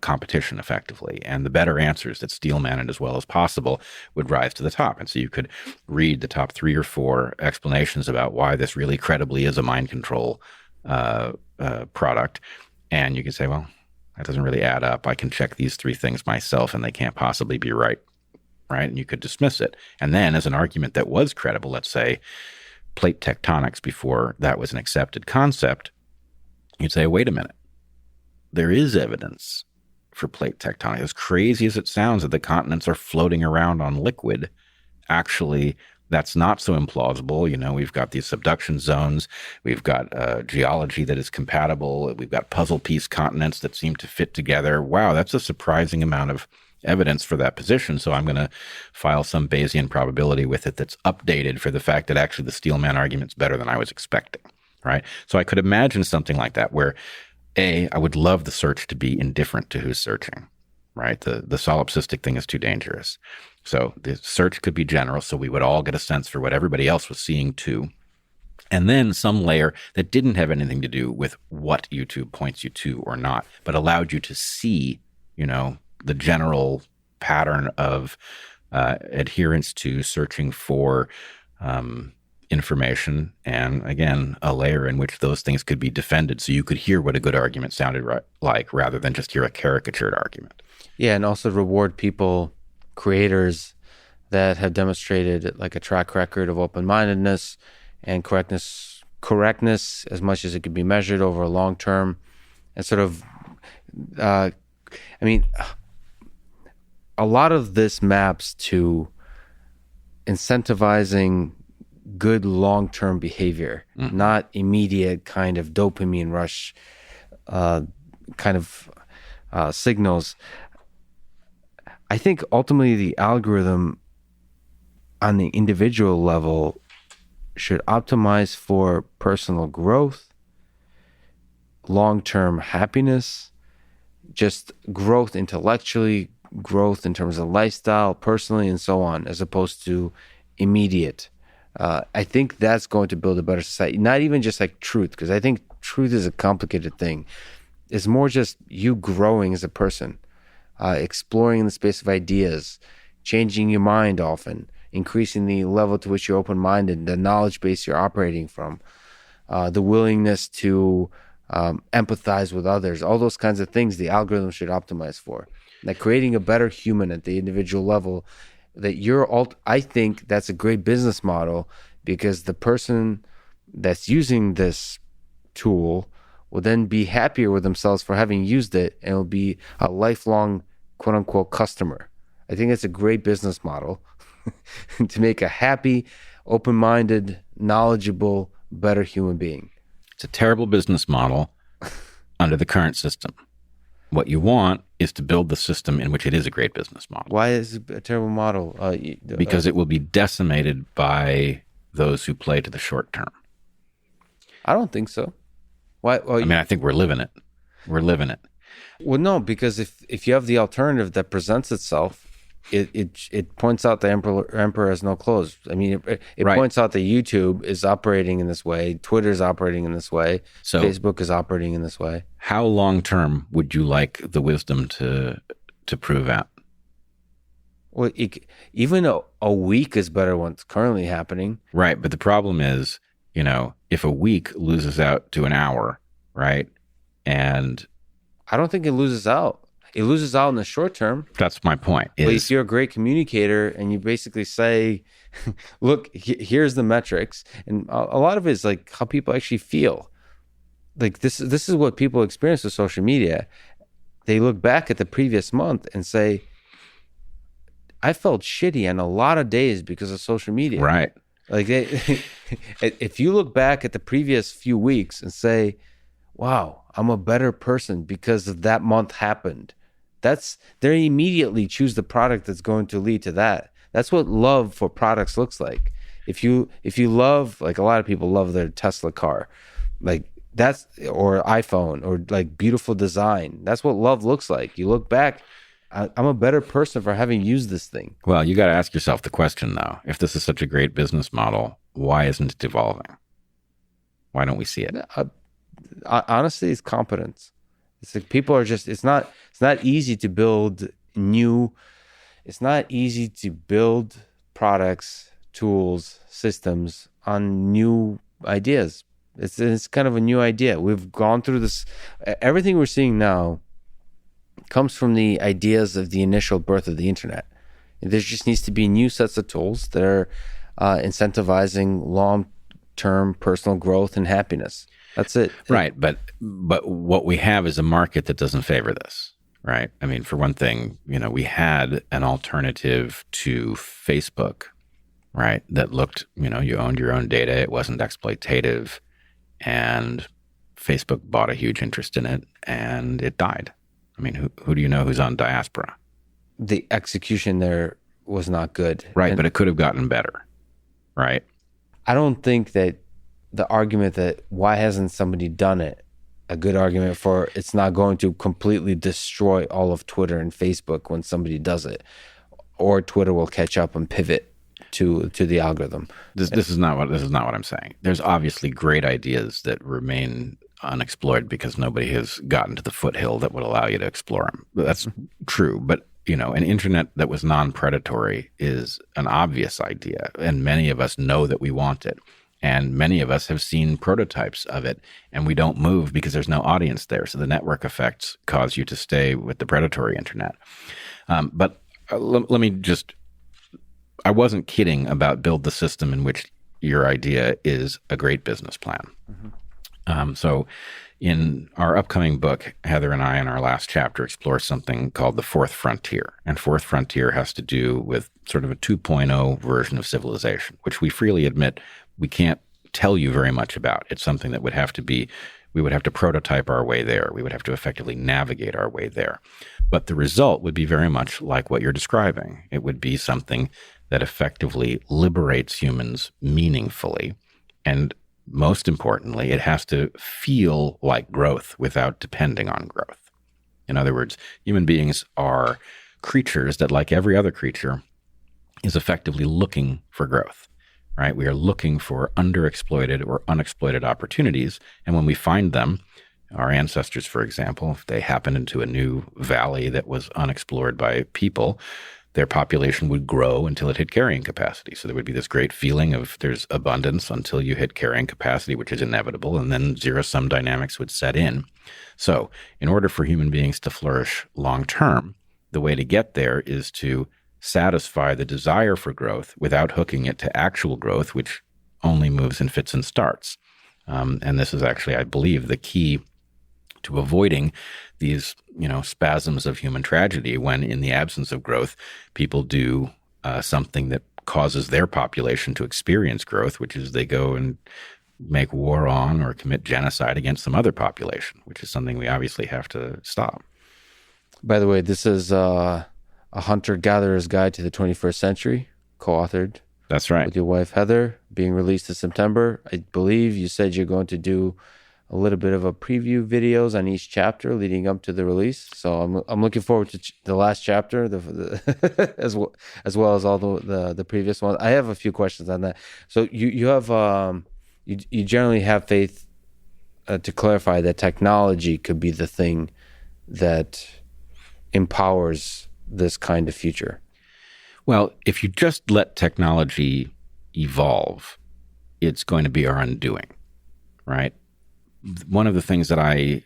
competition effectively, and the better answers that steelman it as well as possible would rise to the top. And so you could read the top 3 or 4 explanations about why this really credibly is a mind control product, and you could say, well, that doesn't really add up. I can check these 3 things myself, and they can't possibly be right? And you could dismiss it. And then as an argument that was credible, let's say, plate tectonics before that was an accepted concept, you'd say, wait a minute. There is evidence for plate tectonics. As crazy as it sounds that the continents are floating around on liquid, actually, that's not so implausible. You know, we've got these subduction zones. We've got geology that is compatible. We've got puzzle piece continents that seem to fit together. Wow, that's a surprising amount of evidence for that position. So I'm going to file some Bayesian probability with it that's updated for the fact that actually the Steelman argument's better than I was expecting, right? So I could imagine something like that where, I would love the search to be indifferent to who's searching, right? The solipsistic thing is too dangerous. So the search could be general, so we would all get a sense for what everybody else was seeing too. And then some layer that didn't have anything to do with what YouTube points you to or not, but allowed you to see, you know, the general pattern of adherence to searching for information, and again, a layer in which those things could be defended so you could hear what a good argument sounded like rather than just hear a caricatured argument. Yeah, and also reward people, creators that have demonstrated like a track record of open-mindedness and correctness as much as it could be measured over a long term, and sort of, I mean, a lot of this maps to incentivizing good long-term behavior, not immediate kind of dopamine rush signals. I think ultimately the algorithm on the individual level should optimize for personal growth, long-term happiness, just growth intellectually, growth in terms of lifestyle, personally, and so on, as opposed to immediate. I think that's going to build a better society. Not even just like truth, because I think truth is a complicated thing. It's more just you growing as a person, exploring the space of ideas, changing your mind often, increasing the level to which you're open-minded, the knowledge base you're operating from, the willingness to empathize with others, all those kinds of things the algorithm should optimize for. Like creating a better human at the individual level. I think that's a great business model, because the person that's using this tool will then be happier with themselves for having used it, and will be a lifelong quote unquote customer. I think it's a great business model to make a happy, open-minded, knowledgeable, better human being. It's a terrible business model under the current system. What you want is to build the system in which it is a great business model. Why is it a terrible model? Because it will be decimated by those who play to the short term. I don't think so. Why? Well, I think we're living it. We're living it. Well, no, because if you have the alternative that presents itself, it points out the emperor has no clothes. I mean, it right. points out that YouTube is operating in this way, Twitter is operating in this way, so Facebook is operating in this way. How long term would you like the wisdom to prove out? Well, even a week is better than what's currently happening. Right, but the problem is, if a week loses out to an hour, right? And I don't think it loses out. It loses out in the short term. That's my point. But if you're a great communicator and you basically say, look, here's the metrics. And a lot of it is like how people actually feel. Like this is what people experience with social media. They look back at the previous month and say, I felt shitty on a lot of days because of social media. Right. Like if you look back at the previous few weeks and say, wow, I'm a better person because of that month happened. They immediately choose the product that's going to lead to that. That's what love for products looks like. If you love, like a lot of people love their Tesla car, like that's, or iPhone, or like beautiful design. That's what love looks like. You look back, I'm a better person for having used this thing. Well, you got to ask yourself the question though, if this is such a great business model, why isn't it evolving? Why don't we see it? Honestly, it's competence. It's like people are just, it's not easy to build it's not easy to build products, tools, systems on new ideas. It's kind of a new idea. We've gone through this, everything we're seeing now comes from the ideas of the initial birth of the internet. There just needs to be new sets of tools that are incentivizing term personal growth and happiness. That's it. Right. But what we have is a market that doesn't favor this. Right. I mean, for one thing, we had an alternative to Facebook, right? That looked, you owned your own data. It wasn't exploitative. And Facebook bought a huge interest in it and it died. I mean, who do you know who's on Diaspora? The execution there was not good. Right. But it could have gotten better. Right. I don't think that the argument that why hasn't somebody done it, a good argument for it's not going to completely destroy all of Twitter and Facebook when somebody does it, or Twitter will catch up and pivot to the algorithm. This is not what I'm saying. There's obviously great ideas that remain unexplored because nobody has gotten to the foothill that would allow you to explore them. That's true, but an internet that was non-predatory is an obvious idea, and many of us know that we want it. And many of us have seen prototypes of it, and we don't move because there's no audience there. So the network effects cause you to stay with the predatory internet. But let me just, I wasn't kidding about build the system in which your idea is a great business plan. Mm-hmm. So in our upcoming book, Heather and I, in our last chapter, explore something called the Fourth Frontier. And Fourth Frontier has to do with sort of a 2.0 version of civilization, which we freely admit we can't tell you very much about. It's something that we would have to prototype our way there. We would have to effectively navigate our way there. But the result would be very much like what you're describing. It would be something that effectively liberates humans meaningfully. And most importantly, it has to feel like growth without depending on growth. In other words, human beings are creatures that, like every other creature, is effectively looking for growth. Right? We are looking for underexploited or unexploited opportunities. And when we find them, our ancestors, for example, if they happened into a new valley that was unexplored by people, their population would grow until it hit carrying capacity. So there would be this great feeling of there's abundance until you hit carrying capacity, which is inevitable. And then zero-sum dynamics would set in. So in order for human beings to flourish long-term, the way to get there is to satisfy the desire for growth without hooking it to actual growth, which only moves in fits and starts. And this is actually, I believe, the key to avoiding these, spasms of human tragedy when, in the absence of growth, people do something that causes their population to experience growth, which is they go and make war on or commit genocide against some other population, which is something we obviously have to stop. By the way, this is a hunter-gatherer's guide to the 21st century, co-authored. That's right. With your wife, Heather, being released in September. I believe you said you're going to do a little bit of a preview videos on each chapter leading up to the release. So I'm looking forward to the last chapter, as well as all the previous ones. I have a few questions on that. So you have you generally have faith to clarify that technology could be the thing that empowers this kind of future. Well, if you just let technology evolve, it's going to be our undoing, right? One of the things that I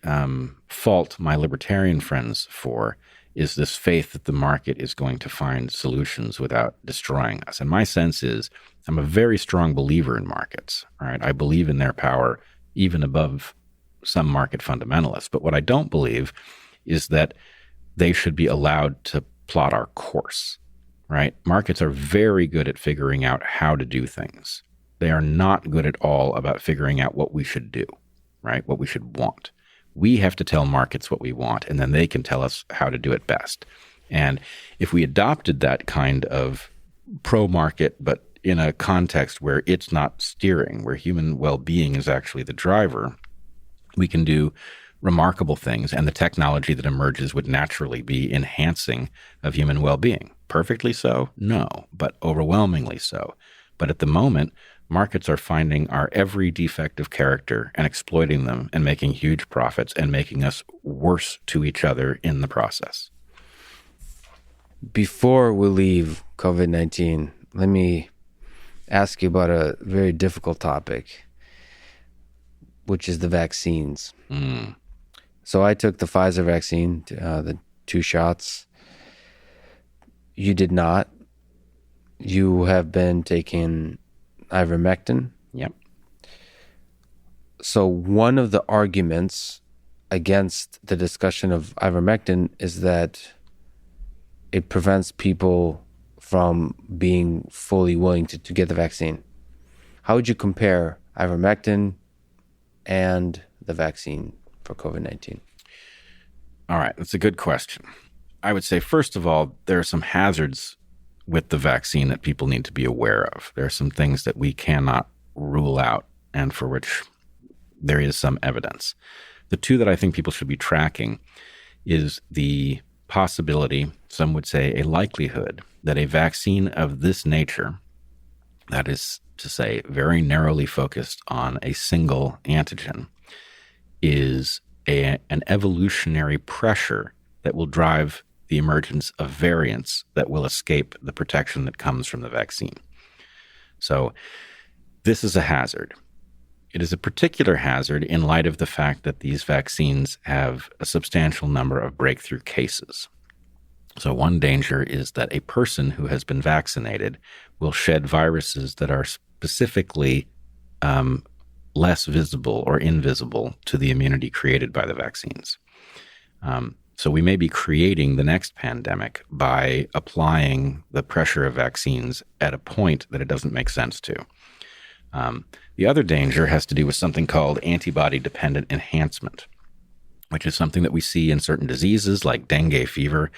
fault my libertarian friends for is this faith that the market is going to find solutions without destroying us. And my sense is I'm a very strong believer in markets, right? I believe in their power even above some market fundamentalists. But what I don't believe is that they should be allowed to plot our course, right? Markets are very good at figuring out how to do things. They are not good at all about figuring out what we should do, right? What we should want. We have to tell markets what we want, and then they can tell us how to do it best. And if we adopted that kind of pro-market, but in a context where it's not steering, where human well-being is actually the driver, we can do remarkable things, and the technology that emerges would naturally be enhancing of human well-being. Perfectly so? No, but overwhelmingly so. But at the moment, markets are finding our every defect of character and exploiting them and making huge profits and making us worse to each other in the process. Before we leave COVID-19, let me ask you about a very difficult topic, which is the vaccines. So I took the Pfizer vaccine, the 2 shots. You did not. You have been taking ivermectin. Yep. So one of the arguments against the discussion of ivermectin is that it prevents people from being fully willing to get the vaccine. How would you compare ivermectin and the vaccine for COVID-19? All right, that's a good question. I would say, first of all, there are some hazards with the vaccine that people need to be aware of. There are some things that we cannot rule out and for which there is some evidence. The two that I think people should be tracking is the possibility, some would say a likelihood, that a vaccine of this nature, that is to say very narrowly focused on a single antigen, is an evolutionary pressure that will drive the emergence of variants that will escape the protection that comes from the vaccine. So this is a hazard. It is a particular hazard in light of the fact that these vaccines have a substantial number of breakthrough cases. So one danger is that a person who has been vaccinated will shed viruses that are specifically less visible or invisible to the immunity created by the vaccines. So we may be creating the next pandemic by applying the pressure of vaccines at a point that it doesn't make sense to. The other danger has to do with something called antibody-dependent enhancement, which is something that we see in certain diseases like dengue fever.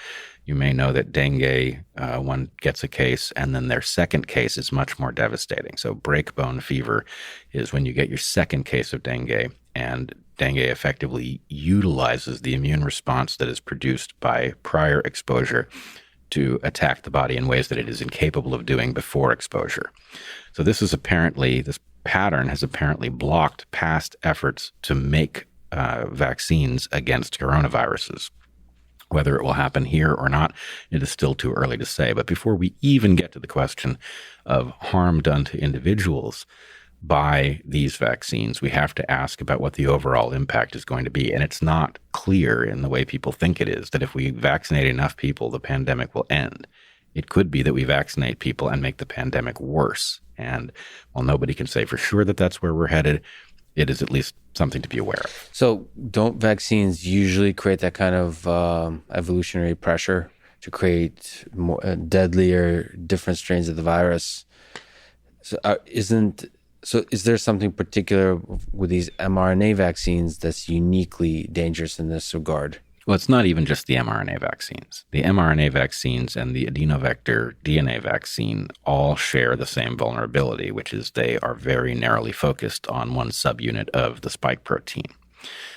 You may know that dengue, one gets a case, and then their second case is much more devastating. So breakbone fever is when you get your second case of dengue, and dengue effectively utilizes the immune response that is produced by prior exposure to attack the body in ways that it is incapable of doing before exposure. So this pattern has apparently blocked past efforts to make vaccines against coronaviruses. Whether it will happen here or not, it is still too early to say. But before we even get to the question of harm done to individuals by these vaccines, we have to ask about what the overall impact is going to be. And it's not clear in the way people think it is that if we vaccinate enough people, the pandemic will end. It could be that we vaccinate people and make the pandemic worse. And while nobody can say for sure that that's where we're headed, it is at least something to be aware of. So don't vaccines usually create that kind of evolutionary pressure to create more deadlier, different strains of the virus? So is there something particular with these mRNA vaccines that's uniquely dangerous in this regard? Well, it's not even just the mRNA vaccines. The mRNA vaccines and the adenovector DNA vaccine all share the same vulnerability, which is they are very narrowly focused on one subunit of the spike protein.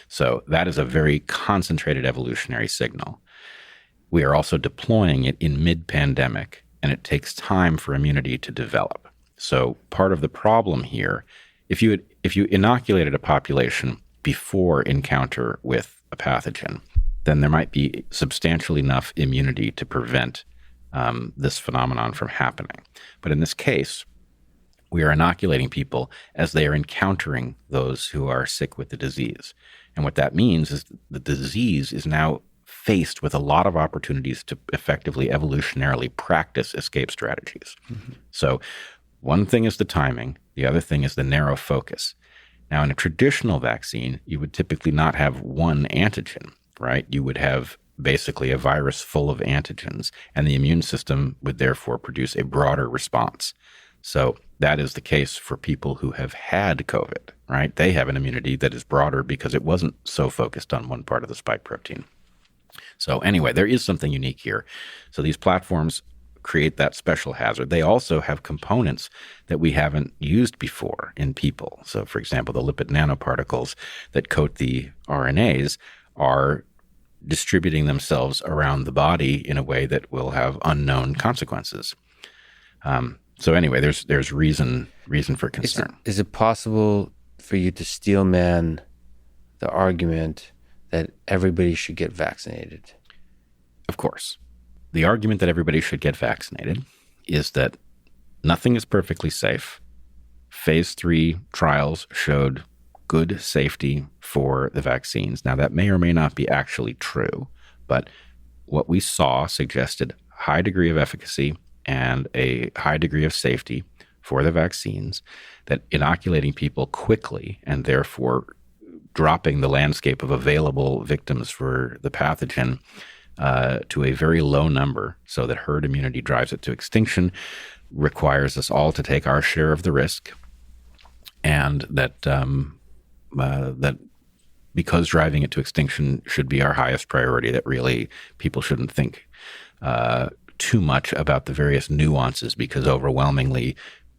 So that is a very concentrated evolutionary signal. We are also deploying it in mid-pandemic, and it takes time for immunity to develop. So part of the problem here, if you inoculated a population before encounter with a pathogen, then there might be substantial enough immunity to prevent this phenomenon from happening. But in this case, we are inoculating people as they are encountering those who are sick with the disease. And what that means is that the disease is now faced with a lot of opportunities to effectively evolutionarily practice escape strategies. Mm-hmm. So one thing is the timing. The other thing is the narrow focus. Now, in a traditional vaccine, you would typically not have one antigen, right? You would have basically a virus full of antigens, and the immune system would therefore produce a broader response. So that is the case for people who have had COVID, right? They have an immunity that is broader because it wasn't so focused on one part of the spike protein. So anyway, there is something unique here. So these platforms create that special hazard. They also have components that we haven't used before in people. So for example, the lipid nanoparticles that coat the RNAs are distributing themselves around the body in a way that will have unknown consequences. So anyway, there's reason for concern. Is it possible for you to steel man the argument that everybody should get vaccinated? Of course. The argument that everybody should get vaccinated is that nothing is perfectly safe. Phase 3 trials showed good safety for the vaccines. Now, that may or may not be actually true, but what we saw suggested high degree of efficacy and a high degree of safety for the vaccines, that inoculating people quickly and therefore dropping the landscape of available victims for the pathogen to a very low number so that herd immunity drives it to extinction requires us all to take our share of the risk, and that that because driving it to extinction should be our highest priority, that really people shouldn't think too much about the various nuances, because overwhelmingly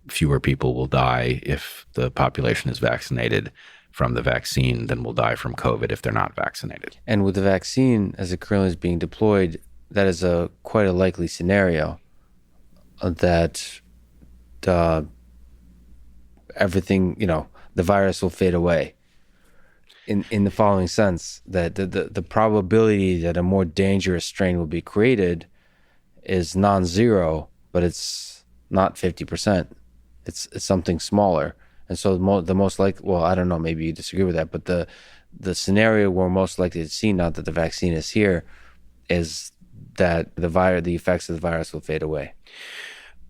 fewer people will die if the population is vaccinated from the vaccine than will die from COVID if they're not vaccinated. And with the vaccine, as it currently is being deployed, that is quite a likely scenario that everything, the virus will fade away. In the following sense, that the probability that a more dangerous strain will be created is non-zero, but it's not 50%. It's something smaller. And so the most likely, well, I don't know, maybe you disagree with that, but the scenario we're most likely to see now that the vaccine is here is that the effects of the virus will fade away.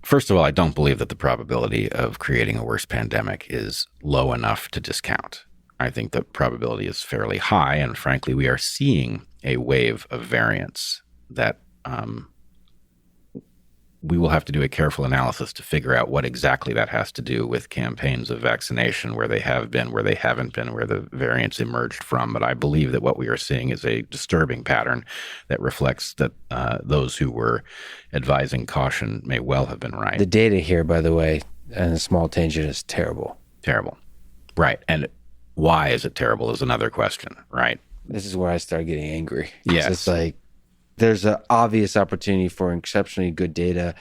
First of all, I don't believe that the probability of creating a worse pandemic is low enough to discount. I think the probability is fairly high, and frankly, we are seeing a wave of variants that we will have to do a careful analysis to figure out what exactly that has to do with campaigns of vaccination, where they have been, where they haven't been, where the variants emerged from. But I believe that what we are seeing is a disturbing pattern that reflects that those who were advising caution may well have been right. The data here, by the way, and a small tangent, is terrible. Terrible. Right. And why is it terrible is another question, right? This is where I start getting angry. Yes. It's like, there's an obvious opportunity for exceptionally good data,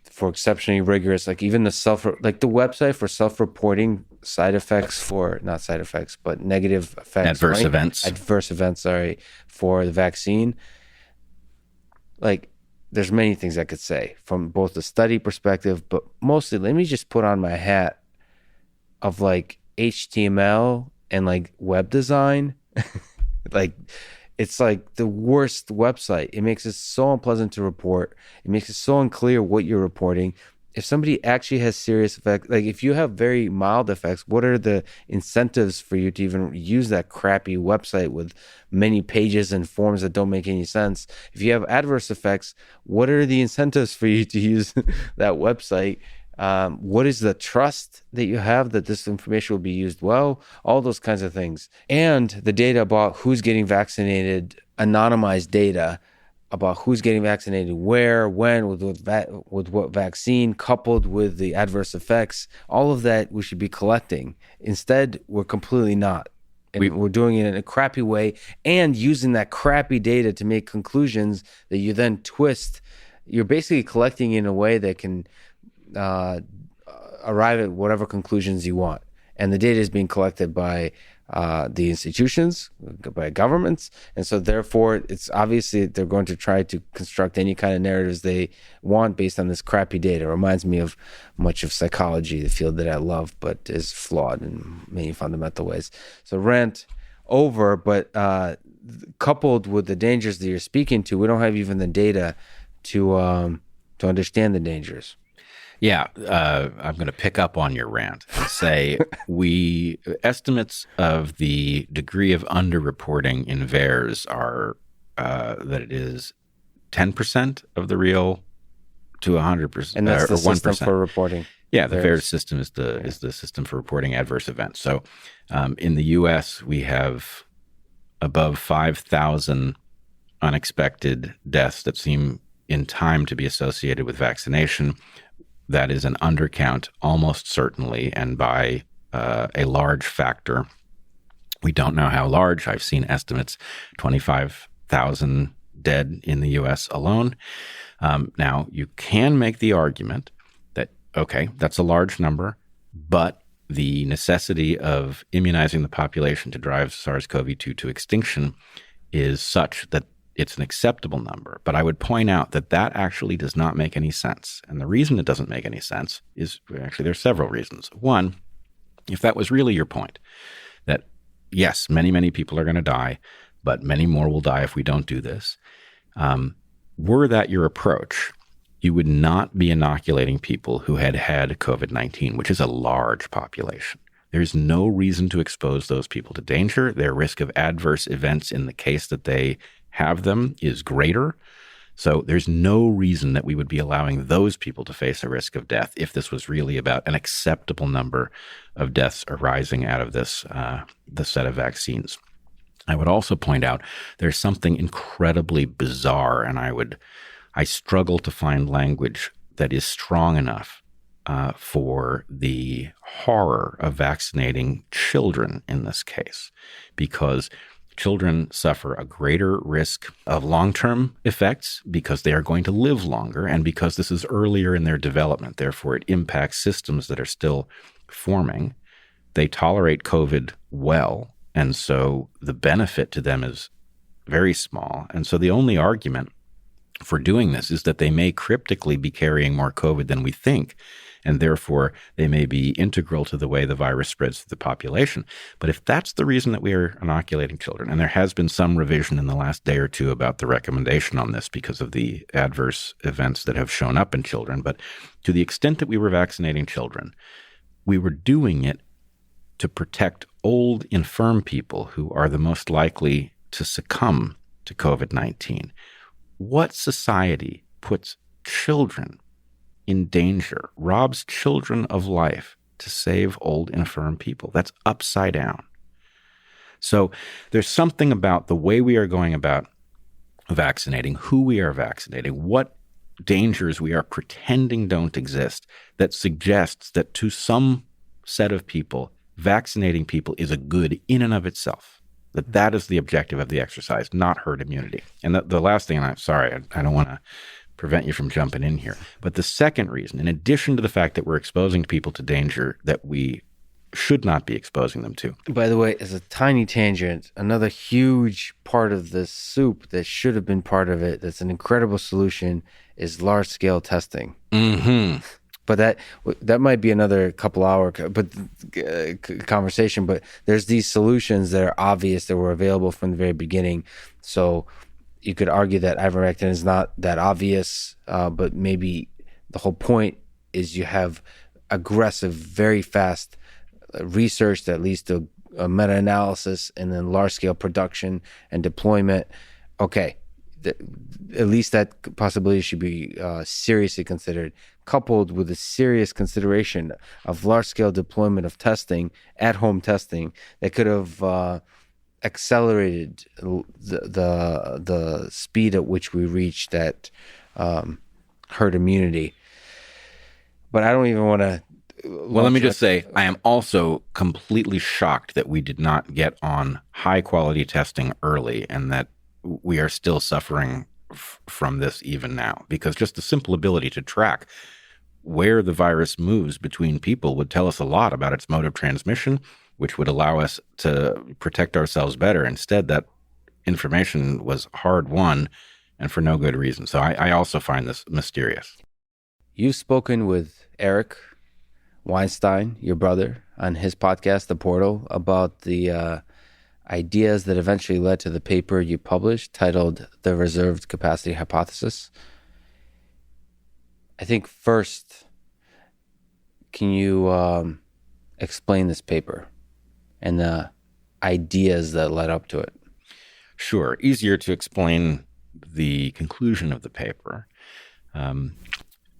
for exceptionally rigorous, like even the website for self-reporting negative effects. Adverse events, for the vaccine. Like, there's many things I could say from both the study perspective, but mostly, let me just put on my hat of like HTML and like web design. Like, it's like the worst website. It makes it so unpleasant to report. It makes it so unclear what you're reporting. If somebody actually has serious effects, like if you have very mild effects, what are the incentives for you to even use that crappy website with many pages and forms that don't make any sense? If you have adverse effects, what are the incentives for you to use that website? What is the trust that you have that this information will be used well? All those kinds of things. And the data about who's getting vaccinated, anonymized data about who's getting vaccinated, where, when, with what vaccine, coupled with the adverse effects, all of that we should be collecting. Instead, we're completely not. And we're doing it in a crappy way and using that crappy data to make conclusions that you then twist. You're basically collecting in a way that can arrive at whatever conclusions you want. And the data is being collected by the institutions, by governments. And so therefore, it's obviously they're going to try to construct any kind of narratives they want based on this crappy data. It reminds me of much of psychology, the field that I love, but is flawed in many fundamental ways. So rant over, but coupled with the dangers that you're speaking to, we don't have even the data to understand the dangers. Yeah, I'm going to pick up on your rant and say estimates of the degree of underreporting in VAERS are that it is 10% of the real to 100%, and that's the or 1%. System for reporting. Yeah, the VAERS system is the system for reporting adverse events. So, in the U.S., we have above 5,000 unexpected deaths that seem in time to be associated with vaccination. That is an undercount, almost certainly, and by a large factor. We don't know how large. I've seen estimates, 25,000 dead in the U.S. alone. Now, you can make the argument that, okay, that's a large number, but the necessity of immunizing the population to drive SARS-CoV-2 to extinction is such that it's an acceptable number. But I would point out that that actually does not make any sense. And the reason it doesn't make any sense is actually there's several reasons. One, if that was really your point, that yes, many, many people are going to die, but many more will die if we don't do this. Were that your approach, you would not be inoculating people who had had COVID-19, which is a large population. There's no reason to expose those people to danger. Their risk of adverse events in the case that they have them is greater. So there's no reason that we would be allowing those people to face a risk of death if this was really about an acceptable number of deaths arising out of this, the set of vaccines. I would also point out there's something incredibly bizarre, and I struggle to find language that is strong enough for the horror of vaccinating children in this case, because children suffer a greater risk of long-term effects because they are going to live longer and because this is earlier in their development. Therefore, it impacts systems that are still forming. They tolerate COVID well, and so the benefit to them is very small. And so the only argument for doing this is that they may cryptically be carrying more COVID than we think, and therefore they may be integral to the way the virus spreads through the population. But if that's the reason that we are inoculating children, and there has been some revision in the last day or two about the recommendation on this because of the adverse events that have shown up in children, but to the extent that we were vaccinating children, we were doing it to protect old, infirm people who are the most likely to succumb to COVID-19. What society puts children in danger, robs children of life to save old, infirm people? That's upside down. So there's something about the way we are going about vaccinating, who we are vaccinating, what dangers we are pretending don't exist, that suggests that to some set of people, vaccinating people is a good in and of itself. That is the objective of the exercise, not herd immunity. And the last thing, and I'm sorry, I don't want to prevent you from jumping in here, but the second reason, in addition to the fact that we're exposing people to danger that we should not be exposing them to. By the way, as a tiny tangent, another huge part of this soup that should have been part of it, that's an incredible solution, is large-scale testing. Mm-hmm. But that might be another couple hour conversation. But there's these solutions that are obvious that were available from the very beginning. So you could argue that ivermectin is not that obvious, but maybe the whole point is you have aggressive, very fast research that leads to a meta-analysis and then large-scale production and deployment. Okay, at least that possibility should be seriously considered, coupled with a serious consideration of large-scale deployment of testing, at-home testing, that could have accelerated the speed at which we reach that herd immunity. But I don't even want to. Well, let me just say, I am also completely shocked that we did not get on high-quality testing early, and that we are still suffering from this even now, because just the simple ability to track where the virus moves between people would tell us a lot about its mode of transmission, which would allow us to protect ourselves better. Instead, that information was hard won and for no good reason. So I also find this mysterious. You've spoken with Eric Weinstein, your brother, on his podcast, The Portal, about the ideas that eventually led to the paper you published titled The Reserved Capacity Hypothesis. I think first, can you explain this paper and the ideas that led up to it? Sure. Easier to explain the conclusion of the paper.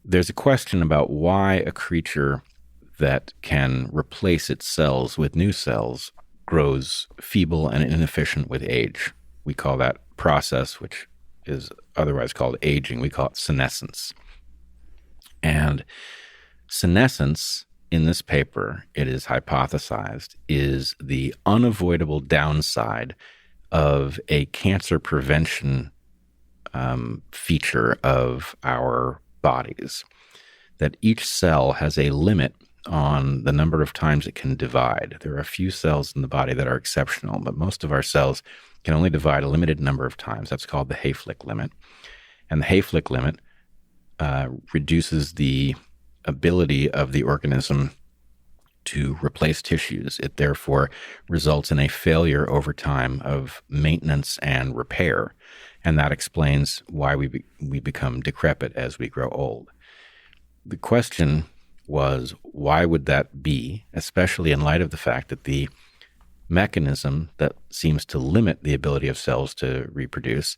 There's a question about why a creature that can replace its cells with new cells grows feeble and inefficient with age. We call that process, which is otherwise called aging, we call it senescence. And senescence, in this paper, it is hypothesized, is the unavoidable downside of a cancer prevention feature of our bodies. That each cell has a limit on the number of times it can divide. There are a few cells in the body that are exceptional, but most of our cells can only divide a limited number of times. That's called the Hayflick limit. And the Hayflick limit reduces the ability of the organism to replace tissues. It therefore results in a failure over time of maintenance and repair. and that explains why we become decrepit as we grow old. The question was, why would that be, especially in light of the fact that the mechanism that seems to limit the ability of cells to reproduce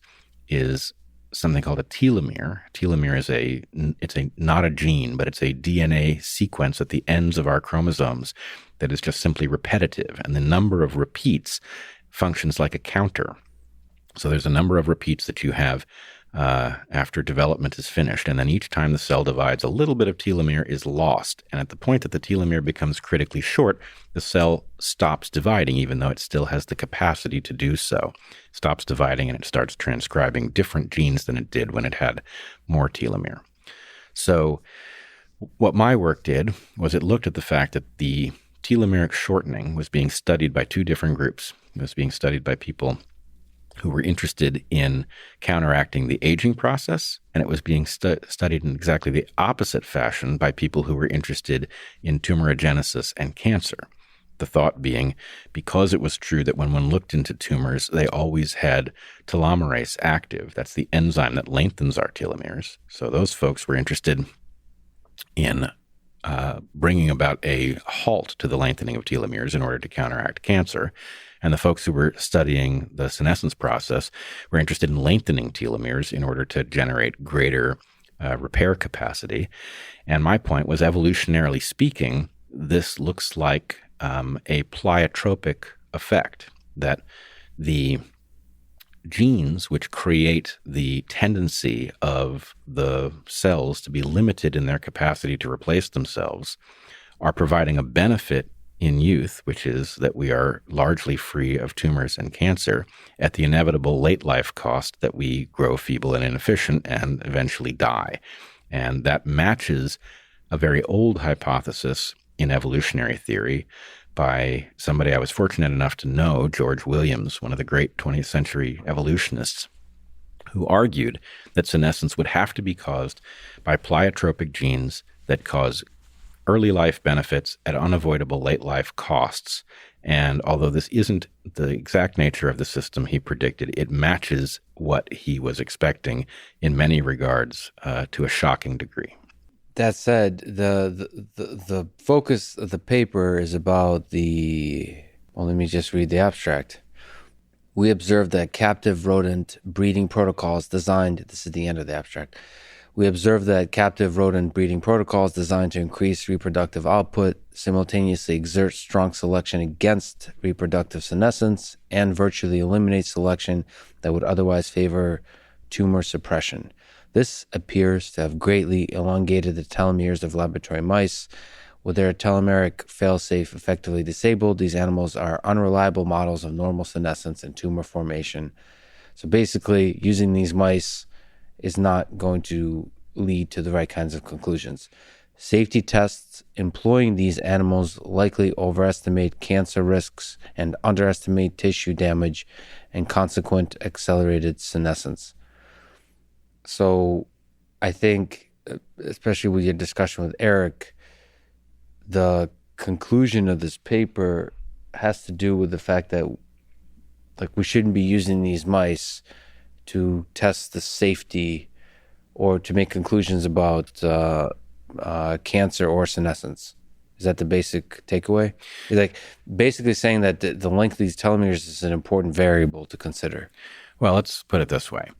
is something called a telomere. A telomere is not a gene, but it's a DNA sequence at the ends of our chromosomes that is just simply repetitive. And the number of repeats functions like a counter. So there's a number of repeats that you have after development is finished. And then each time the cell divides, a little bit of telomere is lost. And at the point that the telomere becomes critically short, the cell stops dividing, even though it still has the capacity to do so. It stops dividing and it starts transcribing different genes than it did when it had more telomere. So what my work did was it looked at the fact that the telomeric shortening was being studied by two different groups. It was being studied by people who were interested in counteracting the aging process, and it was being studied in exactly the opposite fashion by people who were interested in tumorigenesis and cancer. The thought being, because it was true that when one looked into tumors, they always had telomerase active. That's the enzyme that lengthens our telomeres. So those folks were interested in bringing about a halt to the lengthening of telomeres in order to counteract cancer. And the folks who were studying the senescence process were interested in lengthening telomeres in order to generate greater repair capacity. And my point was, evolutionarily speaking, this looks like a pleiotropic effect, that the genes which create the tendency of the cells to be limited in their capacity to replace themselves are providing a benefit in youth, which is that we are largely free of tumors and cancer, at the inevitable late life cost that we grow feeble and inefficient and eventually die. And that matches a very old hypothesis in evolutionary theory by somebody I was fortunate enough to know, George Williams, one of the great 20th century evolutionists, who argued that senescence would have to be caused by pleiotropic genes that cause early life benefits at unavoidable late life costs. And although this isn't the exact nature of the system he predicted, it matches what he was expecting in many regards to a shocking degree. That said, the focus of the paper is about let me just read the abstract. We observed that captive rodent breeding protocols designed, this is the end of the abstract. We observed that captive rodent breeding protocols designed to increase reproductive output simultaneously exert strong selection against reproductive senescence and virtually eliminate selection that would otherwise favor tumor suppression. This appears to have greatly elongated the telomeres of laboratory mice. With their telomeric failsafe effectively disabled, these animals are unreliable models of normal senescence and tumor formation. So basically, using these mice is not going to lead to the right kinds of conclusions. Safety tests employing these animals likely overestimate cancer risks and underestimate tissue damage and consequent accelerated senescence. So I think, especially with your discussion with Eric, the conclusion of this paper has to do with the fact that we shouldn't be using these mice to test the safety or to make conclusions about cancer or senescence. Is that the basic takeaway? It's basically saying that the length of these telomeres is an important variable to consider. Well, let's put it this way.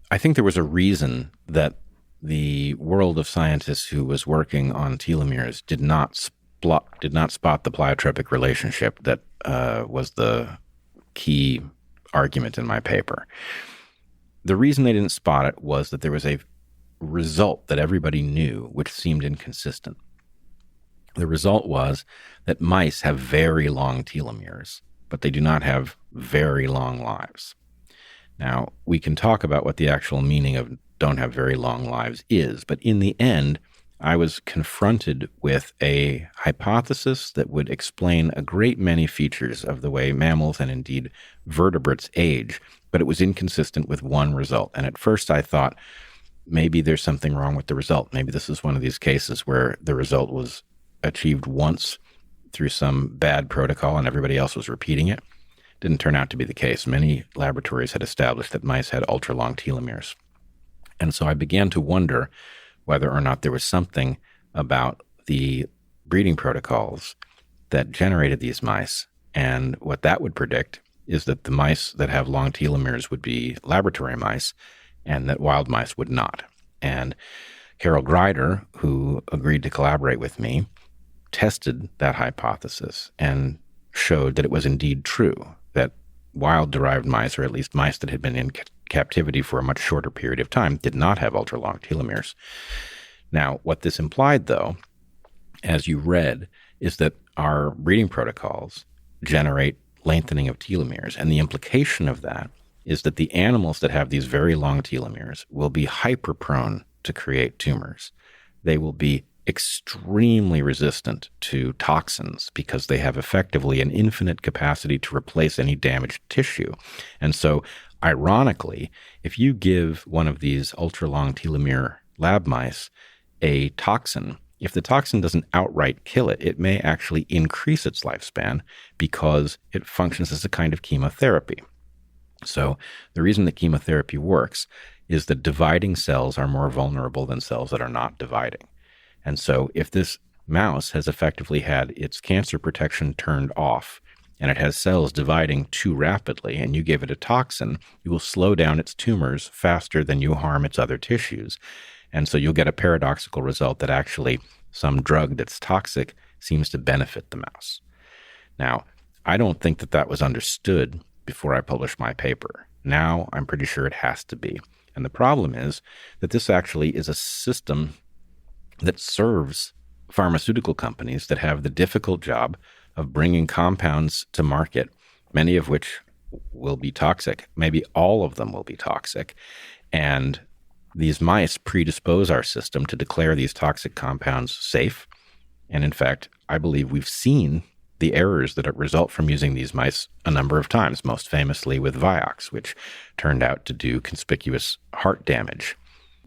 I think there was a reason that the world of scientists who was working on telomeres did not spot the pleiotropic relationship that was the key argument in my paper. The reason they didn't spot it was that there was a result that everybody knew, which seemed inconsistent. The result was that mice have very long telomeres, but they do not have very long lives. Now, we can talk about what the actual meaning of don't have very long lives is, but in the end, I was confronted with a hypothesis that would explain a great many features of the way mammals and indeed vertebrates age, but it was inconsistent with one result. And at first I thought, maybe there's something wrong with the result. Maybe this is one of these cases where the result was achieved once through some bad protocol and everybody else was repeating it. didn't turn out to be the case. Many laboratories had established that mice had ultra-long telomeres. And so I began to wonder whether or not there was something about the breeding protocols that generated these mice. And what that would predict is that the mice that have long telomeres would be laboratory mice and that wild mice would not. And Carol Greider, who agreed to collaborate with me, tested that hypothesis and showed that it was indeed true, that wild-derived mice, or at least mice that had been in captivity for a much shorter period of time, did not have ultra-long telomeres. Now, what this implied, though, as you read, is that our breeding protocols generate lengthening of telomeres. And the implication of that is that the animals that have these very long telomeres will be hyper-prone to create tumors. They will be extremely resistant to toxins because they have effectively an infinite capacity to replace any damaged tissue. And so, ironically, if you give one of these ultra-long telomere lab mice a toxin, if the toxin doesn't outright kill it, it may actually increase its lifespan because it functions as a kind of chemotherapy. So the reason that chemotherapy works is that dividing cells are more vulnerable than cells that are not dividing. And so if this mouse has effectively had its cancer protection turned off and it has cells dividing too rapidly and you give it a toxin, you will slow down its tumors faster than you harm its other tissues. And so you'll get a paradoxical result that actually some drug that's toxic seems to benefit the mouse. Now, I don't think that that was understood before I published my paper. Now I'm pretty sure it has to be. And the problem is that this actually is a system that serves pharmaceutical companies that have the difficult job of bringing compounds to market, many of which will be toxic. Maybe all of them will be toxic. And these mice predispose our system to declare these toxic compounds safe. And in fact, I believe we've seen the errors that result from using these mice a number of times, most famously with Vioxx, which turned out to do conspicuous heart damage.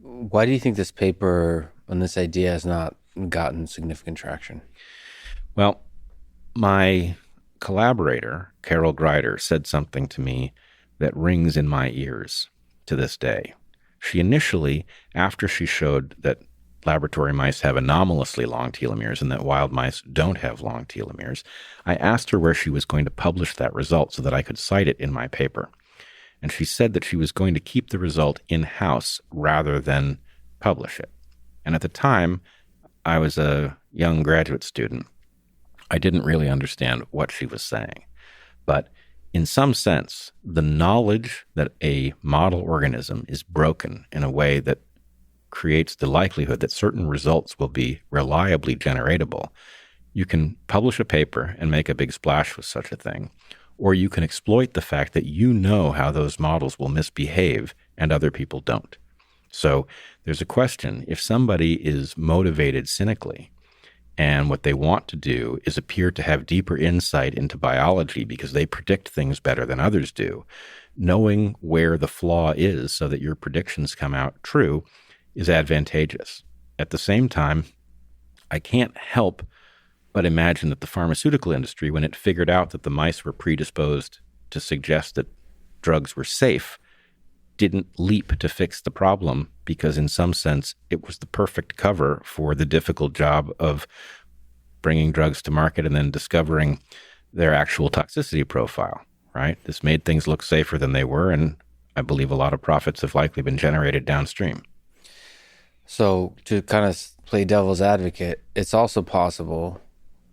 Why do you think this paper on this idea has not gotten significant traction? Well, my collaborator, Carol Greider, said something to me that rings in my ears to this day. She initially, after she showed that laboratory mice have anomalously long telomeres and that wild mice don't have long telomeres, I asked her where she was going to publish that result so that I could cite it in my paper. And she said that she was going to keep the result in-house rather than publish it. And at the time, I was a young graduate student. I didn't really understand what she was saying. But in some sense, the knowledge that a model organism is broken in a way that creates the likelihood that certain results will be reliably generatable, you can publish a paper and make a big splash with such a thing, or you can exploit the fact that you know how those models will misbehave and other people don't. So there's a question, if somebody is motivated cynically and what they want to do is appear to have deeper insight into biology because they predict things better than others do, knowing where the flaw is so that your predictions come out true is advantageous. At the same time, I can't help but imagine that the pharmaceutical industry, when it figured out that the mice were predisposed to suggest that drugs were safe, didn't leap to fix the problem because in some sense it was the perfect cover for the difficult job of bringing drugs to market and then discovering their actual toxicity profile, right? This made things look safer than they were, and I believe a lot of profits have likely been generated downstream. So to kind of play devil's advocate, it's also possible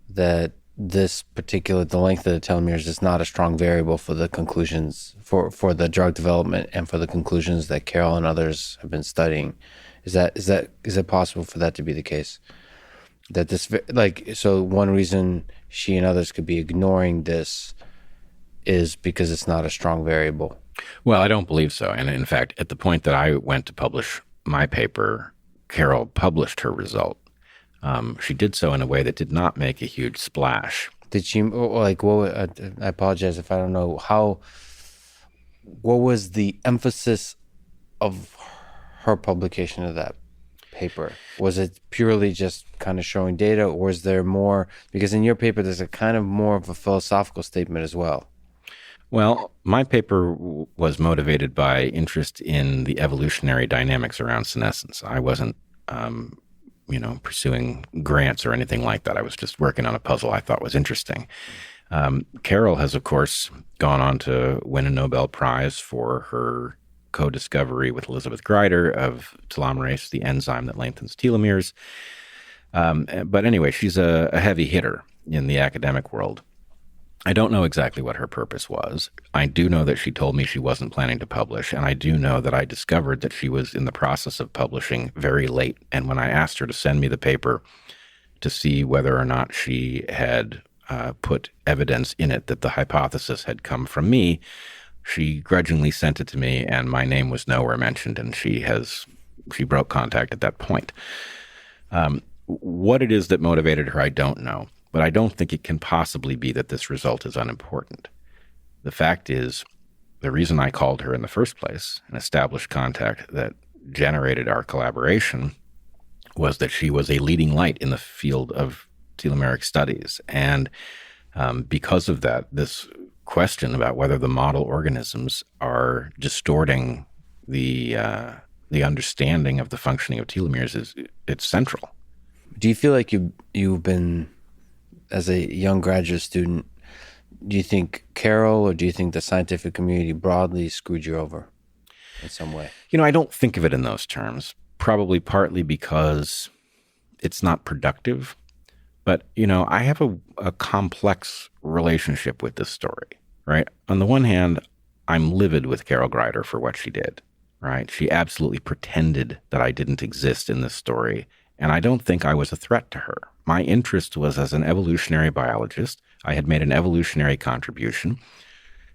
that this particular, the length of the telomeres is not a strong variable for the conclusions, for the drug development and for the conclusions that Carol and others have been studying. Is it possible for that to be the case? That this, so one reason she and others could be ignoring this is because it's not a strong variable. Well, I don't believe so. And in fact, at the point that I went to publish my paper, Carol published her result. She did so in a way that did not make a huge splash. Did she, like, I apologize if I don't know, what was the emphasis of her publication of that paper? Was it purely just kind of showing data, or was there more? Because in your paper, there's a kind of more of a philosophical statement as well. Well, my paper was motivated by interest in the evolutionary dynamics around senescence. I wasn't, pursuing grants or anything like that. I was just working on a puzzle I thought was interesting. Carol has, of course, gone on to win a Nobel Prize for her co-discovery with Elizabeth Grider of telomerase, the enzyme that lengthens telomeres. But anyway, she's a heavy hitter in the academic world. I don't know exactly what her purpose was. I do know that she told me she wasn't planning to publish, and I do know that I discovered that she was in the process of publishing very late. And when I asked her to send me the paper to see whether or not she had put evidence in it that the hypothesis had come from me, she grudgingly sent it to me, and my name was nowhere mentioned, and she broke contact at that point. What it is that motivated her, I don't know. But I don't think it can possibly be that this result is unimportant. The fact is, the reason I called her in the first place and established contact that generated our collaboration was that she was a leading light in the field of telomeric studies. And because of that, this question about whether the model organisms are distorting the understanding of the functioning of telomeres it's central. Do you feel like you've been, as a young graduate student, do you think Carol or do you think the scientific community broadly screwed you over in some way? I don't think of it in those terms, probably partly because it's not productive. But, I have a complex relationship with this story, right? On the one hand, I'm livid with Carol Grider for what she did, right? She absolutely pretended that I didn't exist in this story. And I don't think I was a threat to her. My interest was as an evolutionary biologist. I had made an evolutionary contribution.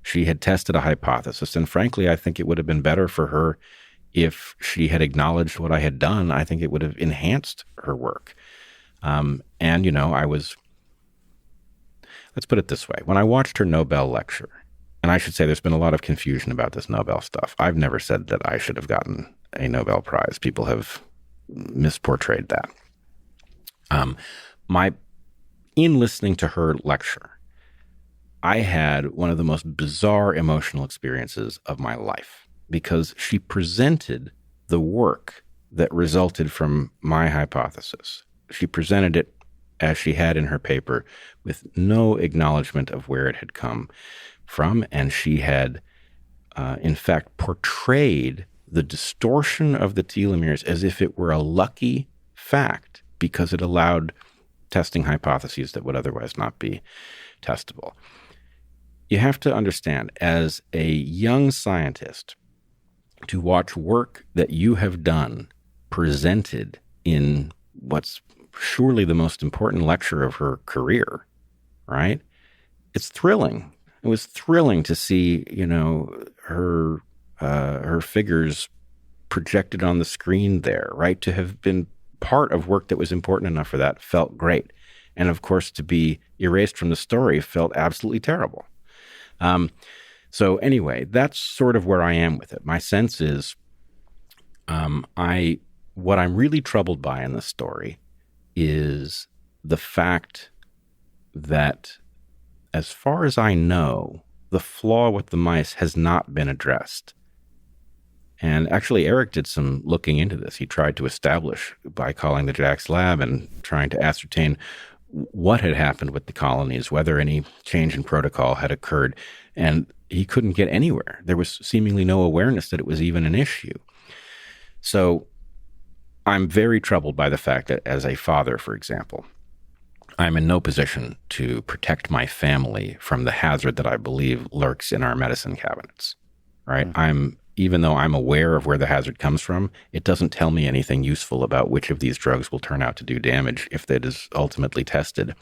She had tested a hypothesis. And frankly, I think it would have been better for her if she had acknowledged what I had done. I think it would have enhanced her work. Let's put it this way. When I watched her Nobel lecture, and I should say there's been a lot of confusion about this Nobel stuff. I've never said that I should have gotten a Nobel Prize. People have misportrayed that. In listening to her lecture, I had one of the most bizarre emotional experiences of my life because she presented the work that resulted from my hypothesis. She presented it as she had in her paper with no acknowledgement of where it had come from, and she had, in fact, portrayed the distortion of the telomeres as if it were a lucky fact because it allowed testing hypotheses that would otherwise not be testable. You have to understand, as a young scientist, to watch work that you have done presented in what's surely the most important lecture of her career, right? It's thrilling. It was thrilling to see, her figures projected on the screen there, right? To have been part of work that was important enough for that felt great. And of course, to be erased from the story felt absolutely terrible. So anyway, that's sort of where I am with it. My sense is, what I'm really troubled by in this story is the fact that, as far as I know, the flaw with the mice has not been addressed. And actually, Eric did some looking into this. He tried to establish by calling the JAX lab and trying to ascertain what had happened with the colonies, whether any change in protocol had occurred. And he couldn't get anywhere. There was seemingly no awareness that it was even an issue. So I'm very troubled by the fact that as a father, for example, I'm in no position to protect my family from the hazard that I believe lurks in our medicine cabinets, right? Even though I'm aware of where the hazard comes from, it doesn't tell me anything useful about which of these drugs will turn out to do damage if that is ultimately tested.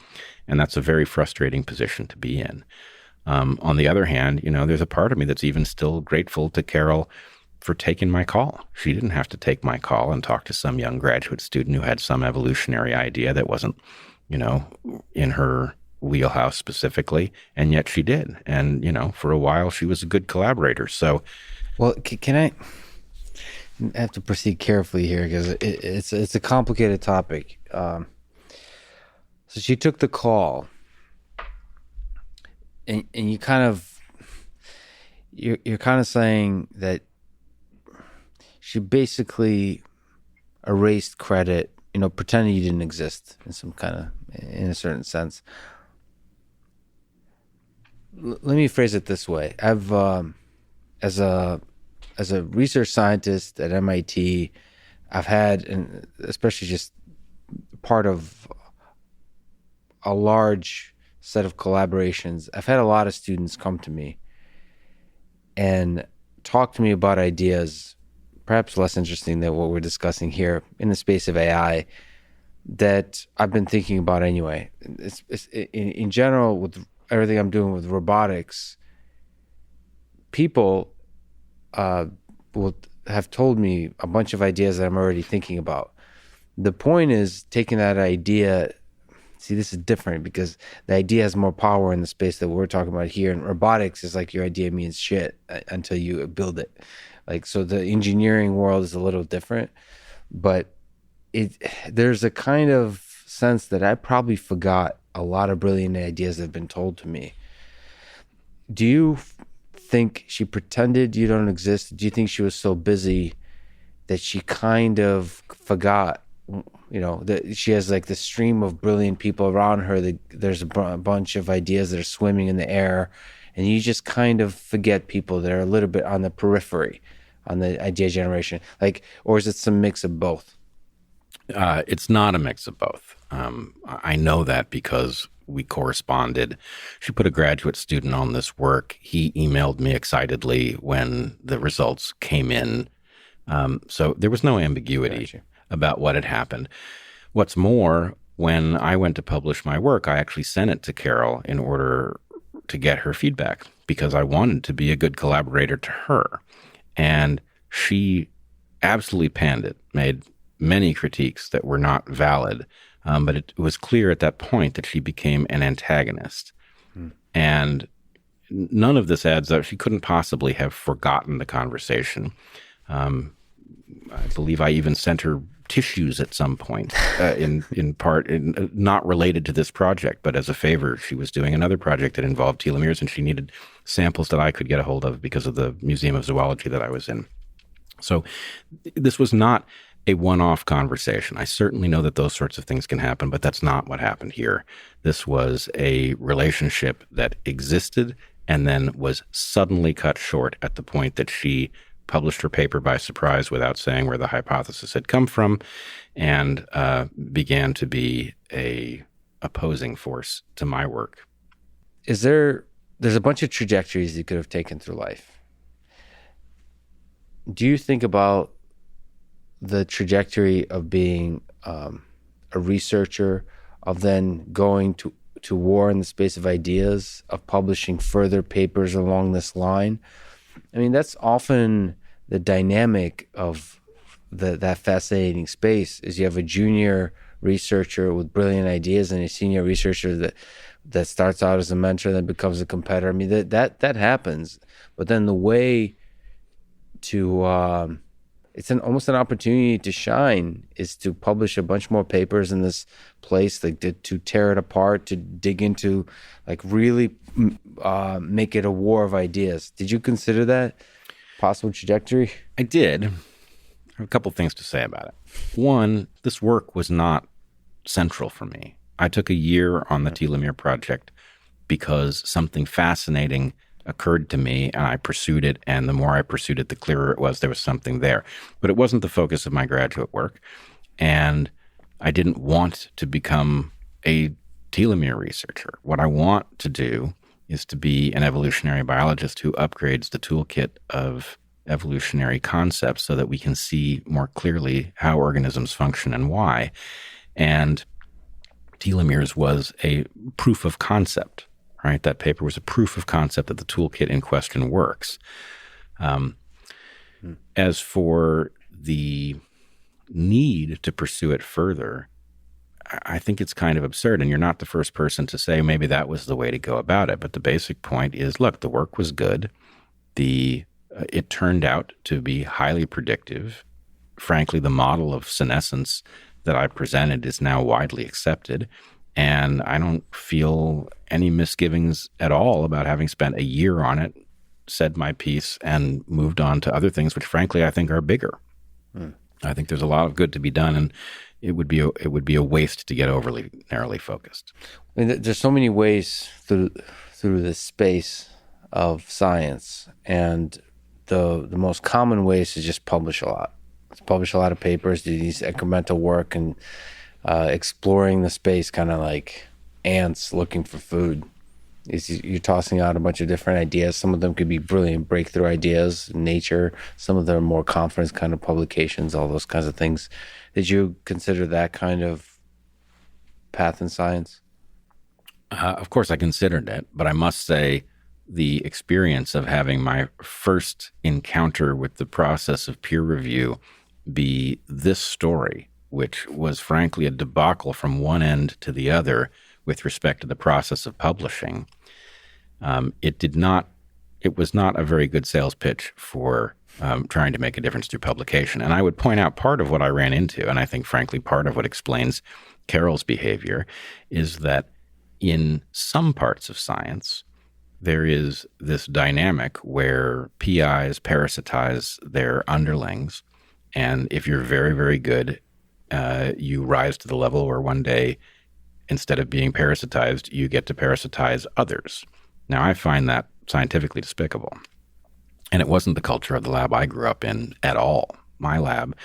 And that's a very frustrating position to be in. On the other hand, there's a part of me that's even still grateful to Carol for taking my call. She didn't have to take my call and talk to some young graduate student who had some evolutionary idea that wasn't, in her wheelhouse specifically, and yet she did. And, for a while she was a good collaborator. So, well, can I have to proceed carefully here because it's a complicated topic. So she took the call, and you kind of, you're kind of saying that she basically erased credit, pretending you didn't exist in a certain sense. Let me phrase it this way. I've, as a research scientist at MIT, I've had, and especially just part of a large set of collaborations, I've had a lot of students come to me and talk to me about ideas, perhaps less interesting than what we're discussing here in the space of AI, that I've been thinking about anyway. In general, with everything I'm doing with robotics, people will have told me a bunch of ideas that I'm already thinking about. The point is taking that idea. See, this is different because the idea has more power in the space that we're talking about here. And robotics is like your idea means shit until you build it. Like, so the engineering world is a little different, but there's a kind of sense that I probably forgot a lot of brilliant ideas that have been told to me. Do you think she pretended you don't exist? Do you think she was so busy that she kind of forgot, that she has like this stream of brilliant people around her, that there's a bunch of ideas that are swimming in the air, and you just kind of forget people that are a little bit on the periphery, on the idea generation? Like, or is it some mix of both? It's not a mix of both. I know that because we corresponded. She put a graduate student on this work. He emailed me excitedly when the results came in. So there was no ambiguity about what had happened. What's more, when I went to publish my work, I actually sent it to Carol in order to get her feedback because I wanted to be a good collaborator to her. And she absolutely panned it, made many critiques that were not valid. But it was clear at that point that she became an antagonist. And none of this adds up. She couldn't possibly have forgotten the conversation. I believe I even sent her tissues at some point, in part, not related to this project, but as a favor. She was doing another project that involved telomeres, and she needed samples that I could get a hold of because of the Museum of Zoology that I was in. So this was not a one-off conversation. I certainly know that those sorts of things can happen, but that's not what happened here. This was a relationship that existed and then was suddenly cut short at the point that she published her paper by surprise without saying where the hypothesis had come from, and began to be a opposing force to my work. There's a bunch of trajectories you could have taken through life. Do you think about the trajectory of being a researcher, of then going to war in the space of ideas, of publishing further papers along this line? I mean, that's often the dynamic of that fascinating space, is you have a junior researcher with brilliant ideas and a senior researcher that starts out as a mentor and then becomes a competitor. I mean, that happens. But then the way to it's almost an opportunity to shine is to publish a bunch more papers in this place, like to tear it apart, to dig into, like really make it a war of ideas. Did you consider that possible trajectory? I did. I have a couple things to say about it. One, this work was not central for me. I took a year on the telomere project because something fascinating occurred to me and I pursued it. And the more I pursued it, the clearer it was there was something there. But it wasn't the focus of my graduate work. And I didn't want to become a telomere researcher. What I want to do is to be an evolutionary biologist who upgrades the toolkit of evolutionary concepts so that we can see more clearly how organisms function and why. And telomeres was a proof of concept, right? That paper was a proof of concept that the toolkit in question works. As for the need to pursue it further, I think it's kind of absurd, and you're not the first person to say maybe that was the way to go about it. But the basic point is, look, the work was good. It turned out to be highly predictive. Frankly, the model of senescence that I presented is now widely accepted, and I don't feel any misgivings at all about having spent a year on it, said my piece and moved on to other things, which frankly I think are bigger. I think there's a lot of good to be done, and it would be a waste to get overly narrowly focused. I mean, there's so many ways through this space of science, and the most common way is to just publish a lot. Let's publish a lot of papers, do these incremental work, and exploring the space kind of like ants looking for food. You're tossing out a bunch of different ideas. Some of them could be brilliant breakthrough ideas in nature. Some of them are more conference kind of publications, all those kinds of things. Did you consider that kind of path in science? Of course, I considered it, but I must say the experience of having my first encounter with the process of peer review be this story, which was frankly a debacle from one end to the other with respect to the process of publishing. It was not a very good sales pitch for trying to make a difference through publication. And I would point out part of what I ran into, and I think frankly part of what explains Carol's behavior, is that in some parts of science, there is this dynamic where PIs parasitize their underlings. And if you're very, very good, you rise to the level where one day, instead of being parasitized, you get to parasitize others. Now, I find that scientifically despicable. And it wasn't the culture of the lab I grew up in at all. My lab,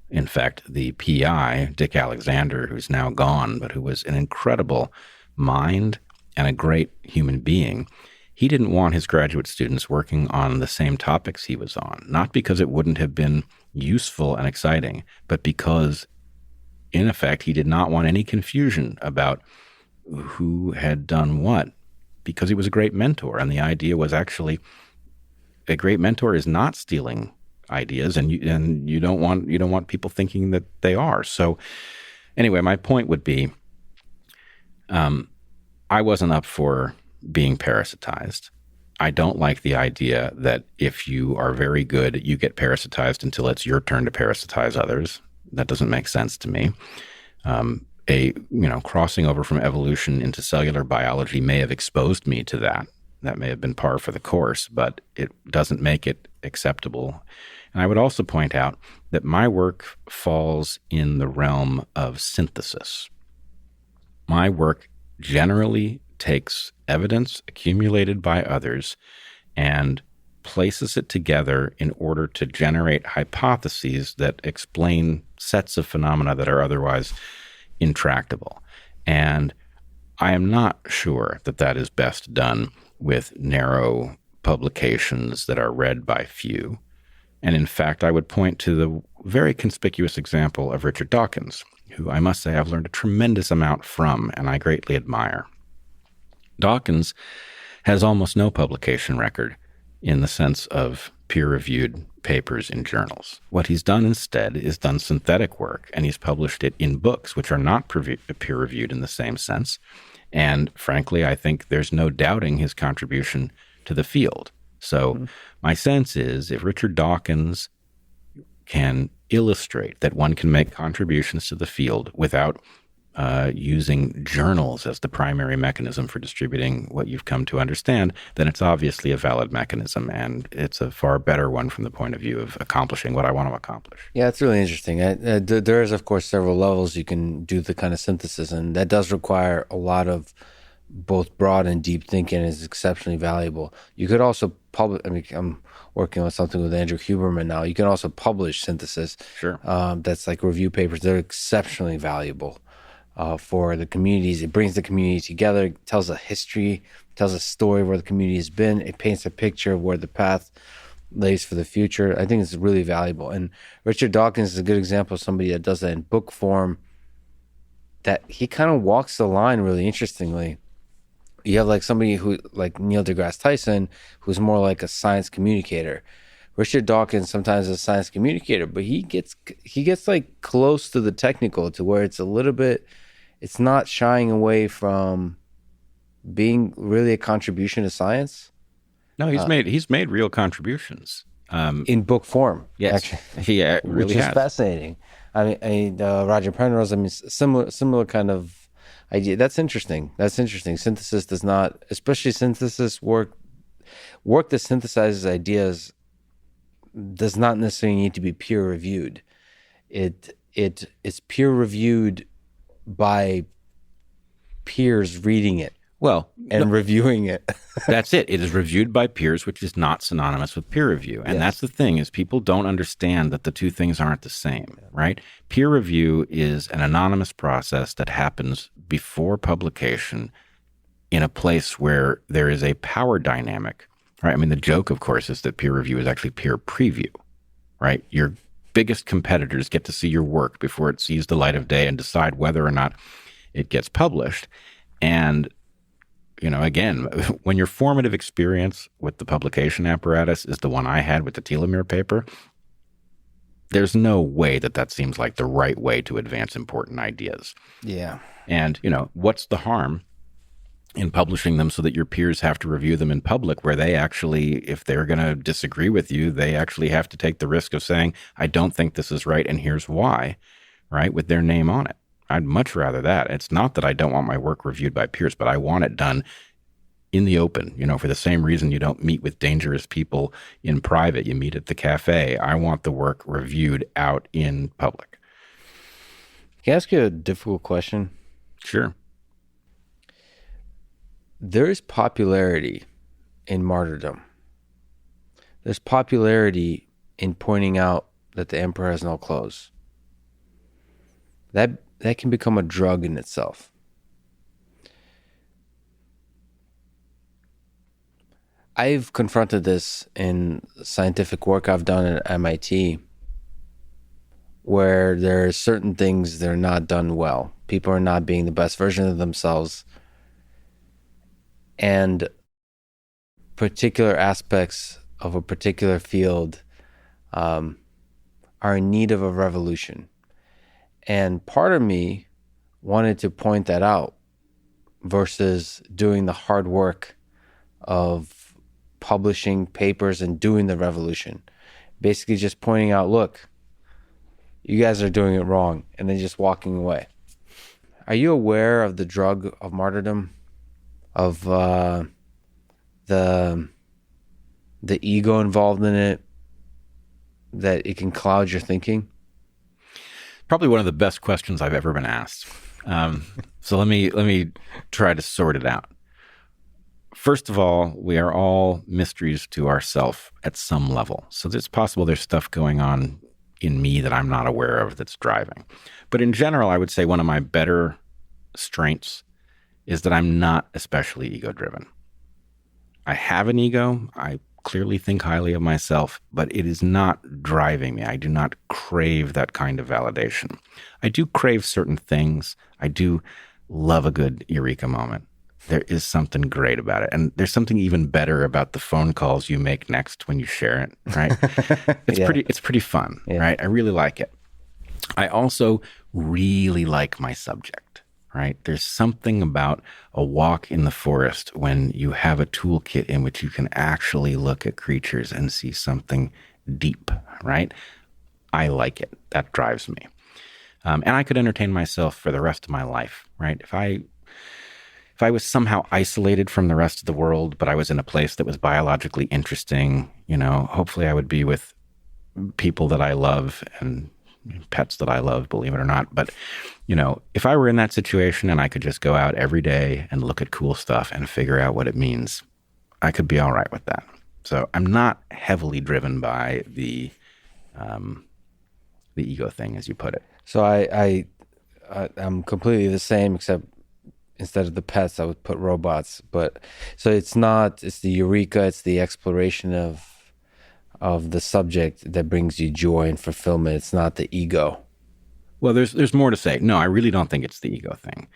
in fact, the PI, Dick Alexander, who's now gone, but who was an incredible mind and a great human being, he didn't want his graduate students working on the same topics he was on, not because it wouldn't have been useful and exciting, but because, in effect, he did not want any confusion about who had done what, because he was a great mentor. And the idea was actually a great mentor is not stealing ideas, and you don't want people thinking that they are. So anyway, my point would be, I wasn't up for being parasitized. I don't like the idea that if you are very good, you get parasitized until it's your turn to parasitize others. That doesn't make sense to me. Crossing over from evolution into cellular biology may have exposed me to that. That may have been par for the course, but it doesn't make it acceptable. And I would also point out that my work falls in the realm of synthesis. My work generally takes evidence accumulated by others and places it together in order to generate hypotheses that explain sets of phenomena that are otherwise intractable. And I am not sure that that is best done with narrow publications that are read by few. And in fact, I would point to the very conspicuous example of Richard Dawkins, who I must say I've learned a tremendous amount from and I greatly admire. Dawkins has almost no publication record in the sense of peer-reviewed papers in journals. What he's done instead is done synthetic work, and he's published it in books, which are not peer-reviewed in the same sense. And frankly, I think there's no doubting his contribution to the field. So my sense is if Richard Dawkins can illustrate that one can make contributions to the field without using journals as the primary mechanism for distributing what you've come to understand, then it's obviously a valid mechanism, and it's a far better one from the point of view of accomplishing what I want to accomplish. Yeah, it's really interesting. There is, of course, several levels you can do the kind of synthesis, and that does require a lot of both broad and deep thinking, and is exceptionally valuable. You could also publish, I'm working on something with Andrew Huberman now. You can also publish synthesis. Sure. That's like review papers. They're exceptionally valuable for the communities. It brings the community together, it tells a history, tells a story of where the community has been. It paints a picture of where the path lays for the future. I think it's really valuable. And Richard Dawkins is a good example of somebody that does that in book form, that he kind of walks the line really interestingly. You have like somebody who, like Neil deGrasse Tyson, who's more like a science communicator. Richard Dawkins sometimes is a science communicator, but he gets like close to the technical, to where it's a little bit, it's not shying away from being really a contribution to science. No, he's made real contributions in book form. Yes, actually. he really which is has. Fascinating. Roger Penrose. Similar kind of idea. That's interesting. Synthesis does not, especially synthesis work. work that synthesizes ideas does not necessarily need to be peer reviewed. It's peer reviewed by peers reading it and reviewing it. That's it. It is reviewed by peers, which is not synonymous with peer review. And that's the thing, is people don't understand that the two things aren't the same, right? Peer review is an anonymous process that happens before publication in a place where there is a power dynamic, right? I mean, the joke, of course, is that peer review is actually peer preview, right? Your biggest competitors get to see your work before it sees the light of day and decide whether or not it gets published. And, you know, again, when your formative experience with the publication apparatus is the one I had with the telomere paper, there's no way that seems like the right way to advance important ideas. Yeah. And, you know, what's the harm in publishing them so that your peers have to review them in public, where they actually, if they're going to disagree with you, they actually have to take the risk of saying, I don't think this is right and here's why, right, with their name on it. I'd much rather that. It's not that I don't want my work reviewed by peers, but I want it done in the open, you know, for the same reason you don't meet with dangerous people in private. You meet at the cafe. I want the work reviewed out in public. Can I ask you a difficult question? Sure. There is popularity in martyrdom. There's popularity in pointing out that the emperor has no clothes. That can become a drug in itself. I've confronted this in scientific work I've done at MIT, where there are certain things that are not done well. People are not being the best version of themselves. And particular aspects of a particular field are in need of a revolution. And part of me wanted to point that out versus doing the hard work of publishing papers and doing the revolution. Basically just pointing out, look, you guys are doing it wrong, and then just walking away. Are you aware of the drug of martyrdom? Of the ego involved in it, that it can cloud your thinking? Probably one of the best questions I've ever been asked. So let me try to sort it out. First of all, we are all mysteries to ourself at some level. So it's possible there's stuff going on in me that I'm not aware of that's driving. But in general, I would say one of my better strengths is that I'm not especially ego-driven. I have an ego. I clearly think highly of myself, but it is not driving me. I do not crave that kind of validation. I do crave certain things. I do love a good eureka moment. There is something great about it. And there's something even better about the phone calls you make next when you share it, right? It's pretty fun, right? I really like it. I also really like my subject, right? There's something about a walk in the forest when you have a toolkit in which you can actually look at creatures and see something deep, right? I like it. That drives me. And I could entertain myself for the rest of my life, right? If I was somehow isolated from the rest of the world, but I was in a place that was biologically interesting, you know, hopefully I would be with people that I love and pets that I love, believe it or not. But, you know, if I were in that situation and I could just go out every day and look at cool stuff and figure out what it means, I could be all right with that. So I'm not heavily driven by the ego thing, as you put it. So I'm completely the same, except instead of the pets, I would put robots. But so it's the eureka, it's the exploration of the subject that brings you joy and fulfillment. It's not the ego. Well, there's more to say. No, I really don't think it's the ego thing.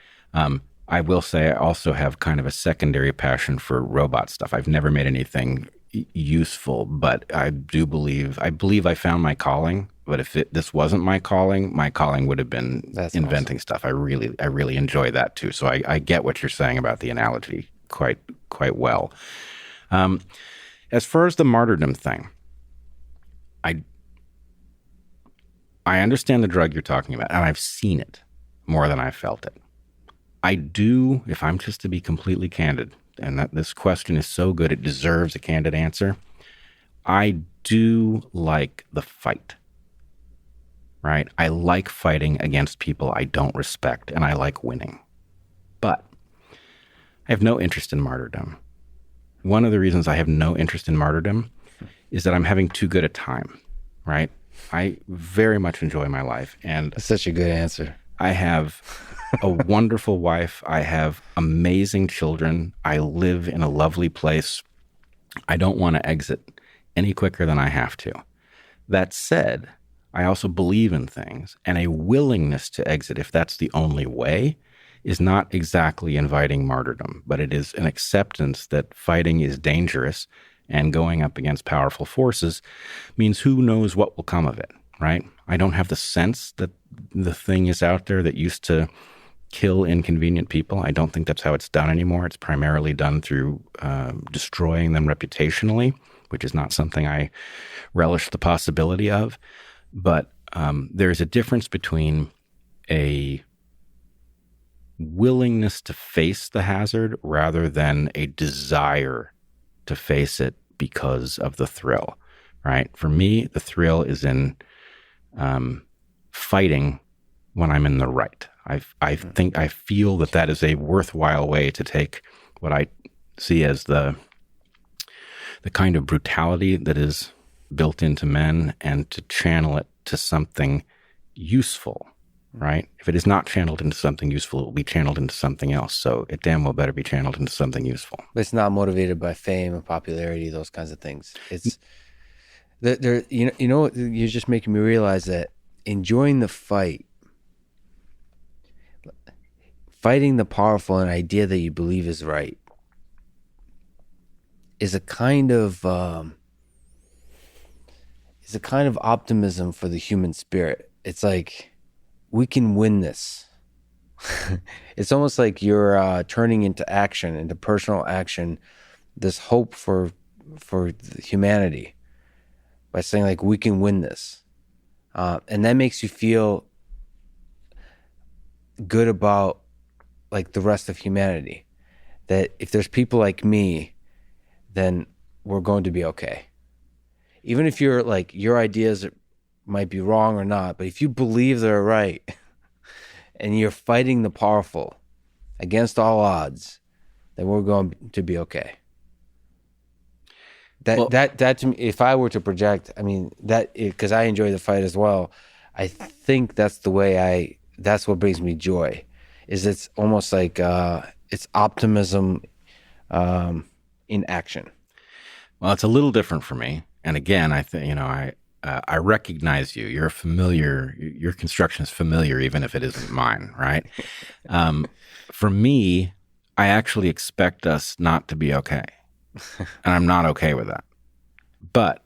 I will say I also have kind of a secondary passion for robot stuff. I've never made anything useful, but I believe I found my calling. But if this wasn't my calling would have been inventing stuff. I really enjoy that too. So I get what you're saying about the analogy quite well. As far as the martyrdom thing, I understand the drug you're talking about, and I've seen it more than I've felt it. I do, if I'm just to be completely candid, and that this question is so good it deserves a candid answer. I do like the fight, right? I like fighting against people I don't respect, and I like winning. But I have no interest in martyrdom. One of the reasons I have no interest in martyrdom is that I'm having too good a time, right? I very much enjoy my life. And that's such a good answer. I have a wonderful wife. I have amazing children. I live in a lovely place. I don't want to exit any quicker than I have to. That said, I also believe in things, and a willingness to exit, if that's the only way, is not exactly inviting martyrdom, but it is an acceptance that fighting is dangerous, and going up against powerful forces means who knows what will come of it, right? I don't have the sense that the thing is out there that used to kill inconvenient people. I don't think that's how it's done anymore. It's primarily done through destroying them reputationally, which is not something I relish the possibility of. But there's a difference between a willingness to face the hazard rather than a desire to face it because of the thrill, right? For me, the thrill is in fighting when I'm in the right. I feel that is a worthwhile way to take what I see as the kind of brutality that is built into men and to channel it to something useful, right? If it is not channeled into something useful, it will be channeled into something else. So it damn well better be channeled into something useful. But it's not motivated by fame and popularity, those kinds of things. It's there. You know, you're just making me realize that enjoying the fight, fighting the powerful, an idea that you believe is right, is a kind of optimism for the human spirit. It's like, we can win this. It's almost like you're turning into action, into personal action, this hope for humanity by saying, like, we can win this. And that makes you feel good about, like, the rest of humanity. That if there's people like me, then we're going to be okay. Even if you're like, your ideas might be wrong or not, but if you believe they're right and you're fighting the powerful against all odds, then we're going to be okay. That to me, if I were to project, I mean, because I enjoy the fight as well, I think that's that's what brings me joy, is it's almost like it's optimism in action. Well, it's a little different for me. And again, I think, I recognize you. You're familiar. Your construction is familiar, even if it isn't mine, right? For me, I actually expect us not to be okay. And I'm not okay with that. But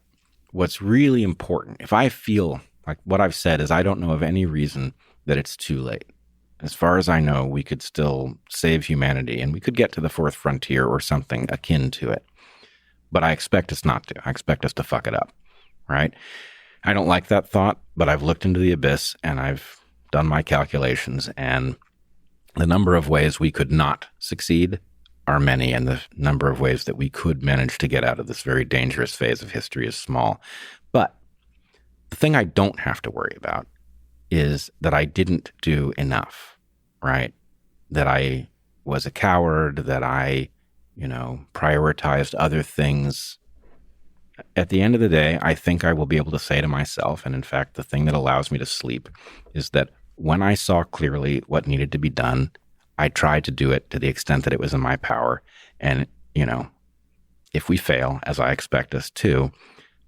what's really important, if I feel like what I've said is, I don't know of any reason that it's too late. As far as I know, we could still save humanity and we could get to the fourth frontier or something akin to it. But I expect us not to. I expect us to fuck it up, right? I don't like that thought, but I've looked into the abyss and I've done my calculations, and the number of ways we could not succeed are many, and the number of ways that we could manage to get out of this very dangerous phase of history is small. But the thing I don't have to worry about is that I didn't do enough, right? That I was a coward, that I, prioritized other things. At the end of the day, I think I will be able to say to myself, and in fact, the thing that allows me to sleep is that when I saw clearly what needed to be done, I tried to do it to the extent that it was in my power. And, if we fail, as I expect us to,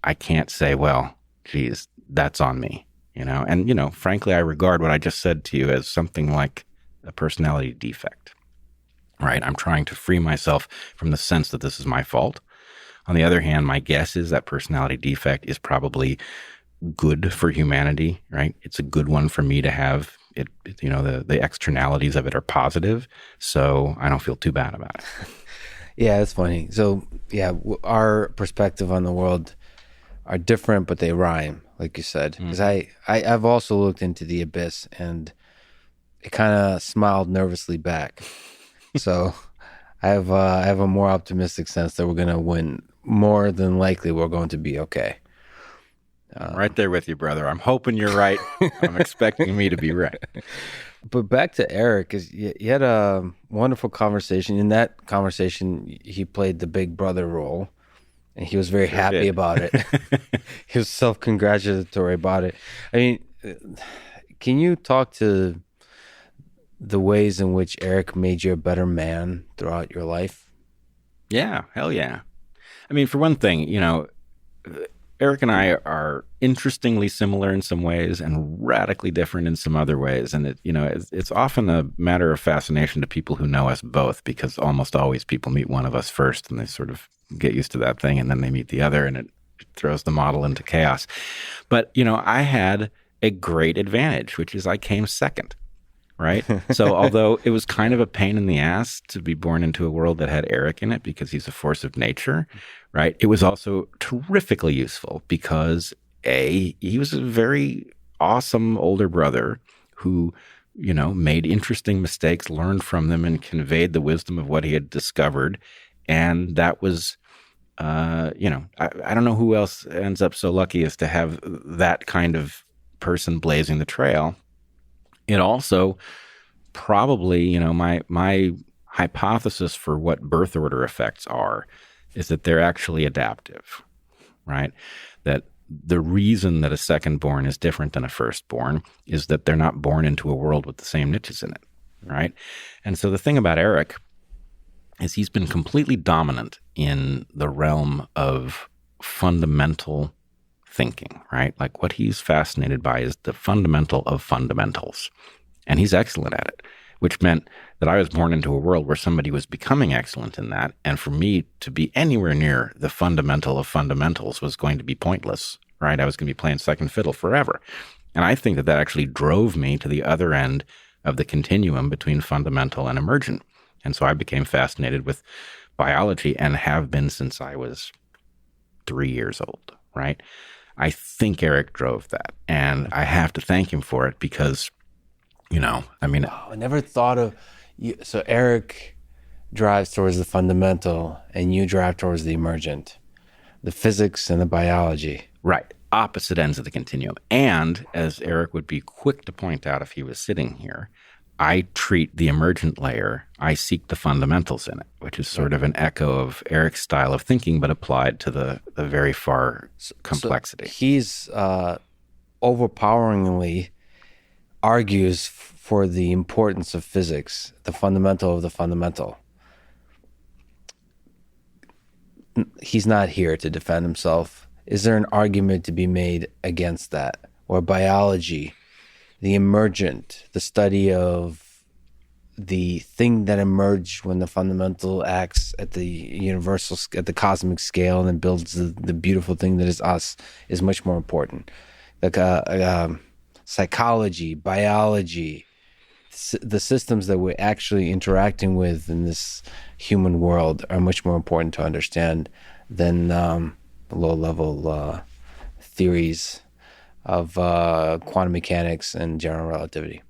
I can't say, well, geez, that's on me, And, frankly, I regard what I just said to you as something like a personality defect, right? I'm trying to free myself from the sense that this is my fault. On the other hand, my guess is that personality defect is probably good for humanity, right? It's a good one for me to have. The externalities of it are positive, so I don't feel too bad about it. Yeah, that's funny. So, yeah, our perspective on the world are different, but they rhyme, like you said. Because I've also looked into the abyss, and it kind of smiled nervously back. So I have a more optimistic sense that we're going to win. More than likely, we're going to be okay. I'm right there with you, brother. I'm hoping you're right. I'm expecting me to be right. But back to Eric, is you had a wonderful conversation. In that conversation, he played the big brother role, and he was very happy about it. He was self-congratulatory about it. I mean, can you talk to the ways in which Eric made you a better man throughout your life? Yeah, hell yeah. I mean, for one thing, Eric and I are interestingly similar in some ways and radically different in some other ways. And it's often a matter of fascination to people who know us both, because almost always people meet one of us first and they sort of get used to that thing, and then they meet the other, and it throws the model into chaos. But, I had a great advantage, which is I came second. Right. So although it was kind of a pain in the ass to be born into a world that had Eric in it because he's a force of nature, right, it was also terrifically useful because he was a very awesome older brother who, made interesting mistakes, learned from them, and conveyed the wisdom of what he had discovered. And that was, I don't know who else ends up so lucky as to have that kind of person blazing the trail. It also probably, my hypothesis for what birth order effects are is that they're actually adaptive, right? That the reason that a second-born is different than a first-born is that they're not born into a world with the same niches in it, right? And so the thing about Eric is he's been completely dominant in the realm of fundamental thinking, right? Like what he's fascinated by is the fundamental of fundamentals. And he's excellent at it, which meant that I was born into a world where somebody was becoming excellent in that. And for me to be anywhere near the fundamental of fundamentals was going to be pointless, right? I was going to be playing second fiddle forever. And I think that actually drove me to the other end of the continuum between fundamental and emergent. And so I became fascinated with biology and have been since I was 3 years old, right? I think Eric drove that, and I have to thank him for it because, I never thought of you. So Eric drives towards the fundamental and you drive towards the emergent, the physics and the biology. Right. Opposite ends of the continuum. And as Eric would be quick to point out if he was sitting here, I treat the emergent layer, I seek the fundamentals in it, which is sort of an echo of Eric's style of thinking, but applied to the very far complexity. So he's overpoweringly argues for the importance of physics, the fundamental of the fundamental. He's not here to defend himself. Is there an argument to be made against that? Or biology, the emergent, the study of the thing that emerged when the fundamental acts at the universal, at the cosmic scale, and then builds the beautiful thing that is us, is much more important. Like psychology, biology, the systems that we're actually interacting with in this human world are much more important to understand than low-level theories of quantum mechanics and general relativity.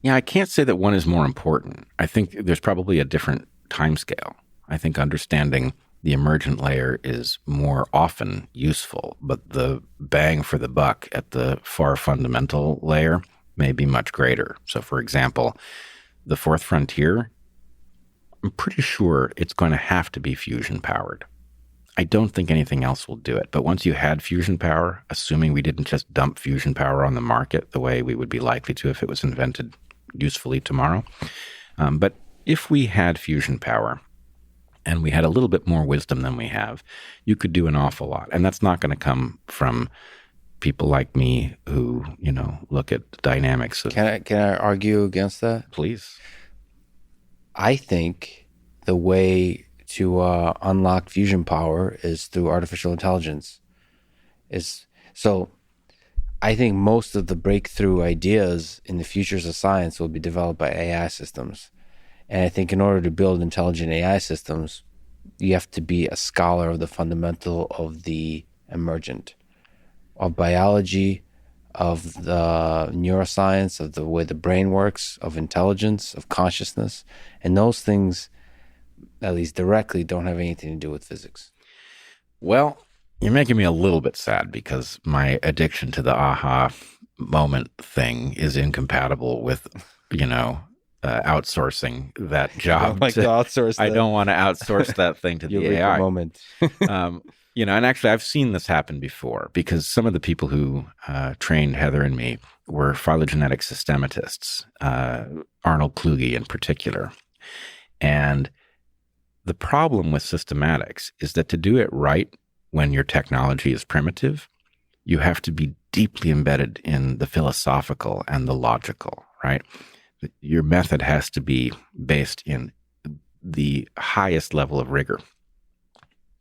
Yeah, I can't say that one is more important. I think there's probably a different time scale. I think understanding the emergent layer is more often useful, but the bang for the buck at the far fundamental layer may be much greater. So, for example, the fourth frontier, I'm pretty sure it's going to have to be fusion powered. I don't think anything else will do it. But once you had fusion power, assuming we didn't just dump fusion power on the market the way we would be likely to if it was invented usefully tomorrow. But if we had fusion power and we had a little bit more wisdom than we have, you could do an awful lot. And that's not going to come from people like me who, look at the dynamics of... Can I argue against that? Please. I think the way to unlock fusion power is through artificial intelligence. So I think most of the breakthrough ideas in the futures of science will be developed by AI systems. And I think in order to build intelligent AI systems, you have to be a scholar of the fundamental of the emergent, of biology, of the neuroscience, of the way the brain works, of intelligence, of consciousness. And those things at least directly, don't have anything to do with physics. Well, you're making me a little bit sad because my addiction to the aha moment thing is incompatible with, outsourcing that job. I don't want to outsource that thing to the AI. Moment. And actually I've seen this happen before because some of the people who trained Heather and me were phylogenetic systematists, Arnold Kluge in particular. And the problem with systematics is that to do it right when your technology is primitive, you have to be deeply embedded in the philosophical and the logical, right? Your method has to be based in the highest level of rigor.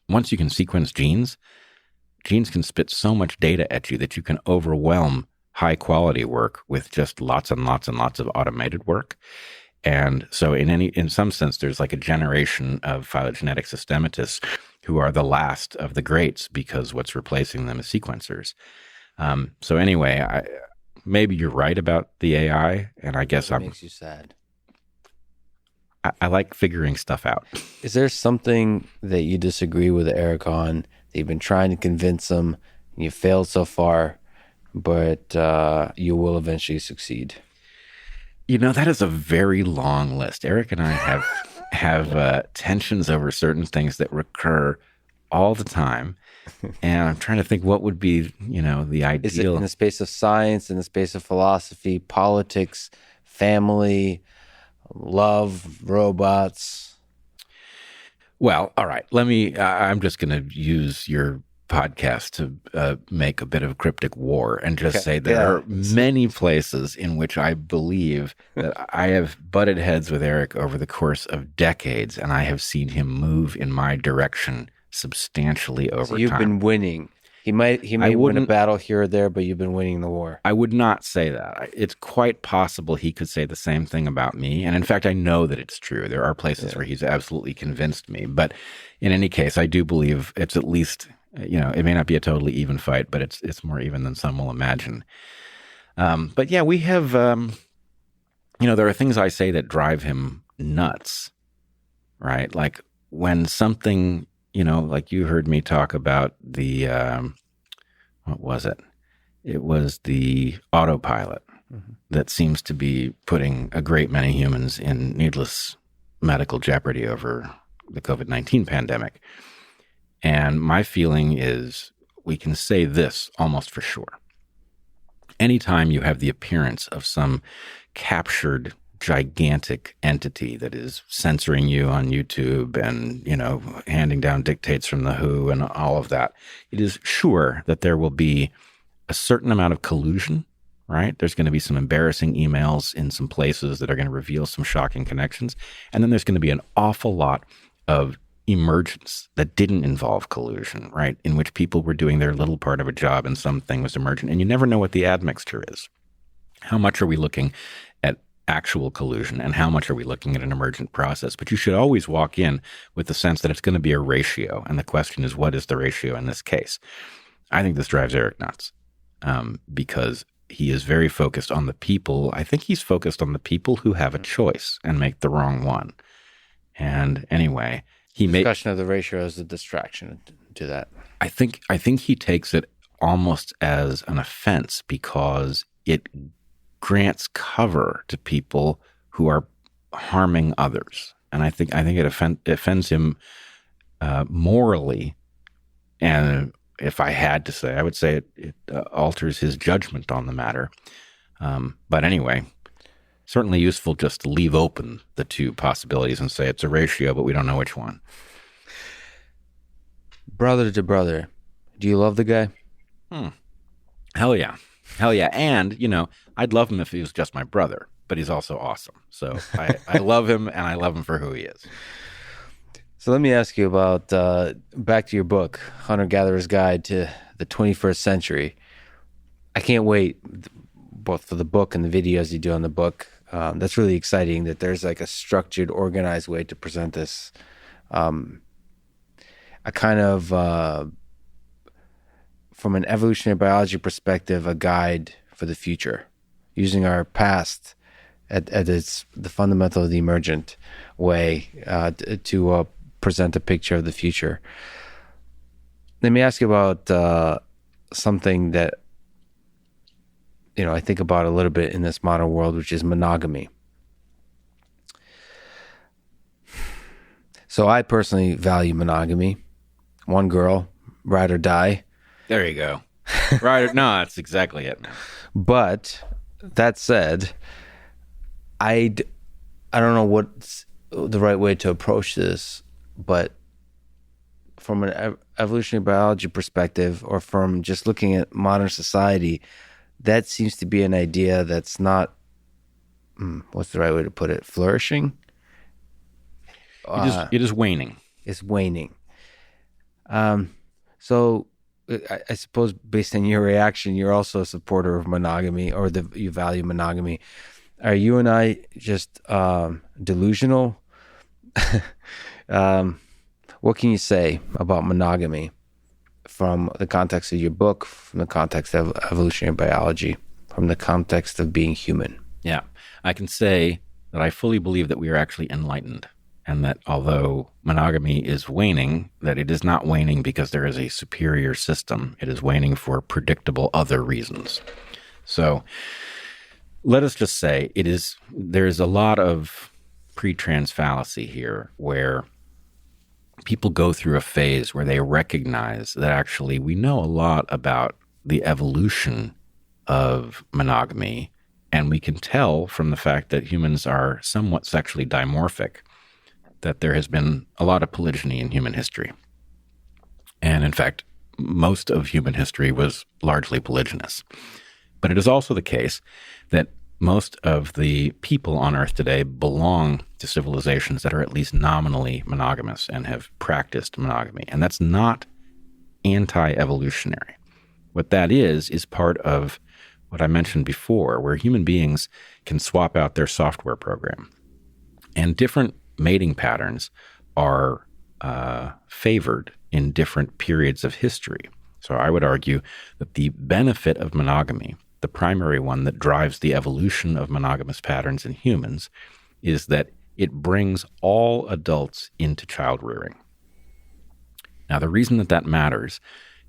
Once you can sequence genes can spit so much data at you that you can overwhelm high quality work with just lots and lots and lots of automated work. And so in some sense, there's like a generation of phylogenetic systematists who are the last of the greats because what's replacing them is sequencers. So anyway, maybe you're right about the AI, and I guess it makes you sad. I like figuring stuff out. Is there something that you disagree with Eric on that you've been trying to convince him, and you failed so far, but you will eventually succeed? That is a very long list. Eric and I have tensions over certain things that recur all the time. And I'm trying to think what would be, the ideal. Is it in the space of science, in the space of philosophy, politics, family, love, robots? Well, all right. I'm just going to use your podcast to make a bit of cryptic war and just say there are many places in which I believe that I have butted heads with Eric over the course of decades, and I have seen him move in my direction substantially over time. You've been winning. He may win a battle here or there, but you've been winning the war. I would not say that. It's quite possible he could say the same thing about me. And in fact, I know that it's true. There are places where he's absolutely convinced me. But in any case, I do believe it's at least, it may not be a totally even fight, but it's more even than some will imagine. But yeah, we have, there are things I say that drive him nuts, right? Like when something, like you heard me talk about the, what was it? It was the autopilot that seems to be putting a great many humans in needless medical jeopardy over the COVID-19 pandemic. And my feeling is we can say this almost for sure. Anytime you have the appearance of some captured gigantic entity that is censoring you on YouTube and, handing down dictates from the WHO and all of that, it is sure that there will be a certain amount of collusion, right? There's going to be some embarrassing emails in some places that are going to reveal some shocking connections. And then there's going to be an awful lot of emergence that didn't involve collusion, right? In which people were doing their little part of a job and something was emergent. And you never know what the admixture is. How much are we looking at actual collusion and how much are we looking at an emergent process? But you should always walk in with the sense that it's going to be a ratio. And the question is, what is the ratio in this case? I think this drives Eric nuts because he is very focused on the people. I think he's focused on the people who have a choice and make the wrong one. And anyway, discussion of the ratio is a distraction to that. I think he takes it almost as an offense because it grants cover to people who are harming others, and I think it offends him morally. And if I had to say, I would say it alters his judgment on the matter. But anyway, certainly useful just to leave open the two possibilities and say it's a ratio, but we don't know which one. Brother to brother, do you love the guy? Hell yeah. And, I'd love him if he was just my brother, but he's also awesome. So I love him, and I love him for who he is. So let me ask you about, back to your book, Hunter-Gatherer's Guide to the 21st Century. I can't wait, both for the book and the videos you do on the book. That's really exciting that there's like a structured, organized way to present this. A kind of, from an evolutionary biology perspective, a guide for the future, using our past at its the fundamental, the emergent way to present a picture of the future. Let me ask you about something that I think about a little bit in this modern world, which is monogamy. So I personally value monogamy. One girl, ride or die. There you go. Right? No, that's exactly it. But that said, I don't know what's the right way to approach this, but from an evolutionary biology perspective, or from just looking at modern society, that seems to be an idea that's not, what's the right way to put it, flourishing? It is waning. It's waning. So I suppose based on your reaction, you're also a supporter of monogamy, or you value monogamy. Are you and I just delusional? What can you say about monogamy from the context of your book, from the context of evolutionary biology, from the context of being human? Yeah, I can say that I fully believe that we are actually enlightened, and that although monogamy is waning, that it is not waning because there is a superior system. It is waning for predictable other reasons. So let us just say there is a lot of pre-trans fallacy here, where people go through a phase where they recognize that actually we know a lot about the evolution of monogamy, and we can tell from the fact that humans are somewhat sexually dimorphic that there has been a lot of polygyny in human history. And in fact, most of human history was largely polygynous. But it is also the case that most of the people on Earth today belong to civilizations that are at least nominally monogamous and have practiced monogamy. And that's not anti-evolutionary. What that is part of what I mentioned before, where human beings can swap out their software program. And different mating patterns are favored in different periods of history. So I would argue that the benefit of monogamy, the primary one that drives the evolution of monogamous patterns in humans, is that it brings all adults into child rearing. Now, the reason that matters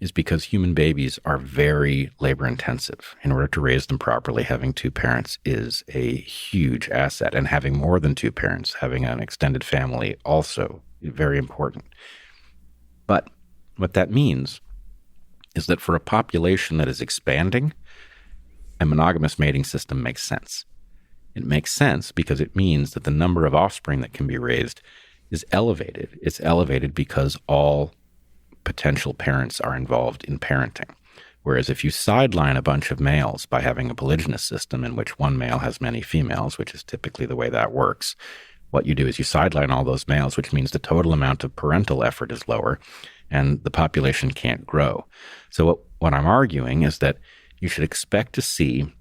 is because human babies are very labor intensive. In order to raise them properly, having two parents is a huge asset, and having more than two parents, having an extended family, also very important. But what that means is that for a population that is expanding, a monogamous mating system makes sense. It makes sense because it means that the number of offspring that can be raised is elevated. It's elevated because all potential parents are involved in parenting. Whereas if you sideline a bunch of males by having a polygynous system in which one male has many females, which is typically the way that works, what you do is you sideline all those males, which means the total amount of parental effort is lower and the population can't grow. So what I'm arguing is that you should expect to see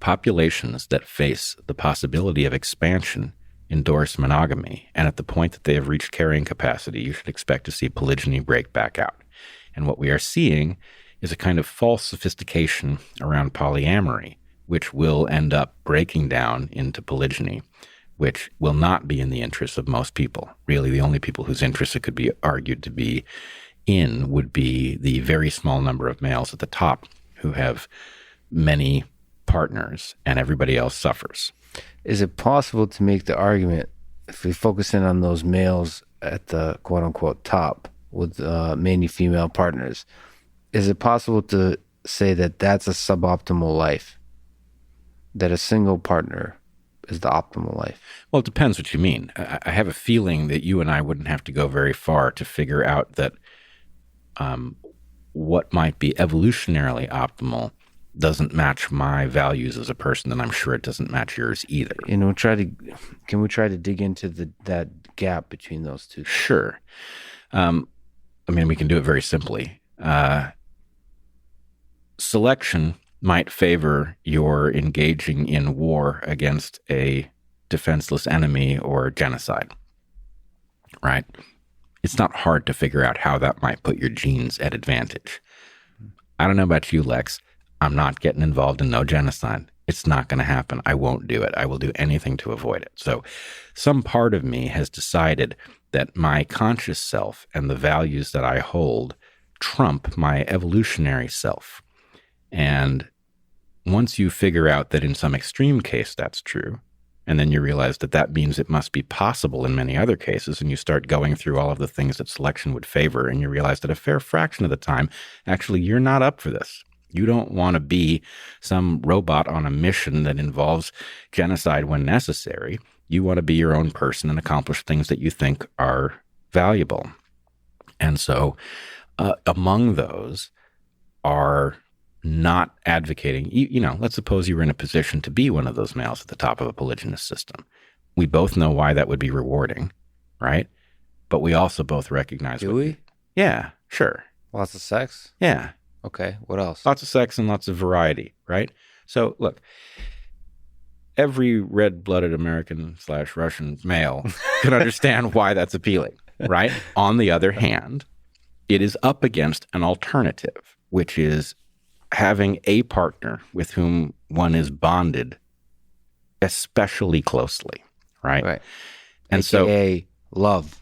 populations that face the possibility of expansion endorse monogamy, and at the point that they have reached carrying capacity, you should expect to see polygyny break back out. And what we are seeing is a kind of false sophistication around polyamory, which will end up breaking down into polygyny, which will not be in the interests of most people. Really, the only people whose interests it could be argued to be in would be the very small number of males at the top who have many partners, and everybody else suffers. Is it possible to make the argument, if we focus in on those males at the quote-unquote top with many female partners, is it possible to say that that's a suboptimal life, that a single partner is the optimal life? Well, it depends what you mean. I have a feeling that you and I wouldn't have to go very far to figure out that what might be evolutionarily optimal doesn't match my values as a person, and I'm sure it doesn't match yours either. Can we try to dig into that gap between those two? Sure. We can do it very simply. Selection might favor your engaging in war against a defenseless enemy or genocide, right? It's not hard to figure out how that might put your genes at advantage. I don't know about you, Lex. I'm not getting involved in no genocide. It's not going to happen. I won't do it. I will do anything to avoid it. So some part of me has decided that my conscious self and the values that I hold trump my evolutionary self. And once you figure out that in some extreme case that's true, and then you realize that that means it must be possible in many other cases, and you start going through all of the things that selection would favor, and you realize that a fair fraction of the time, actually, you're not up for this. You don't want to be some robot on a mission that involves genocide when necessary. You want to be your own person and accomplish things that you think are valuable. And so among those are not advocating, let's suppose you were in a position to be one of those males at the top of a polygynous system. We both know why that would be rewarding, right? But we also both recognize. Do we? Yeah, sure. Lots of sex? Yeah. Okay, what else? Lots of sex and lots of variety, right? So look, every red-blooded American/Russian male can understand why that's appealing, right? On the other hand, it is up against an alternative, which is having a partner with whom one is bonded especially closely, right? Right. And AKA love.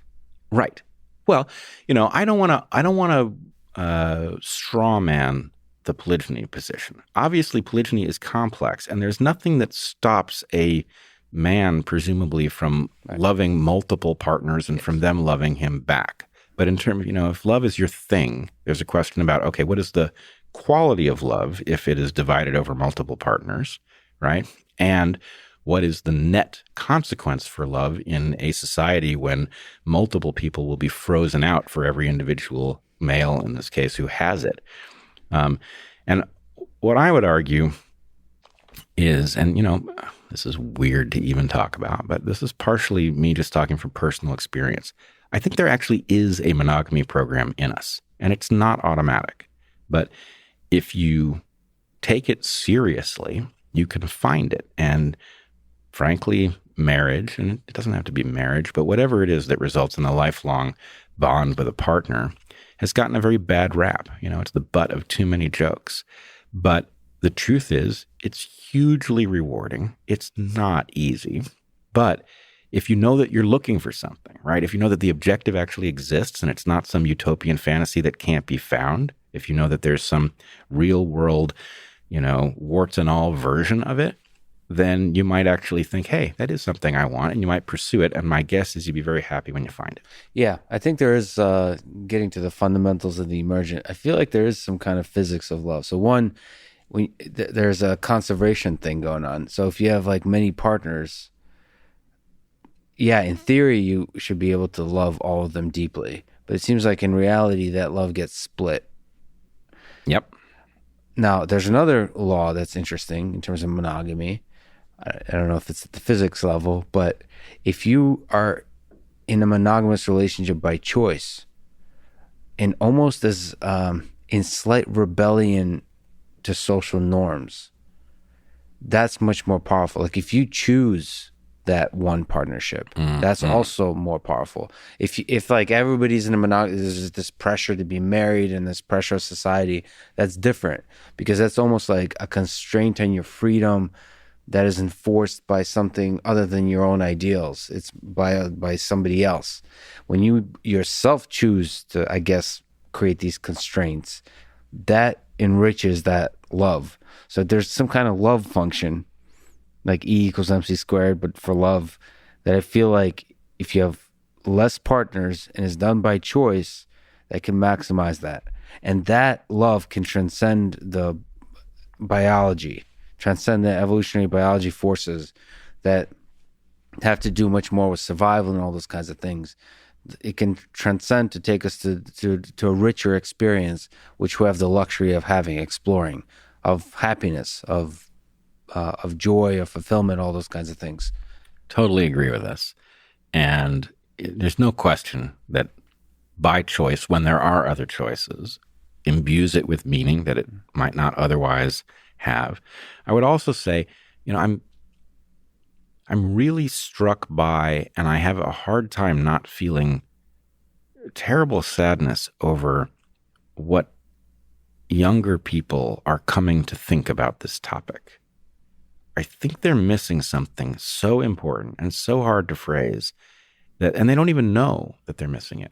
Right. Well, I don't want to straw man the polygyny position. Obviously, polygyny is complex, and there's nothing that stops a man, presumably, from loving multiple partners and from them loving him back. But in terms of, if love is your thing, there's a question about, okay, what is the quality of love if it is divided over multiple partners, right? And what is the net consequence for love in a society when multiple people will be frozen out for every individual male, in this case, who has it? And what I would argue is, and this is weird to even talk about, but this is partially me just talking from personal experience. I think there actually is a monogamy program in us, and it's not automatic. But if you take it seriously, you can find it. And frankly, marriage, and it doesn't have to be marriage, but whatever it is that results in a lifelong bond with a partner, has gotten a very bad rap. It's the butt of too many jokes. But the truth is, it's hugely rewarding. It's not easy. But if you know that you're looking for something, right? If you know that the objective actually exists and it's not some utopian fantasy that can't be found, if you know that there's some real world, warts and all version of it, then you might actually think, hey, that is something I want, and you might pursue it. And my guess is you'd be very happy when you find it. Yeah, I think there is, getting to the fundamentals of the emergent, I feel like there is some kind of physics of love. So one, there's a conservation thing going on. So if you have like many partners, yeah, in theory, you should be able to love all of them deeply. But it seems like in reality, that love gets split. Yep. Now, there's another law that's interesting in terms of monogamy. I don't know if it's at the physics level, but if you are in a monogamous relationship by choice, and almost as in slight rebellion to social norms, that's much more powerful. Like if you choose that one partnership, that's also more powerful. If like everybody's in a monogamy, there's this pressure to be married and this pressure of society, that's different, because that's almost like a constraint on your freedom that is enforced by something other than your own ideals. It's by somebody else. When you yourself choose to, I guess, create these constraints, that enriches that love. So there's some kind of love function, like E equals MC squared, but for love, that I feel like if you have less partners and is done by choice, that can maximize that. And that love can transcend the biology, transcend the evolutionary biology forces that have to do much more with survival and all those kinds of things. It can transcend to take us to a richer experience, which we have the luxury of having, exploring, of happiness, of joy, of fulfillment, all those kinds of things. Totally agree with this. And there's no question that by choice, when there are other choices, imbues it with meaning that it might not otherwise have. I would also say, I'm really struck by, and I have a hard time not feeling terrible sadness over what younger people are coming to think about this topic. I think they're missing something so important and so hard to phrase and they don't even know that they're missing it.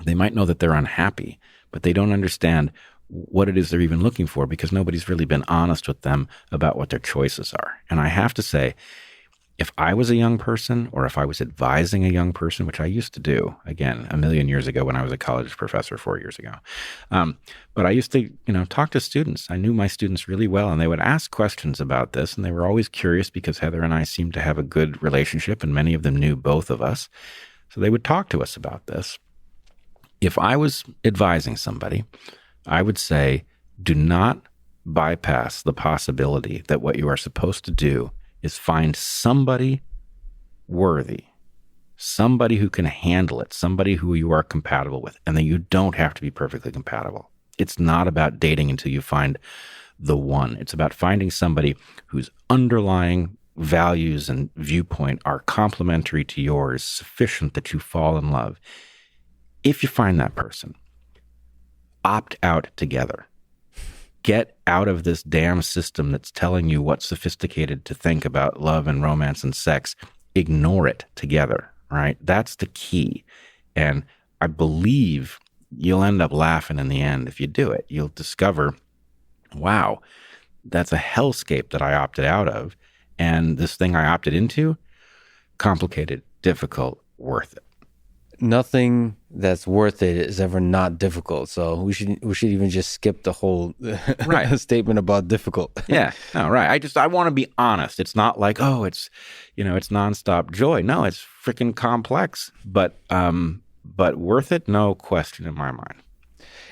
They might know that they're unhappy, but they don't understand what it is they're even looking for because nobody's really been honest with them about what their choices are. And I have to say, if I was a young person or if I was advising a young person, which I used to do, again, a million years ago when I was a college professor 4 years ago, but I used to, talk to students. I knew my students really well, and they would ask questions about this, and they were always curious because Heather and I seemed to have a good relationship, and many of them knew both of us. So they would talk to us about this. If I was advising somebody, I would say, do not bypass the possibility that what you are supposed to do is find somebody worthy, somebody who can handle it, somebody who you are compatible with, and that you don't have to be perfectly compatible. It's not about dating until you find the one. It's about finding somebody whose underlying values and viewpoint are complementary to yours, sufficient that you fall in love. If you find that person, opt out together. Get out of this damn system that's telling you what's sophisticated to think about love and romance and sex. Ignore it together, right? That's the key. And I believe you'll end up laughing in the end if you do it. You'll discover, wow, that's a hellscape that I opted out of. And this thing I opted into, complicated, difficult, worth it. Nothing that's worth it is ever not difficult. So we should even just skip the whole statement about difficult. Yeah. No, right. I want to be honest. It's not like, oh, it's nonstop joy. No, it's freaking complex, but worth it. No question in my mind.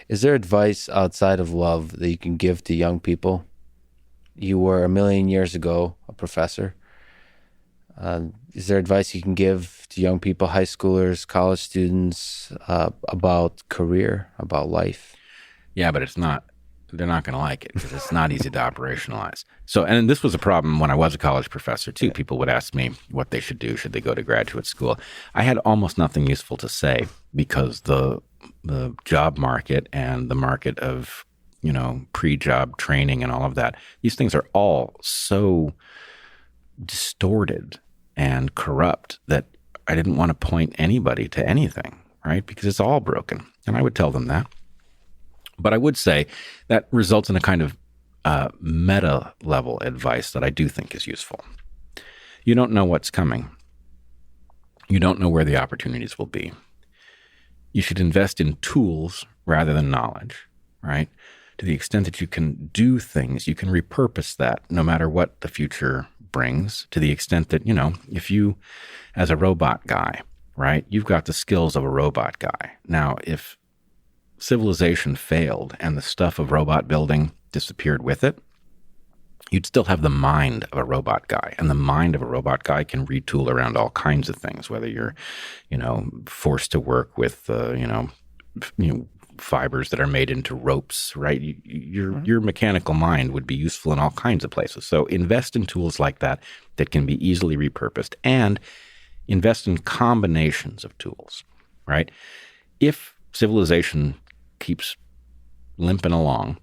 Is there advice outside of love that you can give to young people? You were a million years ago a professor. Is there advice you can give to young people, high schoolers, college students, about career, about life? Yeah, but they're not going to like it because it's not easy to operationalize. So, and this was a problem when I was a college professor too. People would ask me what they should do. Should they go to graduate school? I had almost nothing useful to say because the job market and the market of, pre-job training and all of that, these things are all so distorted and corrupt that I didn't want to point anybody to anything, right? Because it's all broken. And I would tell them that. But I would say that results in a kind of meta level advice that I do think is useful. You don't know what's coming. You don't know where the opportunities will be. You should invest in tools rather than knowledge, right? To the extent that you can do things, you can repurpose that no matter what the future brings, to the extent that, if you, as a robot guy, right, you've got the skills of a robot guy. Now, if civilization failed and the stuff of robot building disappeared with it, you'd still have the mind of a robot guy. And the mind of a robot guy can retool around all kinds of things, whether you're, forced to work with, fibers that are made into ropes, right? Your mechanical mind would be useful in all kinds of places. So invest in tools like that can be easily repurposed, and invest in combinations of tools, right? If civilization keeps limping along,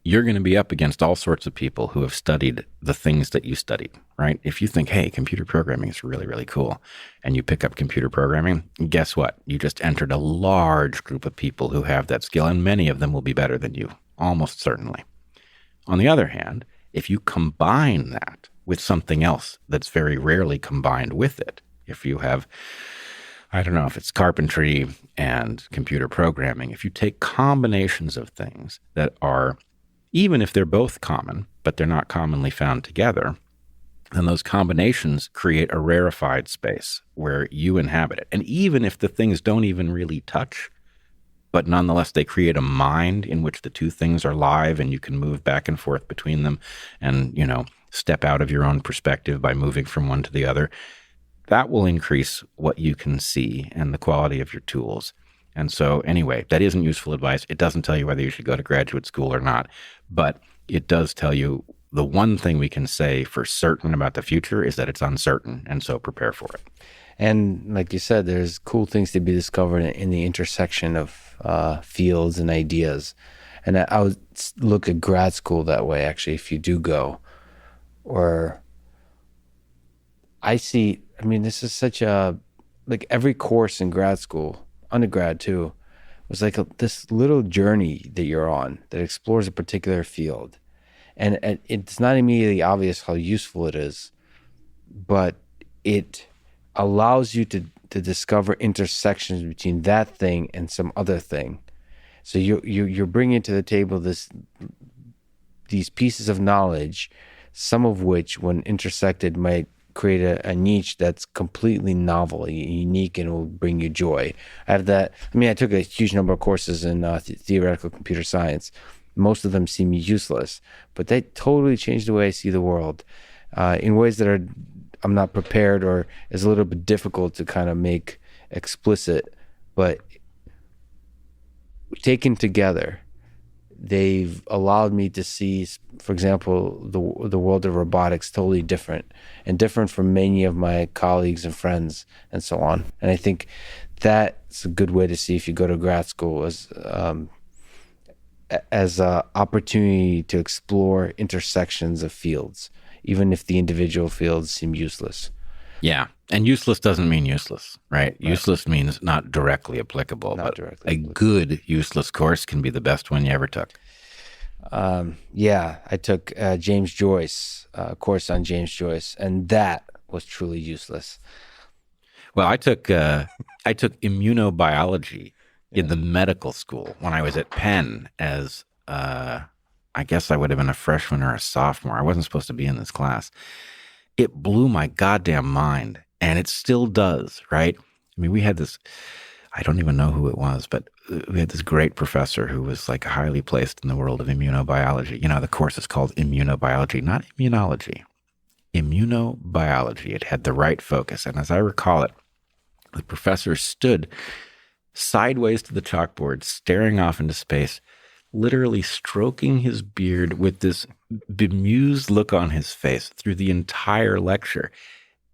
you're going to be up against all sorts of people who have studied the things that you studied, right? If you think, hey, computer programming is really, really cool, and you pick up computer programming, guess what? You just entered a large group of people who have that skill, and many of them will be better than you, almost certainly. On the other hand, if you combine that with something else that's very rarely combined with it, if you have, I don't know if it's carpentry and computer programming, if you take combinations of things that are, even if they're both common, but they're not commonly found together, then those combinations create a rarefied space where you inhabit it. And even if the things don't even really touch, but nonetheless they create a mind in which the two things are live and you can move back and forth between them and, step out of your own perspective by moving from one to the other, that will increase what you can see and the quality of your tools. And so anyway, that isn't useful advice. It doesn't tell you whether you should go to graduate school or not, but it does tell you the one thing we can say for certain about the future is that it's uncertain, and so prepare for it. And like you said, there's cool things to be discovered in the intersection of fields and ideas. And I would look at grad school that way, actually, if you do go. or this is such a, like every course in grad school, undergrad too, was like this little journey that you're on that explores a particular field. And it's not immediately obvious how useful it is, but it allows you to discover intersections between that thing and some other thing. So you're bringing to the table these pieces of knowledge, some of which, when intersected, might create a niche that's completely novel, unique, and will bring you joy. I have that. I took a huge number of courses in theoretical computer science. Most of them seem useless, but they totally changed the way I see the world in ways that I'm not prepared, or is a little bit difficult to kind of make explicit. But taken together, they've allowed me to see, for example, the world of robotics totally different from many of my colleagues and friends and so on. And I think that's a good way to see if you go to grad school as an opportunity to explore intersections of fields, even if the individual fields seem useless. Yeah. And useless doesn't mean useless, right? Useless means not directly applicable. A good useless course can be the best one you ever took. I took James Joyce, a course on James Joyce, and that was truly useless. Well, I took immunobiology in the medical school when I was at Penn as, I guess I would have been a freshman or a sophomore. I wasn't supposed to be in this class. It blew my goddamn mind, and it still does, right? We had this, I don't even know who it was, but we had this great professor who was like highly placed in the world of immunobiology. The course is called immunobiology, not immunology. Immunobiology. It had the right focus. And as I recall it, the professor stood sideways to the chalkboard, staring off into space, literally stroking his beard with this bemused look on his face through the entire lecture.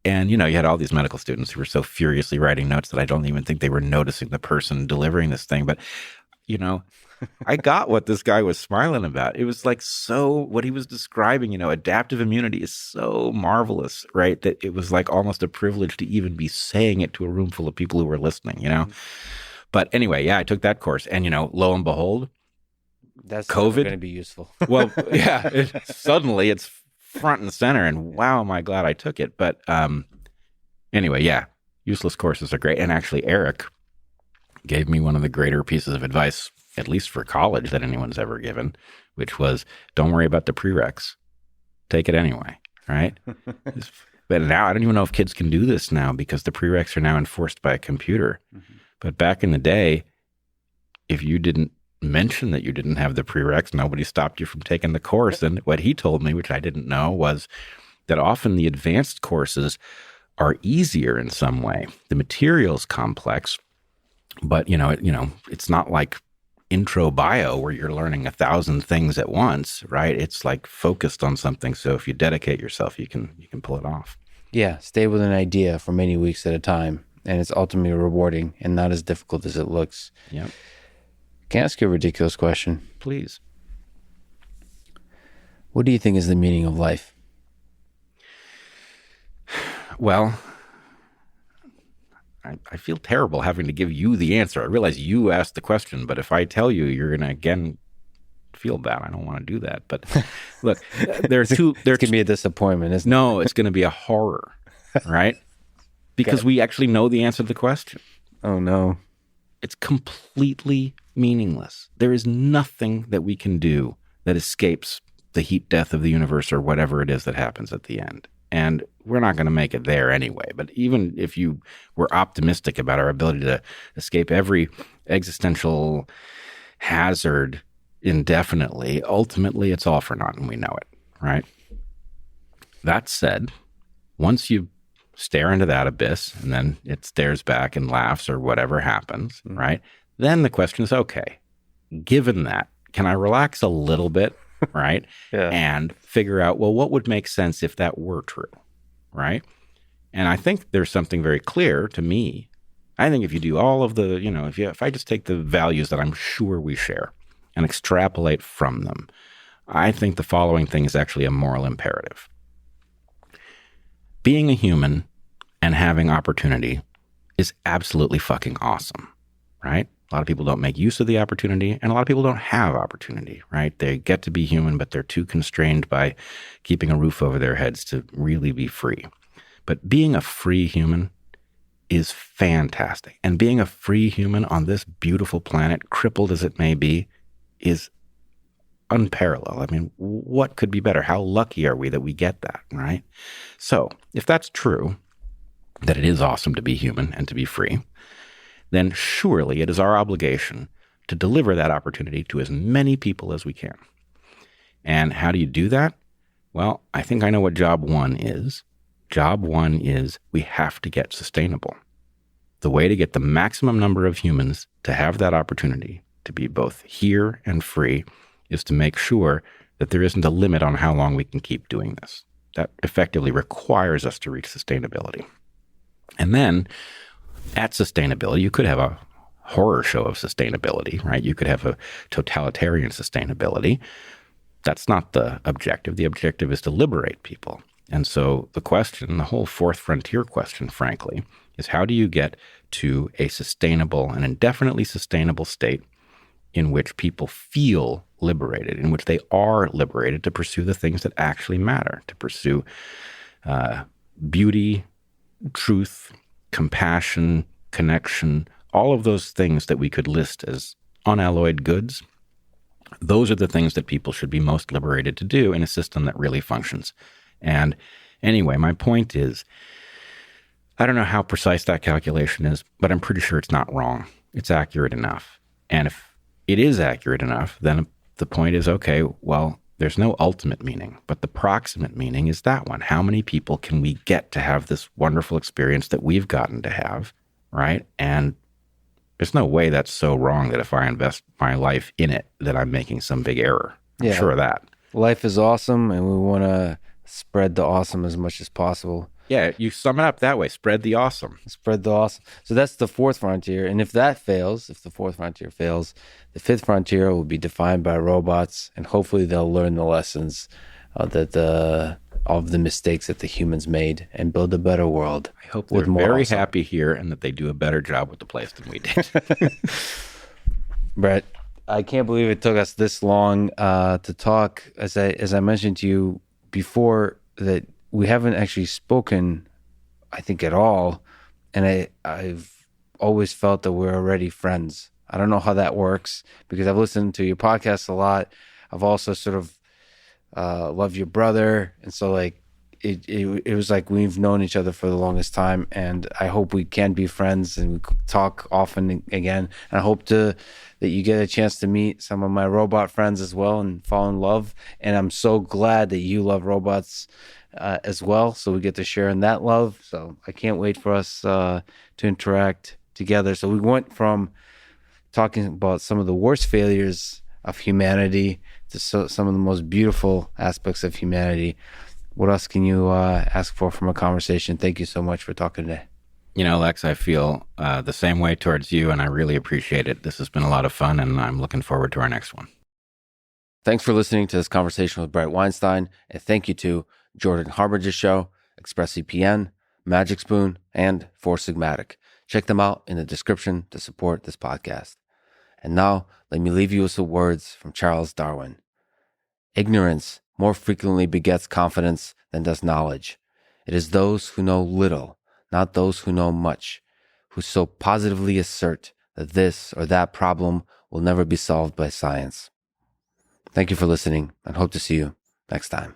And, you had all these medical students who were so furiously writing notes that I don't even think they were noticing the person delivering this thing. But, I got what this guy was smiling about. It was like, so what he was describing, adaptive immunity is so marvelous, right? That it was like almost a privilege to even be saying it to a room full of people who were listening, Mm-hmm. But anyway, I took that course, and, lo and behold, that's COVID going to be useful. Well, yeah, suddenly it's front and center, and wow, am I glad I took it. But anyway, useless courses are great. And actually, Eric gave me one of the greater pieces of advice, at least for college, that anyone's ever given, which was, don't worry about the prereqs. Take it anyway, right? But now, I don't even know if kids can do this now, because the prereqs are now enforced by a computer. Mm-hmm. But back in the day, if you didn't mention that you didn't have the prereqs, nobody stopped you from taking the course. And what he told me, which I didn't know, was that often the advanced courses are easier in some way. The material's complex, but it's not like intro bio where you're learning 1,000 things at once, right? It's like focused on something. So if you dedicate yourself, you can pull it off. Yeah, stay with an idea for many weeks at a time, and it's ultimately rewarding and not as difficult as it looks. Yep. Can I ask you a ridiculous question? Please. What do you think is the meaning of life? Well, I feel terrible having to give you the answer. I realize you asked the question, but if I tell you, you're going to again feel bad. I don't want to do that. But look, there are two. It's going to be a disappointment, isn't it? No, it's going to be a horror, right? Because we actually know the answer to the question. Oh, no. It's completely meaningless. There is nothing that we can do that escapes the heat death of the universe or whatever it is that happens at the end. And we're not going to make it there anyway. But even if you were optimistic about our ability to escape every existential hazard indefinitely, ultimately it's all for naught, and we know it, right? That said, once you stare into that abyss and then it stares back and laughs or whatever happens, mm-hmm. right? Then the question is, okay, given that, can I relax a little bit, right? Yeah. And figure out, well, what would make sense if that were true, right? And I think there's something very clear to me. I think if you do all of the, if I just take the values that I'm sure we share and extrapolate from them, I think the following thing is actually a moral imperative. being a human and having opportunity is absolutely fucking awesome, right? A lot of people don't make use of the opportunity, and a lot of people don't have opportunity, right? They get to be human, but they're too constrained by keeping a roof over their heads to really be free. But being a free human is fantastic. And being a free human on this beautiful planet, crippled as it may be, is unparalleled. I mean, what could be better? How lucky are we that we get that, right? So if that's true, that it is awesome to be human and to be free, then surely it is our obligation to deliver that opportunity to as many people as we can. And how do you do that? Well, I think I know what job one is. Job one is we have to get sustainable. The way to get the maximum number of humans to have that opportunity to be both here and free is to make sure that there isn't a limit on how long we can keep doing this. That effectively requires us to reach sustainability. And then at sustainability, you could have a horror show of sustainability, right? You could have a totalitarian sustainability. That's not the objective. The objective is to liberate people. And so the question, the whole fourth frontier question, frankly, is how do you get to a sustainable, an indefinitely sustainable state in which people feel liberated, in which they are liberated to pursue the things that actually matter, to pursue beauty, truth, compassion, connection, all of those things that we could list as unalloyed goods. Those are the things that people should be most liberated to do in a system that really functions. And anyway, my point is, I don't know how precise that calculation is, but I'm pretty sure it's not wrong. It's accurate enough. And if it is accurate enough, then the point is, okay, well, there's no ultimate meaning, but the proximate meaning is that one. How many people can we get to have this wonderful experience that we've gotten to have, right? And there's no way that's so wrong that if I invest my life in it, that I'm making some big error. I'm sure of that. Life is awesome, and we want to spread the awesome as much as possible. Yeah, you sum it up that way. Spread the awesome. Spread the awesome. So that's the fourth frontier. And if that fails, if the fourth frontier fails, the fifth frontier will be defined by robots, and hopefully they'll learn the lessons of the mistakes that the humans made and build a better world. I hope they're very happy here and that they do a better job with the place than we did. Bret, I can't believe it took us this long to talk. As I mentioned to you before, that we haven't actually spoken, I think, at all. And I've always felt that we're already friends. I don't know how that works because I've listened to your podcast a lot. I've also sort of loved your brother. And so like, it was like we've known each other for the longest time. And I hope we can be friends and we talk often again. And I hope that you get a chance to meet some of my robot friends as well and fall in love. And I'm so glad that you love robots as well, so we get to share in that love. So I can't wait for us to interact together. So we went from talking about some of the worst failures of humanity to some of the most beautiful aspects of humanity. What else can you ask for from a conversation? Thank you so much for talking today. You know, Lex, I feel the same way towards you, and I really appreciate it. This has been a lot of fun, and I'm looking forward to our next one. Thanks for listening to this conversation with Bret Weinstein, and thank you to Jordan Harbinger Show, ExpressVPN, Magic Spoon, and Four Sigmatic. Check them out in the description to support this podcast. And now, let me leave you with some words from Charles Darwin. Ignorance more frequently begets confidence than does knowledge. It is those who know little, not those who know much, who so positively assert that this or that problem will never be solved by science. Thank you for listening, and hope to see you next time.